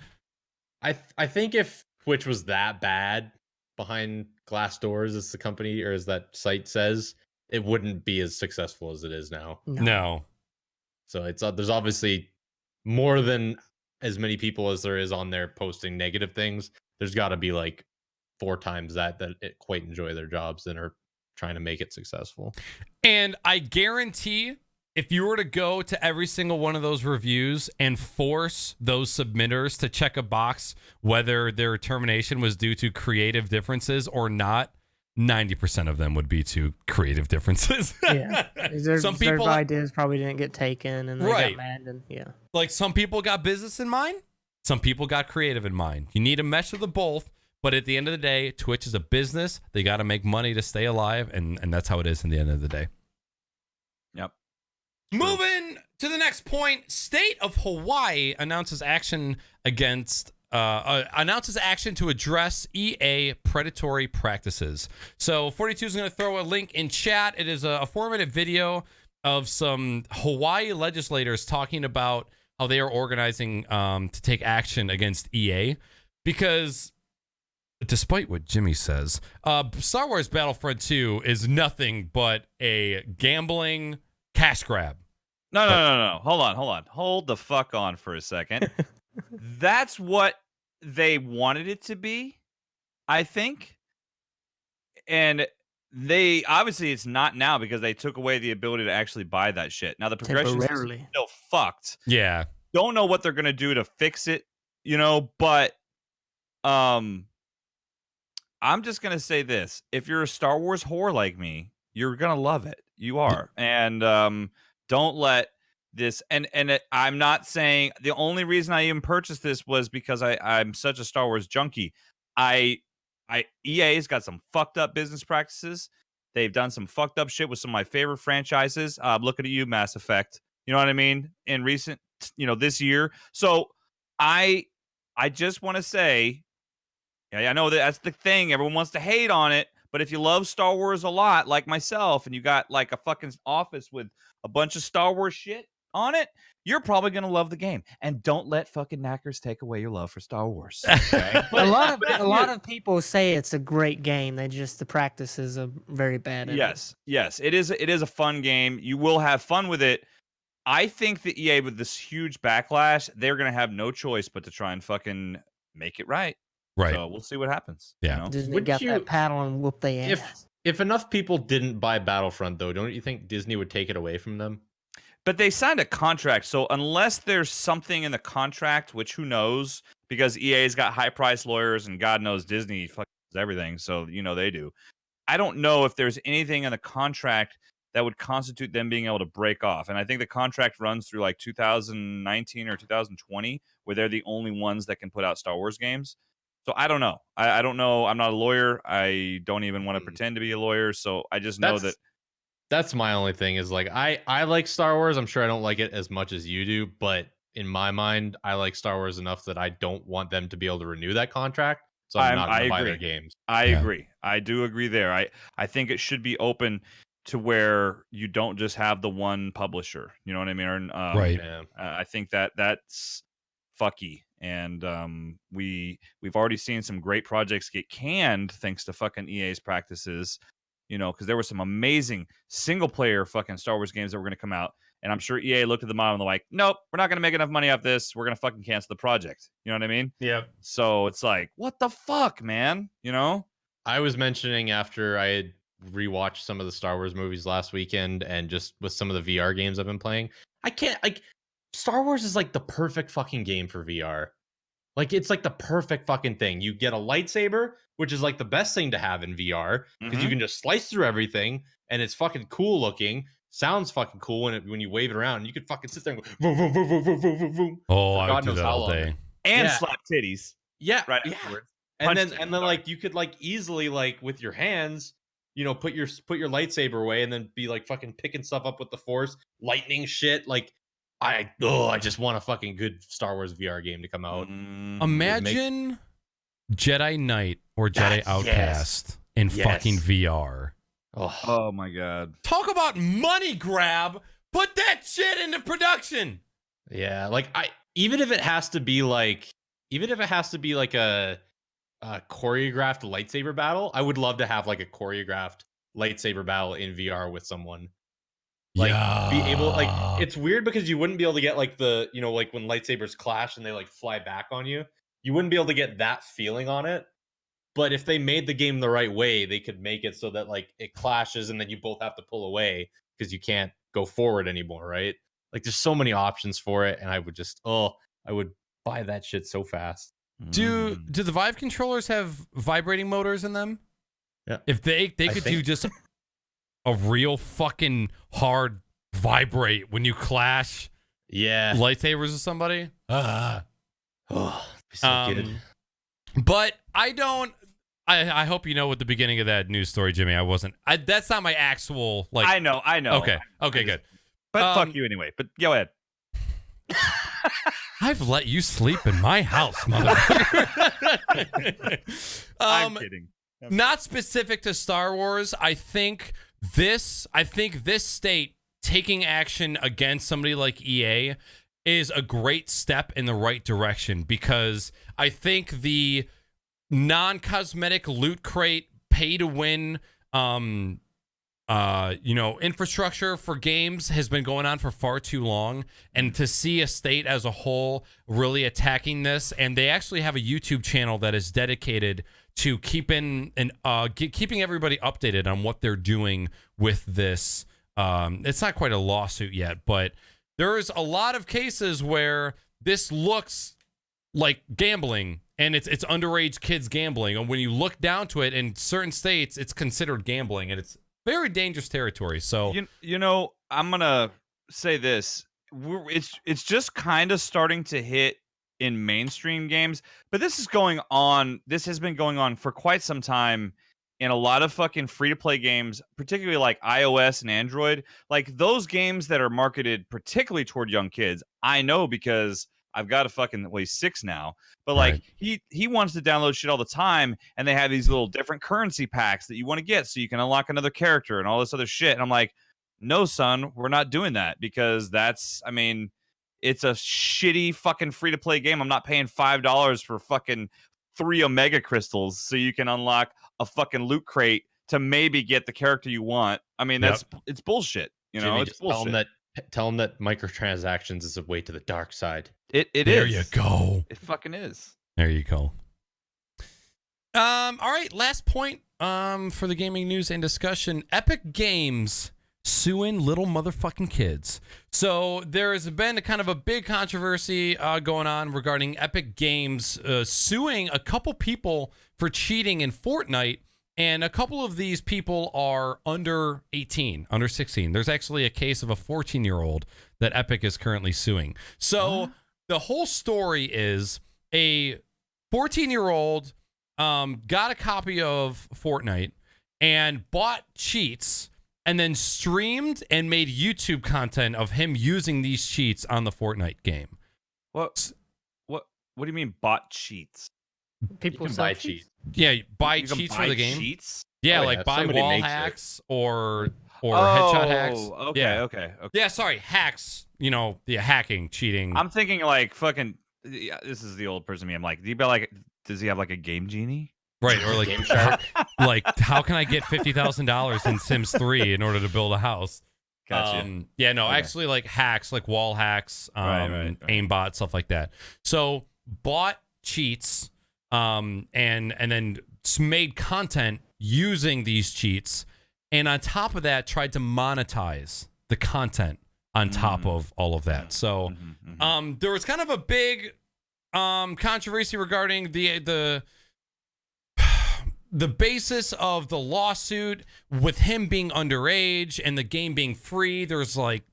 I think if Twitch was that bad behind glass doors, as the company or as that site says, it wouldn't be as successful as it is now. No. So it's there's obviously more than as many people as there is on there posting negative things. There's got to be like 4 times that it quite enjoy their jobs and are trying to make it successful. And I guarantee if you were to go to every single one of those reviews and force those submitters to check a box whether their termination was due to creative differences or not, 90% of them would be to creative differences. Yeah. Some people ideas probably didn't get taken and they got mad and Like some people got business in mind, some people got creative in mind. You need a mesh of the both. But at the end of the day, Twitch is a business. They got to make money to stay alive, and that's how it is in the end of the day. Yep. Moving to the next point, State of Hawaii announces action to address EA predatory practices. So 42 is going to throw a link in chat. It is a 4-minute video of some Hawaii legislators talking about how they are organizing to take action against EA because... Despite what Jimmy says, Star Wars Battlefront 2 is nothing but a gambling cash grab. No. Hold on. Hold the fuck on for a second. That's what they wanted it to be, I think. And they obviously it's not now because they took away the ability to actually buy that shit. Now the progression is still fucked. Yeah. Don't know what they're gonna do to fix it, you know, but I'm just going to say this. If you're a Star Wars whore like me, you're going to love it. You are. And don't let this... And I'm not saying... The only reason I even purchased this was because I'm such a Star Wars junkie. EA's got some fucked up business practices. They've done some fucked up shit with some of my favorite franchises. Looking at you, Mass Effect. You know what I mean? In recent... this year. So I just want to say... Yeah, I know that's the thing. Everyone wants to hate on it. But if you love Star Wars a lot, like myself, and you got like a fucking office with a bunch of Star Wars shit on it, you're probably going to love the game. And don't let fucking Naaackers take away your love for Star Wars. Okay? a lot of people say it's a great game. The practices are very bad. Yes. It is a fun game. You will have fun with it. I think that EA, with this huge backlash, they're going to have no choice but to try and fucking make it right. Right. So we'll see what happens. Yeah. You know? Disney Would got you- that paddle and whoop their If ass. if enough people didn't buy Battlefront, though, don't you think Disney would take it away from them? But they signed a contract, so unless there's something in the contract, which who knows, because EA's got high-priced lawyers, and God knows Disney fucking does everything, so they do. I don't know if there's anything in the contract that would constitute them being able to break off. And I think the contract runs through like 2019 or 2020, where they're the only ones that can put out Star Wars games. So I don't know. I don't know. I'm not a lawyer. I don't even want to pretend to be a lawyer. So I just know that. That's my only thing is like I like Star Wars. I'm sure I don't like it as much as you do, but in my mind, I like Star Wars enough that I don't want them to be able to renew that contract. So I'm not going to buy their games. I agree. I do agree there. I think it should be open to where you don't just have the one publisher. You know what I mean? Or, Right. I think that's fucky. And we've already seen some great projects get canned thanks to fucking EA's practices. Because there were some amazing single player fucking Star Wars games that were going to come out. And I'm sure EA looked at the model and they're like, nope, we're not going to make enough money off this. We're going to fucking cancel the project. You know what I mean? Yep. So it's like, what the fuck, man? I was mentioning after I had rewatched some of the Star Wars movies last weekend and just with some of the VR games I've been playing, I can't, like, Star Wars is like the perfect fucking game for VR. Like, it's like the perfect fucking thing. You get a lightsaber, which is like the best thing to have in VR because you can just slice through everything and it's fucking cool looking. Sounds fucking cool when you wave it around. You could fucking sit there and go boom, boom, boom, boom, boom, boom, boom, boom. Oh, I God would do knows that how all long. day. And Yeah. slap titties. Yeah, Right yeah. afterwards. And Punch then them. like you could like easily like with your hands, put your lightsaber away and then be like fucking picking stuff up with the Force, lightning shit. Like I just want a fucking good Star Wars VR game to come out. Imagine Jedi Knight or Jedi Outcast in fucking VR. Oh my god. Talk about money grab. Put that shit into production. Yeah, like even if it has to be like a choreographed lightsaber battle, I would love to have like a choreographed lightsaber battle in VR with someone. Like be able, like, it's weird because you wouldn't be able to get like the, like when lightsabers clash and they like fly back on you, you wouldn't be able to get that feeling on it. But if they made the game the right way, they could make it so that like it clashes and then you both have to pull away because you can't go forward anymore, right? Like there's so many options for it, and I would just I would buy that shit so fast. Do the Vive controllers have vibrating motors in them? Yeah. If they could do just a real fucking hard vibrate when you clash lightsabers with somebody. Oh, it'd be so good. But I hope you know what the beginning of that news story, Jimmy. That's not my actual like. I know. Okay, good. But fuck you anyway. But go ahead. I've let you sleep in my house, motherfucker. I'm kidding. Not specific to Star Wars. I think this state taking action against somebody like EA is a great step in the right direction, because I think the non-cosmetic loot crate pay to win infrastructure for games has been going on for far too long, and to see a state as a whole really attacking this, and they actually have a YouTube channel that is dedicated to keeping everybody updated on what they're doing with this. It's not quite a lawsuit yet, but there's a lot of cases where this looks like gambling, and it's underage kids gambling, and when you look down to it in certain states, it's considered gambling, and it's very dangerous territory. So I'm gonna say this: it's just kind of starting to hit in mainstream games, but this has been going on for quite some time in a lot of fucking free-to-play games, particularly like iOS and Android. Like those games that are marketed particularly toward young kids, I know because I've got a fucking 6 now. But like he wants to download shit all the time, and they have these little different currency packs that you want to get so you can unlock another character and all this other shit. And I'm like, no, son, we're not doing that, because it's a shitty fucking free-to-play game. I'm not paying $5 for fucking 3 Omega crystals so you can unlock a fucking loot crate to maybe get the character you want. I mean, it's bullshit. Jimmy, it's bullshit. Tell them that microtransactions is a way to the dark side. It there is. you go. It fucking is. There you go. All right, last point for the gaming news and discussion. Epic Games suing little motherfucking kids. So there has been a kind of a big controversy going on regarding Epic Games suing a couple people for cheating in Fortnite, and a couple of these people are under 18, under 16. There's actually a case of a 14-year-old that Epic is currently suing. So the whole story is a 14-year-old got a copy of Fortnite and bought cheats and then streamed and made YouTube content of him using these cheats on the Fortnite game. What do you mean bought cheats? People can sell buy cheats. cheats. Yeah, buy You can cheats buy for the game. Cheats? Yeah, Oh, like yeah, buy somebody wall makes it. hacks or headshot hacks. Okay, Yeah. okay. Yeah, sorry, hacks. You know, the hacking, cheating. I'm thinking like fucking. Yeah, this is the old person me. I'm like, does he have like a game genie? Right, or like Game Shark. like how can I get $50,000 in Sims 3 in order to build a house? Gotcha. Yeah, no, Okay. actually like hacks, like wall hacks, Right. aimbot, stuff like that. So bought cheats, and then made content using these cheats, and on top of that tried to monetize the content on top of all of that. So there was kind of a big controversy regarding the basis of the lawsuit with him being underage and the game being free. There's like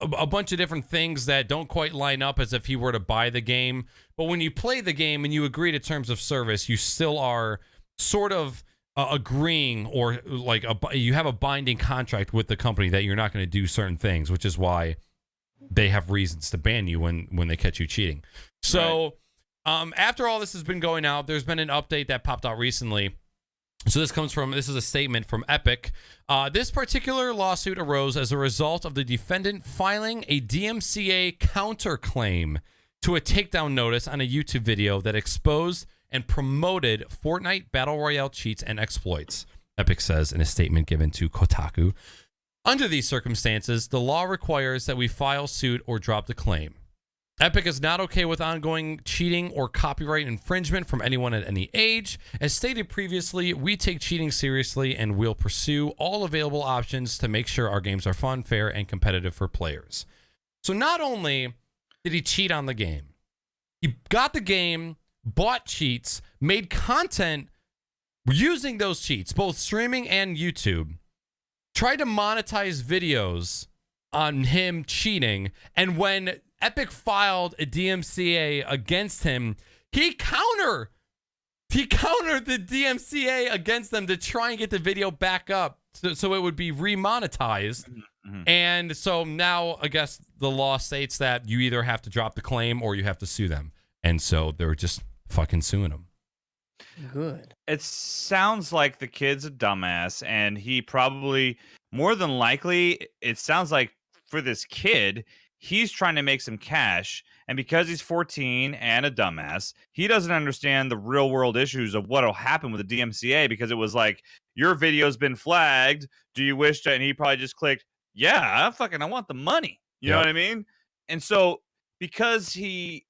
a bunch of different things that don't quite line up as if he were to buy the game. But when you play the game and you agree to terms of service, you still are sort of agreeing, or like you have a binding contract with the company that you're not going to do certain things, which is why they have reasons to ban you when they catch you cheating. So after all this has been going out, there's been an update that popped out recently. So this is a statement from Epic. This particular lawsuit arose as a result of the defendant filing a DMCA counterclaim to a takedown notice on a YouTube video that exposed and promoted Fortnite Battle Royale cheats and exploits. Epic says in a statement given to Kotaku, under these circumstances, the law requires that we file suit or drop the claim. Epic is not okay with ongoing cheating or copyright infringement from anyone at any age. As stated previously, we take cheating seriously and will pursue all available options to make sure our games are fun, fair, and competitive for players. So not only did he cheat on the game, he got the game, bought cheats, made content using those cheats, both streaming and YouTube, tried to monetize videos on him cheating, and when Epic filed a DMCA against him, he countered the DMCA against them to try and get the video back up so it would be remonetized. And so now I guess the law states that you either have to drop the claim or you have to sue them. And so they're just fucking suing him. Good. It sounds like the kid's a dumbass, and he probably, more than likely, it sounds like for this kid, he's trying to make some cash, and because he's 14 and a dumbass, he doesn't understand the real world issues of what'll happen with the DMCA, because it was like, your video's been flagged. Do you wish to? And he probably just clicked, yeah, I want the money. You know what I mean? And so because he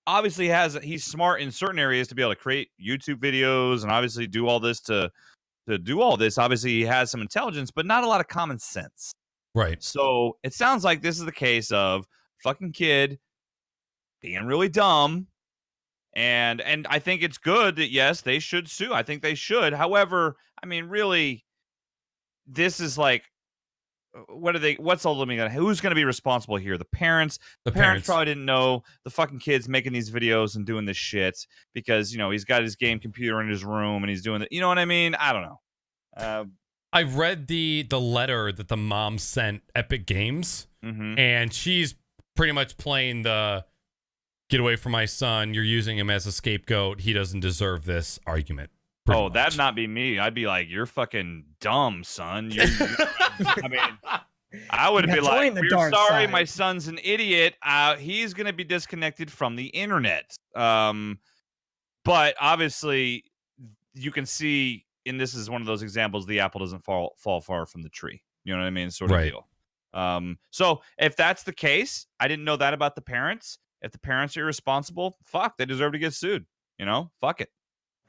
obviously he's smart in certain areas to be able to create YouTube videos and obviously do all this to do all this. Obviously he has some intelligence, but not a lot of common sense. Right. So it sounds like this is the case of fucking kid being really dumb. And I think it's good that, yes, they should sue. I think they should. However, I mean, really, this is like, what's ultimately who's going to be responsible here? The parents. The parents probably didn't know the fucking kid's making these videos and doing this shit because, you know, he's got his game computer in his room and he's doing it. You know what I mean? I don't know. I read the letter that the mom sent Epic Games, and she's pretty much playing the get away from my son, you're using him as a scapegoat, he doesn't deserve this argument. Oh, that'd not be me. I'd be like, you're fucking dumb, son. I mean, I would be like, we're sorry, side. my son's an idiot. He's going to be disconnected from the internet. But obviously, you can see, and this is one of those examples, the apple doesn't fall far from the tree. You know what I mean? Sort of deal. So if that's the case, I didn't know that about the parents. If the parents are irresponsible, fuck, they deserve to get sued. You know, fuck it.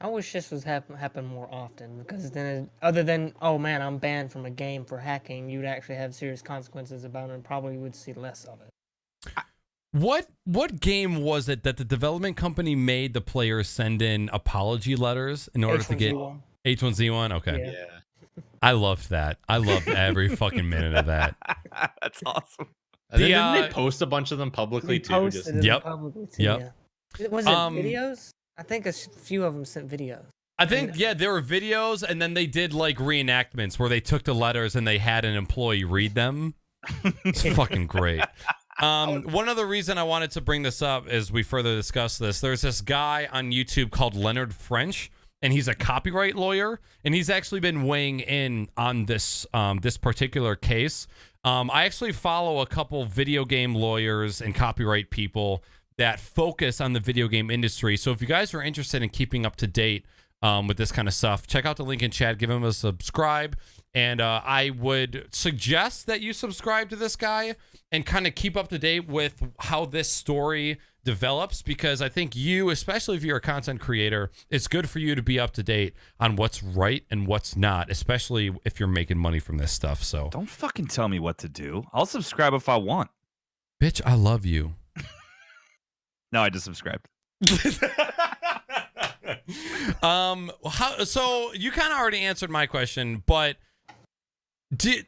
I wish this was happen more often because then, other than oh man, I'm banned from a game for hacking, you'd actually have serious consequences about it, and probably would see less of it. What game was it that the development company made the players send in apology letters in order to get H1Z1. H1Z1? Okay. Yeah. I loved that. I loved every fucking minute of that. That's awesome. And then The, didn't they post a bunch of them publicly We too? posted it Yep. publicly too. Yep. Yeah. Was it Um, videos? I think a few of them sent videos. I think, yeah, there were videos, and then they did like reenactments where they took the letters and they had an employee read them. It's fucking great. One other reason I wanted to bring this up as we further discuss this, there's this guy on YouTube called Leonard French, and he's a copyright lawyer, and he's actually been weighing in on this this particular case. I actually follow a couple video game lawyers and copyright people that focus on the video game industry. So if you guys are interested in keeping up to date with this kind of stuff, check out the link in chat, give him a subscribe. And I would suggest that you subscribe to this guy and kind of keep up to date with how this story develops, because I think you, especially if you're a content creator, it's good for you to be up to date on what's right and what's not, especially if you're making money from this stuff. So Don't fucking tell me what to do. I'll subscribe if I want. bitch, I love you. No, I just subscribed. So you kind of already answered my question, but do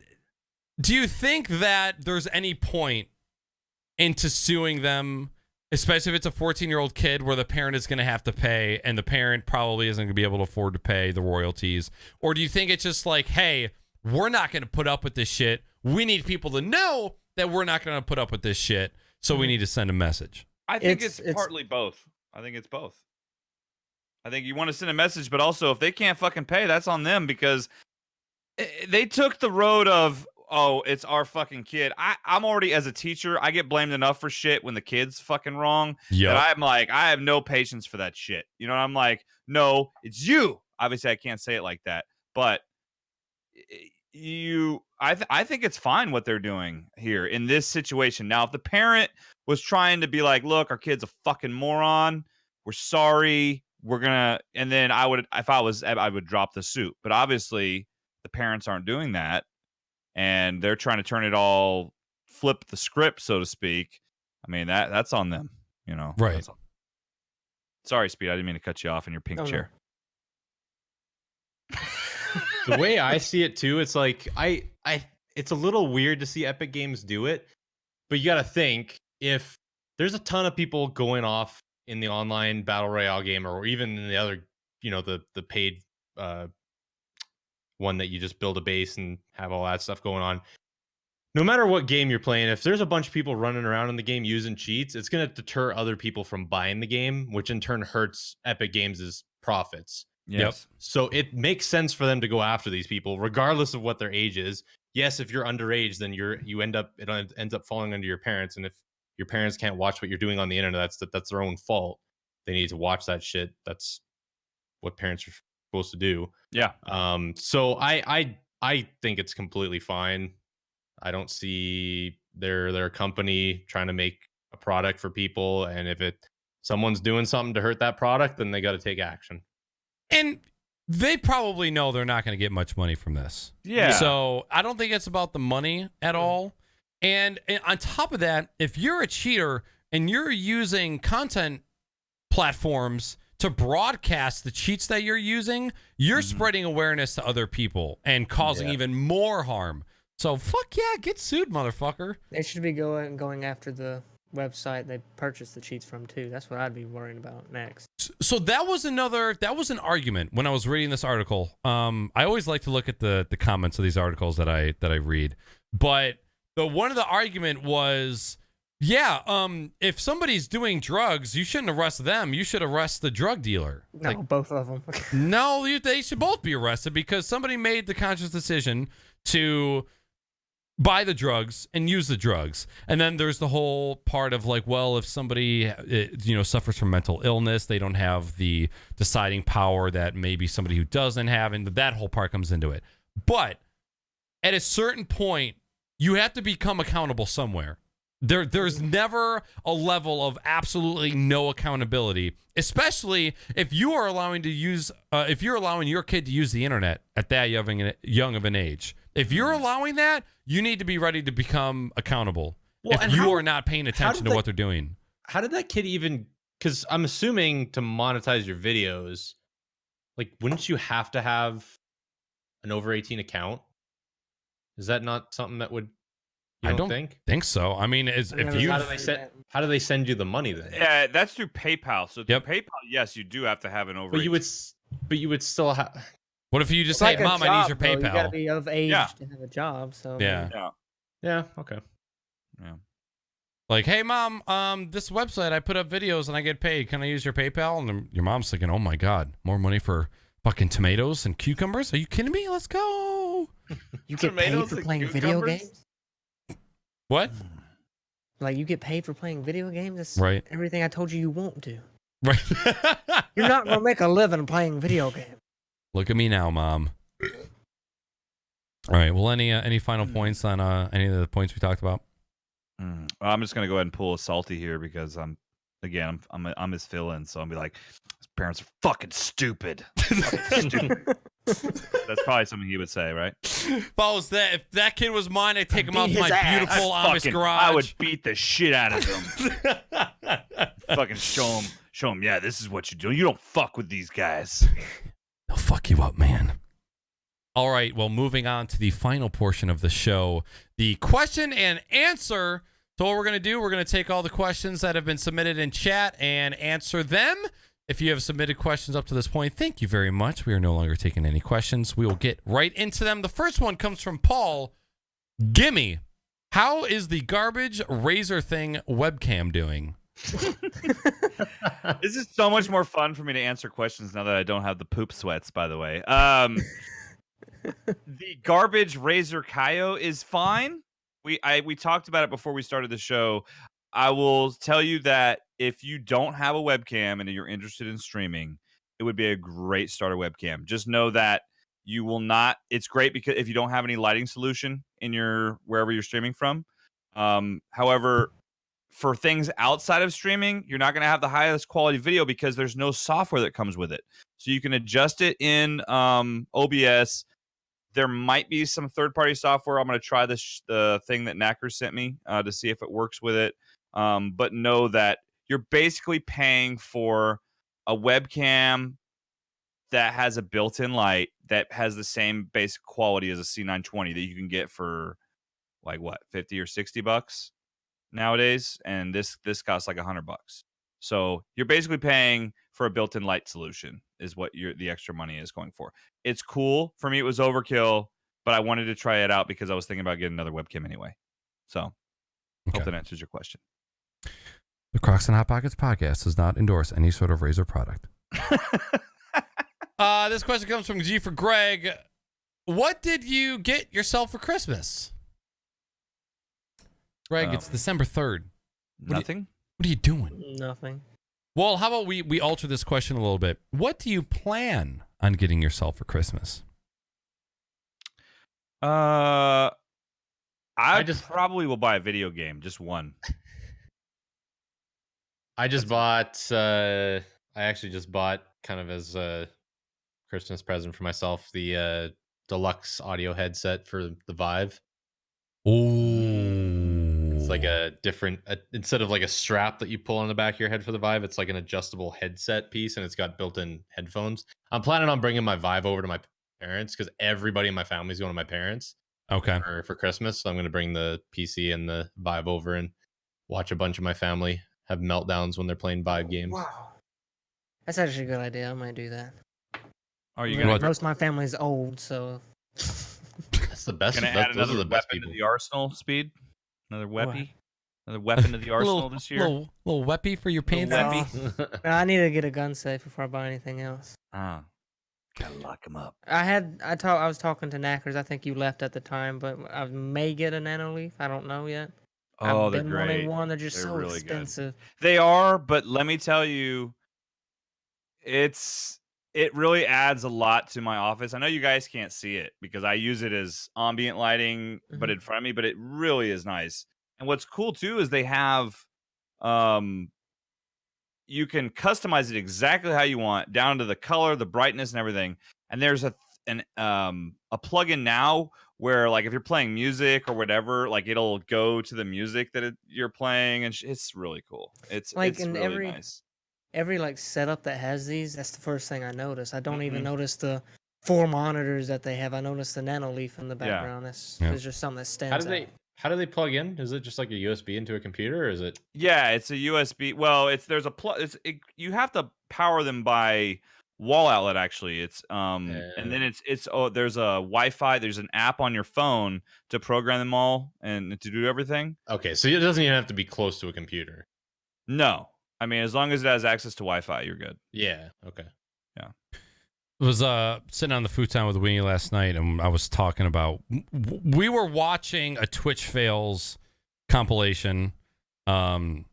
you think that there's any point into suing them, especially if it's a 14-year-old kid where the parent is going to have to pay and the parent probably isn't going to be able to afford to pay the royalties? Or do you think it's just like, hey, we're not going to put up with this shit. We need people to know that we're not going to put up with this shit, so we need to send a message? I think It's- it's partly both. I think it's both. I think you want to send a message, but also if they can't fucking pay, that's on them, because they took the road of, oh, it's our fucking kid. I'm already, as a teacher, I get blamed enough for shit when the kid's fucking wrong. Yeah. That I'm like, I have no patience for that shit. You know, I'm like, no, it's you. Obviously, I can't say it like that, but I think it's fine what they're doing here in this situation. Now, if the parent was trying to be like, look, our kid's a fucking moron, we're sorry, we're gonna, and then I would drop the suit. But obviously the parents aren't doing that, and they're trying to turn it all, flip the script, so to speak. I mean, that's on them, you know. Right. Sorry, Speed, I didn't mean to cut you off in your pink Oh, no. chair. The way I see it too, it's like it's a little weird to see Epic Games do it, but you got to think, if there's a ton of people going off in the online battle royale game, or even in the other, you know, the paid one that you just build a base and have all that stuff going on. No matter what game you're playing, if there's a bunch of people running around in the game using cheats, it's going to deter other people from buying the game, which in turn hurts Epic Games' profits. Yes. So it makes sense for them to go after these people, regardless of what their age is. Yes, if you're underage, then it ends up falling under your parents, and if your parents can't watch what you're doing on the internet, that's their own fault. They need to watch that shit. That's what parents are supposed to do. Yeah. So I think it's completely fine. I don't see their company trying to make a product for people, and if someone's doing something to hurt that product, then they got to take action. And they probably know they're not going to get much money from this. Yeah. So I don't think it's about the money at all. And on top of that, if you're a cheater and you're using content platforms to broadcast the cheats that you're using, you're spreading awareness to other people and causing even more harm. So fuck yeah, get sued, motherfucker. They should be going after the website they purchased the cheats from too. That's what I'd be worrying about next. So that was an argument when I was reading this article. I always like to look at the comments of these articles that I read. But one of the argument was, if somebody's doing drugs, you shouldn't arrest them. You should arrest the drug dealer. No, both of them. No, they should both be arrested because somebody made the conscious decision to buy the drugs and use the drugs. And then there's the whole part of like, well, if somebody suffers from mental illness, they don't have the deciding power that maybe somebody who doesn't have, and that whole part comes into it. But at a certain point, you have to become accountable somewhere. There's never a level of absolutely no accountability, especially if you are allowing if you're allowing your kid to use the internet at that young of an age. If you're allowing that, you need to be ready to become accountable. Well, if you are not paying attention to what they're doing. How did that kid even? Because I'm assuming to monetize your videos, like, wouldn't you have to have an over 18 account? Is that not something that would? I don't think so. I mean, if you how do they send you the money then? Yeah, that's through PayPal. So through PayPal, yes, you do have to have an over. But you would still have. What if you just say, "Mom, I need your PayPal"? You gotta be of age to have a job. So yeah. Okay. Yeah. Like, hey, Mom, this website, I put up videos and I get paid. Can I use your PayPal? And then your mom's thinking, oh my God, more money for fucking tomatoes and cucumbers? Are you kidding me? Let's go. You get paid for playing video games? What? Like, you get paid for playing video games? That's right. Everything I told you won't do. Right. You're not going to make a living playing video games. Look at me now, Mom. All right. Well, any final points on any of the points we talked about? Well, I'm just gonna go ahead and pull a salty here because I'm his fill-in, so I'll be like, his parents are fucking stupid. That's probably something he would say, right? If that kid was mine, I'd take him out to my beautiful Amish garage. I would beat the shit out of him. Fucking show him. Yeah, this is what you do. You don't fuck with these guys. They'll fuck you up, man. All right. Well, moving on to the final portion of the show, the question and answer. So what we're going to do, we're going to take all the questions that have been submitted in chat and answer them. If you have submitted questions up to this point, thank you very much. We are no longer taking any questions. We will get right into them. The first one comes from Paul. Gimme. How is the garbage razor thing webcam doing? This is so much more fun for me to answer questions now that I don't have the poop sweats, by the way. The garbage razor Kaio is fine. We talked about it before we started the show. I will tell you that if you don't have a webcam and you're interested in streaming, it would be a great starter webcam. Just know that you will not. It's great because if you don't have any lighting solution in wherever you're streaming from. However, for things outside of streaming, you're not going to have the highest quality video because there's no software that comes with it. So you can adjust it in OBS. There might be some third-party software. I'm going to try the thing that Naaackers sent me to see if it works with it. But know that you're basically paying for a webcam that has a built-in light that has the same basic quality as a C920 that you can get for like what, $50 or $60 nowadays, and this costs like $100. So you're basically paying for a built-in light solution is what the extra money is going for. It's cool. For me, it was overkill, but I wanted to try it out because I was thinking about getting another webcam anyway. So hope that answers your question. The Crocs and Hot Pockets podcast does not endorse any sort of razor product. This question comes from G for Greg. What did you get yourself for Christmas? Greg, it's December 3rd. Nothing? What are you doing? Nothing. Well, how about we alter this question a little bit? What do you plan on getting yourself for Christmas? I probably will buy a video game, just one. I actually just bought kind of as a Christmas present for myself the deluxe audio headset for the Vive. Oh, it's like a different instead of like a strap that you pull on the back of your head for the Vive, it's like an adjustable headset piece, and it's got built-in headphones. I'm planning on bringing my Vive over to my parents because everybody in my family is going to my parents. Okay. For Christmas, so I'm going to bring the PC and the Vive over and watch a bunch of my family have meltdowns when they're playing Vive games. Wow, that's actually a good idea. I might do that. Are you gonna? Most of my family's old, so that's the best. Gonna add another weapon to the arsenal, Speed. Another weapon to the arsenal this year. Little weapy for your pants. No, I need to get a gun safe before I buy anything else. Gotta lock them up. I was talking to Naaackers. I think you left at the time, but I may get a Nano Leaf. I don't know yet. Oh, I've they're been great. wanting one. They're just so really expensive. Good. They are, but let me tell you, it really adds a lot to my office. I know you guys can't see it because I use it as ambient lighting, but in front of me. But it really is nice. And what's cool too is they have you can customize it exactly how you want, down to the color, the brightness, and everything. And there's a plugin now where, like, if you're playing music or whatever, like, it'll go to the music that you're playing, and it's really cool. It's in really nice. Every like setup that has these, that's the first thing I notice. I don't even Mhm. notice the 4 monitors that they have. I noticed the nano leaf in the Yeah. background. That's Yeah. there's just something that stands out. How do they plug in? Is it just like a USB into a computer, or is it? Yeah, it's a USB. Well, you have to power them by wall outlet actually. It's and then there's a Wi-Fi, there's an app on your phone to program them all and to do everything. Okay, so it doesn't even have to be close to a computer. No. I mean, as long as it has access to Wi-Fi, you're good. Yeah, okay. Was sitting on the futon with Winnie last night, and I was talking about we were watching a Twitch fails compilation, and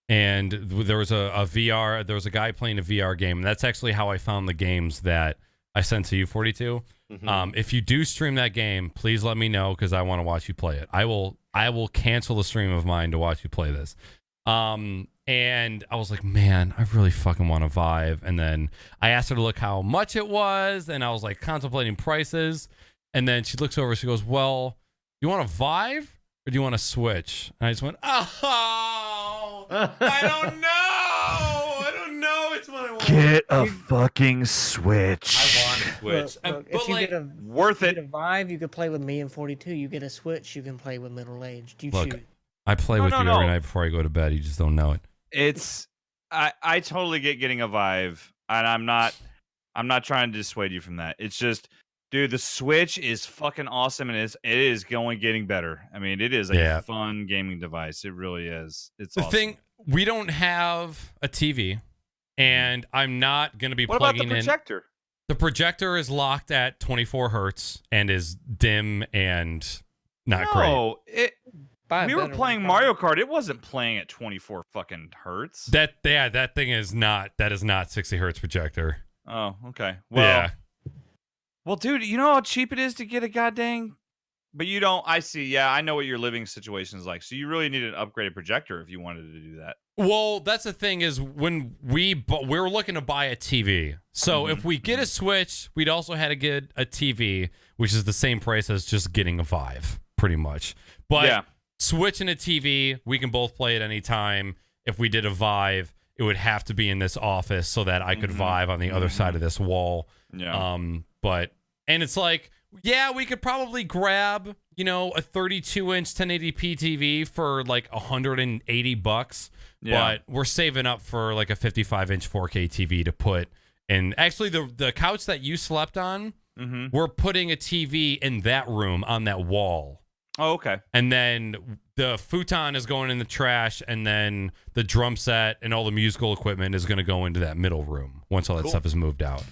there was a VR. There was a guy playing a VR game, and that's actually how I found the games that I sent to you, 42. Mhm. If you do stream that game, please let me know because I want to watch you play it. I will cancel the stream of mine to watch you play this. And I was like, man, I really fucking want a Vive. And then I asked her to look how much it was, and I was like contemplating prices. And then she looks over, she goes, well, you want a Vive or do you want a Switch? And I just went, oh, I don't know. I don't know. It's what I want. Get a fucking Switch. I want a Switch. Look, But if you like, get a Worth you it. get a Vive, you could play with me and 42. You get a Switch, you can play with MiddleAged. You Look, choose. I play with you every night before I go to bed. You just don't know it. I totally get getting a Vive, and I'm not trying to dissuade you from that. It's just, dude, the Switch is fucking awesome, and it is getting better. I mean, it is a fun gaming device. It really is. It's the awesome. thing. We don't have a TV, and I'm not going to be What about plugging the projector? in. The projector is locked at 24 hertz and is dim and not great. No, we were better playing one, Mario Kart. It wasn't playing at 24 fucking hertz. That thing is not. That is not 60 hertz projector. Oh, okay. Well, Yeah. Well, dude, you know how cheap it is to get a goddamn. But you don't. I see. Yeah, I know what your living situation is like. So you really need an upgraded projector if you wanted to do that. Well, that's the thing is when we were looking to buy a TV. So if we get a Switch, we'd also had to get a TV, which is the same price as just getting a Vive, pretty much. But yeah. Switch and a TV, we can both play at any time. If we did a Vive, it would have to be in this office so that I could Vive on the other side of this wall. Yeah. And it's like, yeah, we could probably grab, a 32-inch 1080p TV for like $180. Yeah. But we're saving up for like a 55-inch 4K TV to put. And actually, the couch that you slept on, we're putting a TV in that room on that wall. Oh, okay. And then the futon is going in the trash, and then the drum set and all the musical equipment is going to go into that middle room once all that stuff is moved out.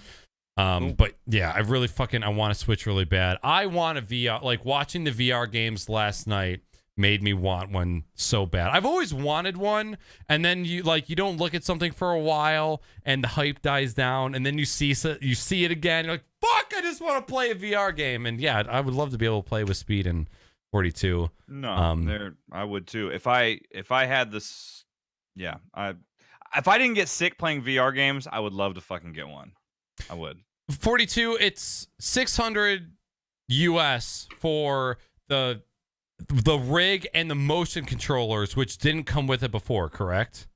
But yeah, I want to Switch really bad. I want a VR. Like watching the VR games last night made me want one so bad. I've always wanted one, and then you don't look at something for a while, and the hype dies down, and then you see it again. You're like, fuck! I just want to play a VR game, and yeah, I would love to be able to play with Speed and 42. No, I would too. If I had this, yeah, if I didn't get sick playing VR games, I would love to fucking get one. I would. 42. It's $600 US for the rig and the motion controllers, which didn't come with it before, correct?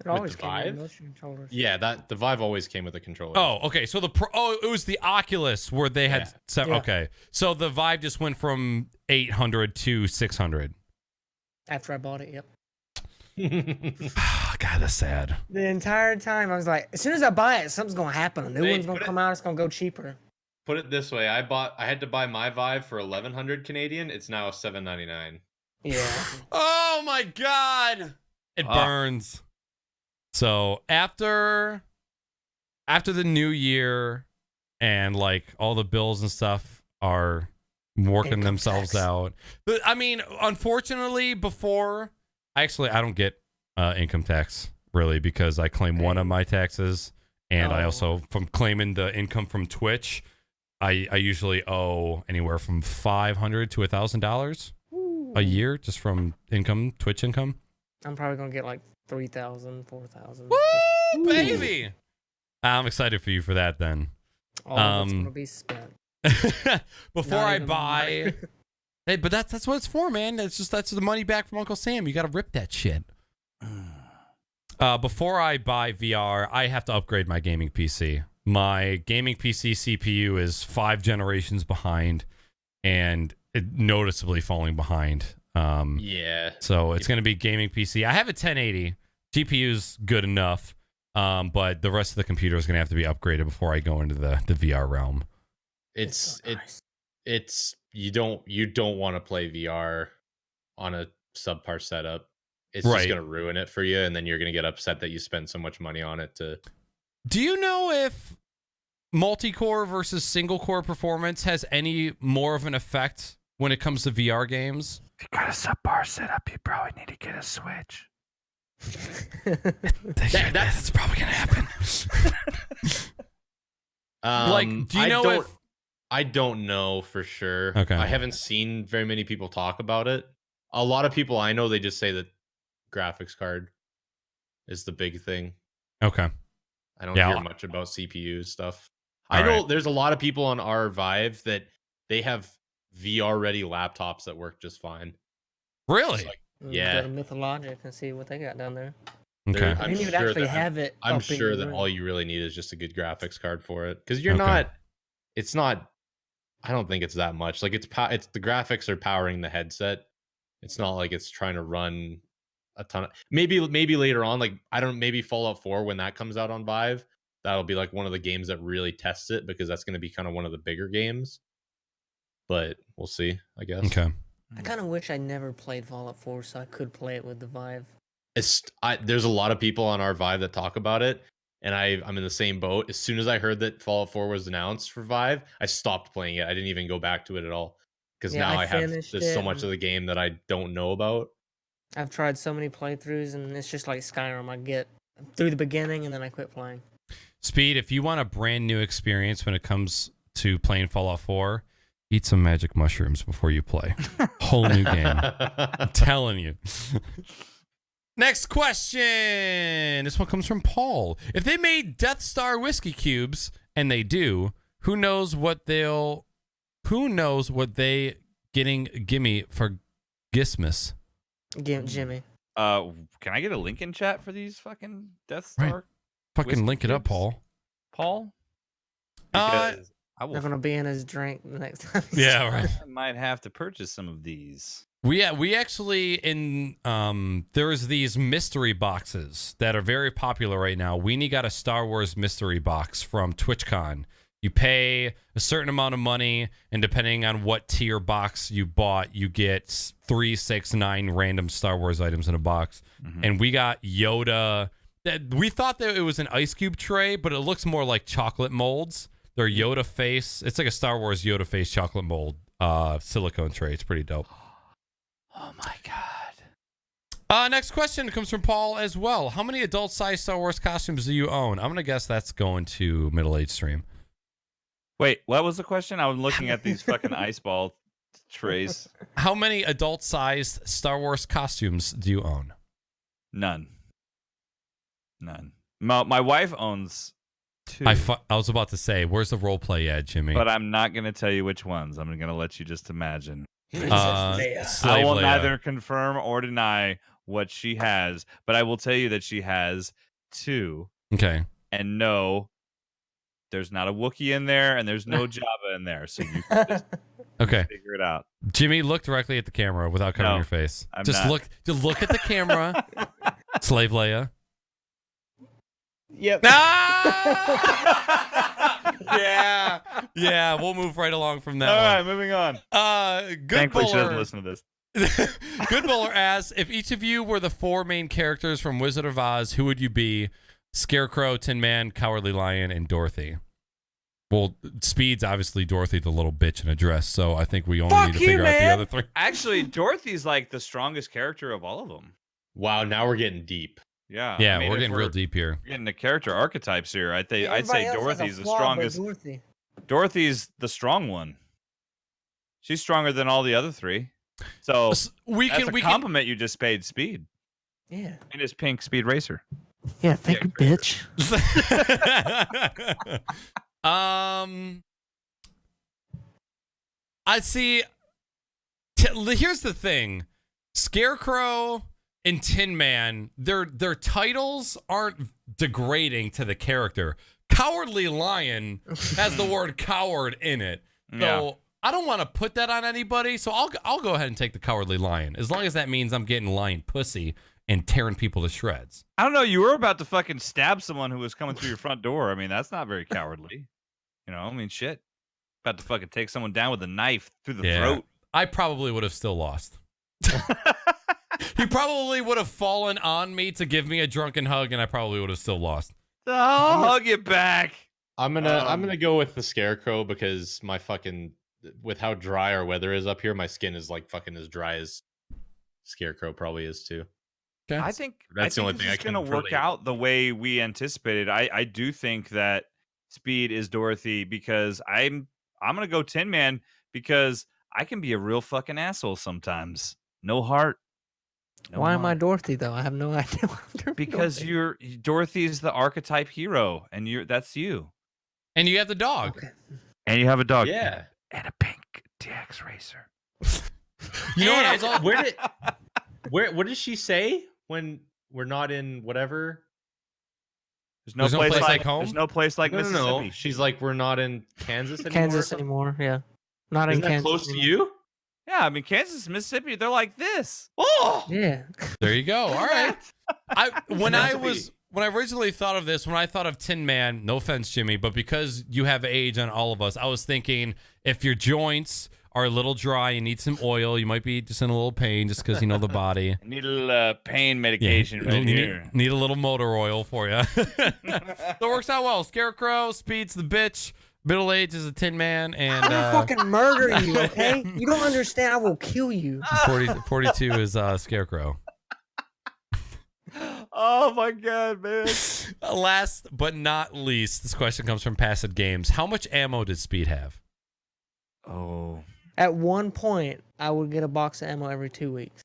It always the came with Vive? motion controllers. Yeah, the Vive always came with a controller. Oh, okay. So it was the Oculus where they had Yeah. Okay, so the Vive just went from 800 to 600. After I bought it, yep. God, that's sad. The entire time I was like, as soon as I buy it, something's gonna happen. A new one's gonna come out. It's gonna go cheaper. Put it this way: I had to buy my Vive for 1,100 Canadian. It's now $799. Yeah. Oh my God, it burns. So after the new year and like all the bills and stuff are working Income themselves tax. out. But I mean, unfortunately, I don't get income tax really because I claim one of my taxes, and I also from claiming the income from Twitch, I usually owe anywhere from $500 to $1,000. a year just from Twitch income? I'm probably gonna get like 3,000, 4,000. Woo, baby! I'm excited for you for that then. All of it's gonna be spent. Before Not I even buy, mine. hey, but that's what it's for, man. That's the money back from Uncle Sam. You got to rip that shit. Before I buy VR, I have to upgrade my gaming PC. My gaming PC CPU is 5 generations behind, and noticeably falling behind. Yeah. So it's going to be gaming PC. I have a 1080. GPU's good enough, but the rest of the computer is going to have to be upgraded before I go into the VR realm. It's so nice. it's you don't want to play VR on a subpar setup. It's Right. just gonna ruin it for you, and then you're gonna get upset that you spent so much money on it to. Do you know if multi-core versus single-core performance has any more of an effect when it comes to VR games? If you got a subpar setup, you probably need to get a Switch. That's probably gonna happen. Like, do you know if? I don't know for sure. Okay. I haven't seen very many people talk about it. A lot of people I know, they just say that graphics card is the big thing. Okay. I don't Yeah, hear much about CPU stuff. All I know right. there's a lot of people on our Vive that they have VR ready laptops that work just fine. Really? It's like, Go to MiddleAged and see what they got down there. Okay. I didn't even actually have it. I'm up in sure your that room. all you really need is just a good graphics card for it, because you're Okay. not. It's not. I don't think it's that much. Like it's the graphics are powering the headset. It's not like it's trying to run a ton of. Maybe later on, like I don't. Maybe Fallout 4 when that comes out on Vive, that'll be like one of the games that really tests it, because that's going to be kind of one of the bigger games. But we'll see, I guess. Okay. I kind of wish I never played Fallout 4 so I could play it with the Vive. There's a lot of people on our Vive that talk about it, and I'm in the same boat. As soon as I heard that Fallout 4 was announced for Vive, I stopped playing it. I didn't even go back to it at all, because Yeah, now I I have finished there's so it much and- of the game that I don't know about. I've tried so many playthroughs and it's just like Skyrim. I get through the beginning and then I quit playing. Speed, if you want a brand new experience when it comes to playing Fallout 4, eat some magic mushrooms before you play. Whole new game. I'm telling you. Next question. This one comes from Paul. If they made Death Star whiskey cubes, and they do, who knows what they getting gimme for Gismus? Jimmy. Can I get a link in chat for these fucking Death Star? Right. Fucking whiskey link it up, cubes? Paul. Because I will. They're gonna be in his drink the next time. Yeah, right. I might have to purchase some of these. We actually there's these mystery boxes that are very popular right now. Weenie got a Star Wars mystery box from TwitchCon. You pay a certain amount of money, and depending on what tier box you bought, you get 3, 6, 9 random Star Wars items in a box. Mhm. And we got Yoda. We thought that it was an ice cube tray, but it looks more like chocolate molds. They're Yoda face. It's like a Star Wars Yoda face chocolate mold silicone tray. It's pretty dope. Oh my god. Next question comes from Paul as well. How many adult-sized Star Wars costumes do you own? I'm going to guess that's going to MiddleAgedStream. Wait, what was the question? I was looking at these fucking ice ball trays. How many adult-sized Star Wars costumes do you own? None. My wife owns 2. I was about to say, where's the role play at, Jimmy? But I'm not going to tell you which ones. I'm going to let you just imagine. Slave I will Leia. neither confirm or deny what she has, but I will tell you that she has 2. Okay. And no, there's not a Wookiee in there, and there's no Jabba in there, so you can just Okay. figure it out. Jimmy, look directly at the camera without covering No, your face. I'm Just not. look at the camera. Slave Leia. Yep. Yeah. Yeah, we'll move right along from that All one. right, moving on. Good Thankfully, she doesn't Bowler. listen to this. Good Bowler asks, if each of you were the 4 main characters from Wizard of Oz, who would you be? Scarecrow, Tin Man, Cowardly Lion, and Dorothy. Well, Speed's obviously Dorothy the little bitch in a dress, so I think we only Fuck need to you, figure out the man. other 3. Actually, Dorothy's like the strongest character of all of them. Wow, now we're getting deep. Yeah. Yeah, I mean, we're if getting real deep here. Getting the character archetypes here. I'd say Everybody else has a Dorothy's the flaw, but strongest. Dorothy. Dorothy's the strong one. She's stronger than all the other 3. So We that's can a compliment you just paid Speed Yeah. and his pink Speed Racer. Yeah, thank you, bitch. I see. Here's the thing: Scarecrow and Tin Man, their titles aren't degrading to the character. Cowardly Lion has the word coward in it, so Yeah. I don't want to put that on anybody. So I'll go ahead and take the Cowardly Lion, as long as that means I'm getting lion pussy and tearing people to shreds. I don't know. You were about to fucking stab someone who was coming through your front door. I mean, that's not very cowardly. You know, I mean, shit. About to fucking take someone down with a knife through the throat. I probably would have still lost. He probably would have fallen on me to give me a drunken hug, and I probably would have still lost. I'll hug you back. I'm gonna go with the Scarecrow because my fucking with how dry our weather is up here, my skin is like fucking as dry as Scarecrow probably is too. Okay. I think That's the only thing I it's can going to work relate. out the way we anticipated. I do think that Speed is Dorothy because I'm going to go Tin Man because I can be a real fucking asshole sometimes. No heart. No Why am I heart. Dorothy though? I have no idea. Why I'm Because Dorothy. Dorothy is the archetype hero, and that's you. And you have the dog. Okay. And you have a dog. Yeah. And a pink DX racer. You know what? And what did she say when we're not in whatever? There's no place like home? There's no place like Mississippi. No. She's like, we're not in Kansas anymore. Kansas anymore? Yeah, not Isn't in that Kansas. close to anymore. you? Yeah, I mean Kansas, Mississippi, they're like this. Oh, Yeah. There you go. All right. When I Mississippi. originally thought of this, when I thought of Tin Man, no offense, Jimmy, but because you have age on all of us, I was thinking if your joints are a little dry, you need some oil, you might be just in a little pain just because you know the body. I need a little pain medication right here. Need a little motor oil for you. So it works out well. Scarecrow, Speed's the bitch, Middle Age is a Tin Man, and I'm gonna fucking murder you, okay? You don't understand. I will kill you. 42 is Scarecrow. Oh my god, man. Last but not least, this question comes from Passed Games. How much ammo did Speed have? Oh. At one point, I would get a box of ammo every 2 weeks.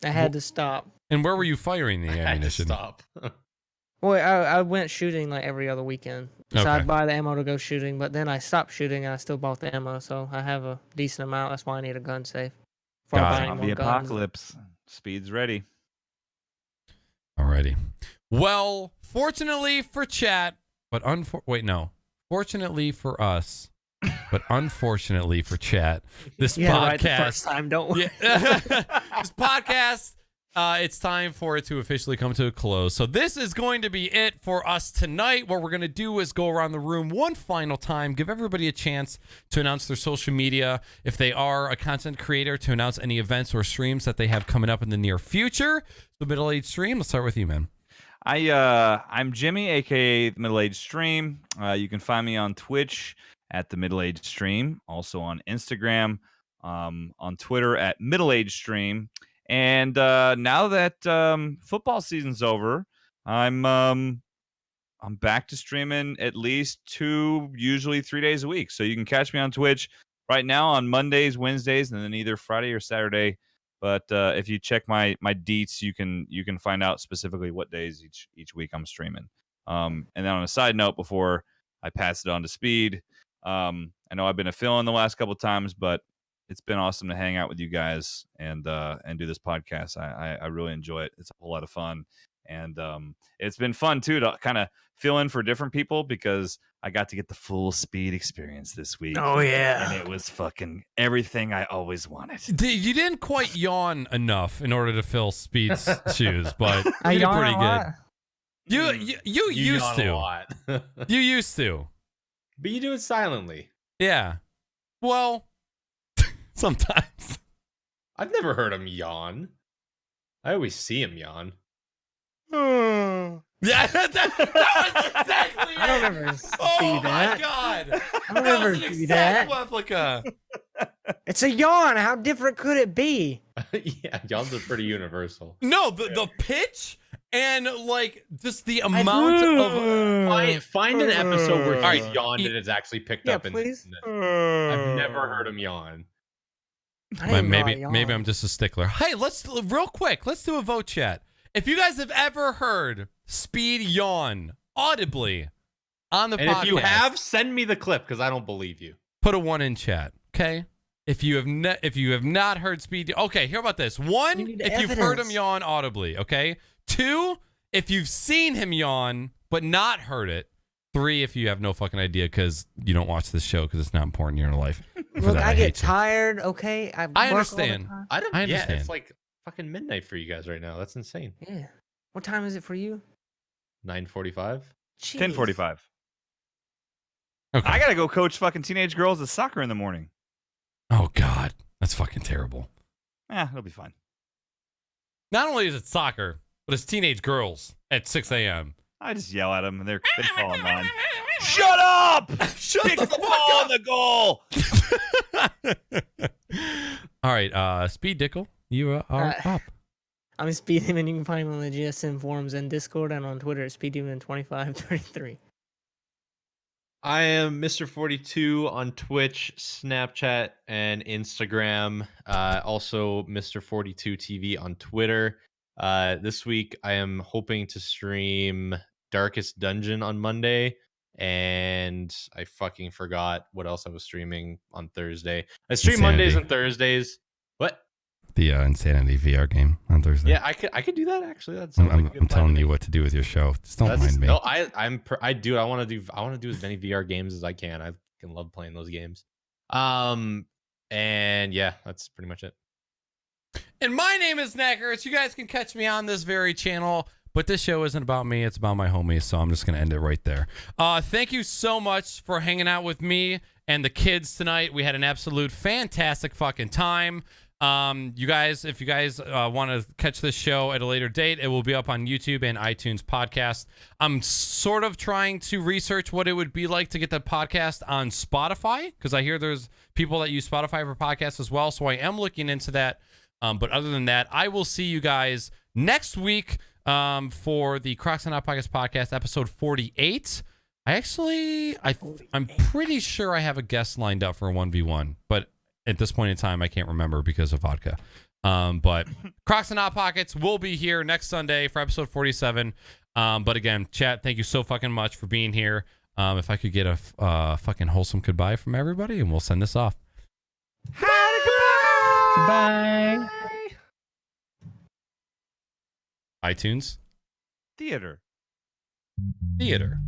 I had to stop. And where were you firing the I had to ammunition? stop. Well, I went shooting like every other weekend. So Okay. I'd buy the ammo to go shooting, but then I stopped shooting and I still bought the ammo. So I have a decent amount. That's why I need a gun safe. Before I Got buy it. any On more the guns. apocalypse. Speed's ready. Alrighty. Well, fortunately for chat, but fortunately for us, but unfortunately for chat, this Yeah, right the podcast. first time, don't we? Yeah. This podcast, it's time for it to officially come to a close. So this is going to be it for us tonight. What we're going to do is go around the room one final time, give everybody a chance to announce their social media. If they are a content creator, to announce any events or streams that they have coming up in the near future. So MiddleAgedStream, let's start with you, man. I'm Jimmy, aka the MiddleAgedStream. You can find me on Twitch at the MiddleAgedStream, also on Instagram, on Twitter at MiddleAgedStream. And now that football season's over, I'm back to streaming at least 2, usually 3 days a week. So you can catch me on Twitch right now on Mondays, Wednesdays, and then either Friday or Saturday. But if you check my deets, you can find out specifically what days each week I'm streaming. And then on a side note, before I pass it on to Speed, I know I've been a fill-in the last couple of times, but it's been awesome to hang out with you guys and do this podcast. I really enjoy it. It's a whole lot of fun. And it's been fun, too, to kind of fill in for different people because I got to get the full Speed experience this week. Oh, yeah. And it was fucking everything I always wanted. You didn't quite yawn enough in order to fill Speed's shoes, but I you did yawn pretty a lot. good. You used yawn to. a lot. You used to. But you do it silently. Yeah. Well, sometimes. I've never heard him yawn. I always see him yawn. Yeah, that was exactly it. I don't ever Oh do my that. god. I don't That ever was an do exact that. replica. It's a yawn. How different could it be? Yeah, yawns are pretty universal. No, the pitch and like just the amount of Find an episode where All he's right. yawned and it's actually picked Yeah, up. please. I've never heard him yawn. I didn't know I Maybe I'm yawned. just a stickler. Hey, let's do a vote chat. If you guys have ever heard Speed yawn audibly on the And podcast, if you have, send me the clip because I don't believe you. put a 1 in chat, okay? If you have not heard Speed, okay, hear about this. 1, We need if you've heard him evidence. yawn audibly, okay? 2, if you've seen him yawn but not heard it. 3, if you have no fucking idea because you don't watch this show because it's not important in your life. For Look, that, I hate get you. tired. Okay, I work all the understand. time. I don't. I Yeah, understand. it's like fucking midnight for you guys right now. That's insane. Yeah. What time is it for you? 9:45. Jeez. 10:45. Okay. I gotta go coach fucking teenage girls at soccer in the morning. Oh God, that's fucking terrible. It'll be fine. Not only is it soccer, but it's teenage girls at 6 a.m. I just yell at them and they fall in line. Shut up! Shut Kick the the ball in the goal. All right, Speed Dickle, you are up. I'm SpeedDemon. You can find me on the GSM forums and Discord and on Twitter at SpeedDemon2533. I am MrFortyTwo on Twitch, Snapchat, and Instagram. Also, MrFortyTwo TV on Twitter. This week, I am hoping to stream Darkest Dungeon on Monday, and I fucking forgot what else I was streaming on Thursday. I stream Mondays Insanity. and Thursdays. What? The Insanity VR game on Thursday. Yeah, I could do that actually. That sounds like a good I'm plan to telling me. you what to do with your show. Just don't That's- mind me. No, I do. I want to do as many VR games as I can. I can love playing those games. And yeah, that's pretty much it. And my name is Naaackers. You guys can catch me on this very channel, but this show isn't about me. It's about my homies, so I'm just going to end it right there. Thank you so much for hanging out with me and the kids tonight. We had an absolute fantastic fucking time. You guys, if you guys want to catch this show at a later date, it will be up on YouTube and iTunes podcast. I'm sort of trying to research what it would be like to get the podcast on Spotify, because I hear there's people that use Spotify for podcasts as well. So I am looking into that. But other than that, I will see you guys next week for the Crocs and Hot Pockets podcast, episode 48. I'm pretty sure I have a guest lined up for a 1v1, but at this point in time, I can't remember because of vodka. But Crocs and Hot Pockets will be here next Sunday for episode 47. But again, chat, thank you so fucking much for being here. If I could get a fucking wholesome goodbye from everybody, and we'll send this off. Bye. iTunes Theater. Theater.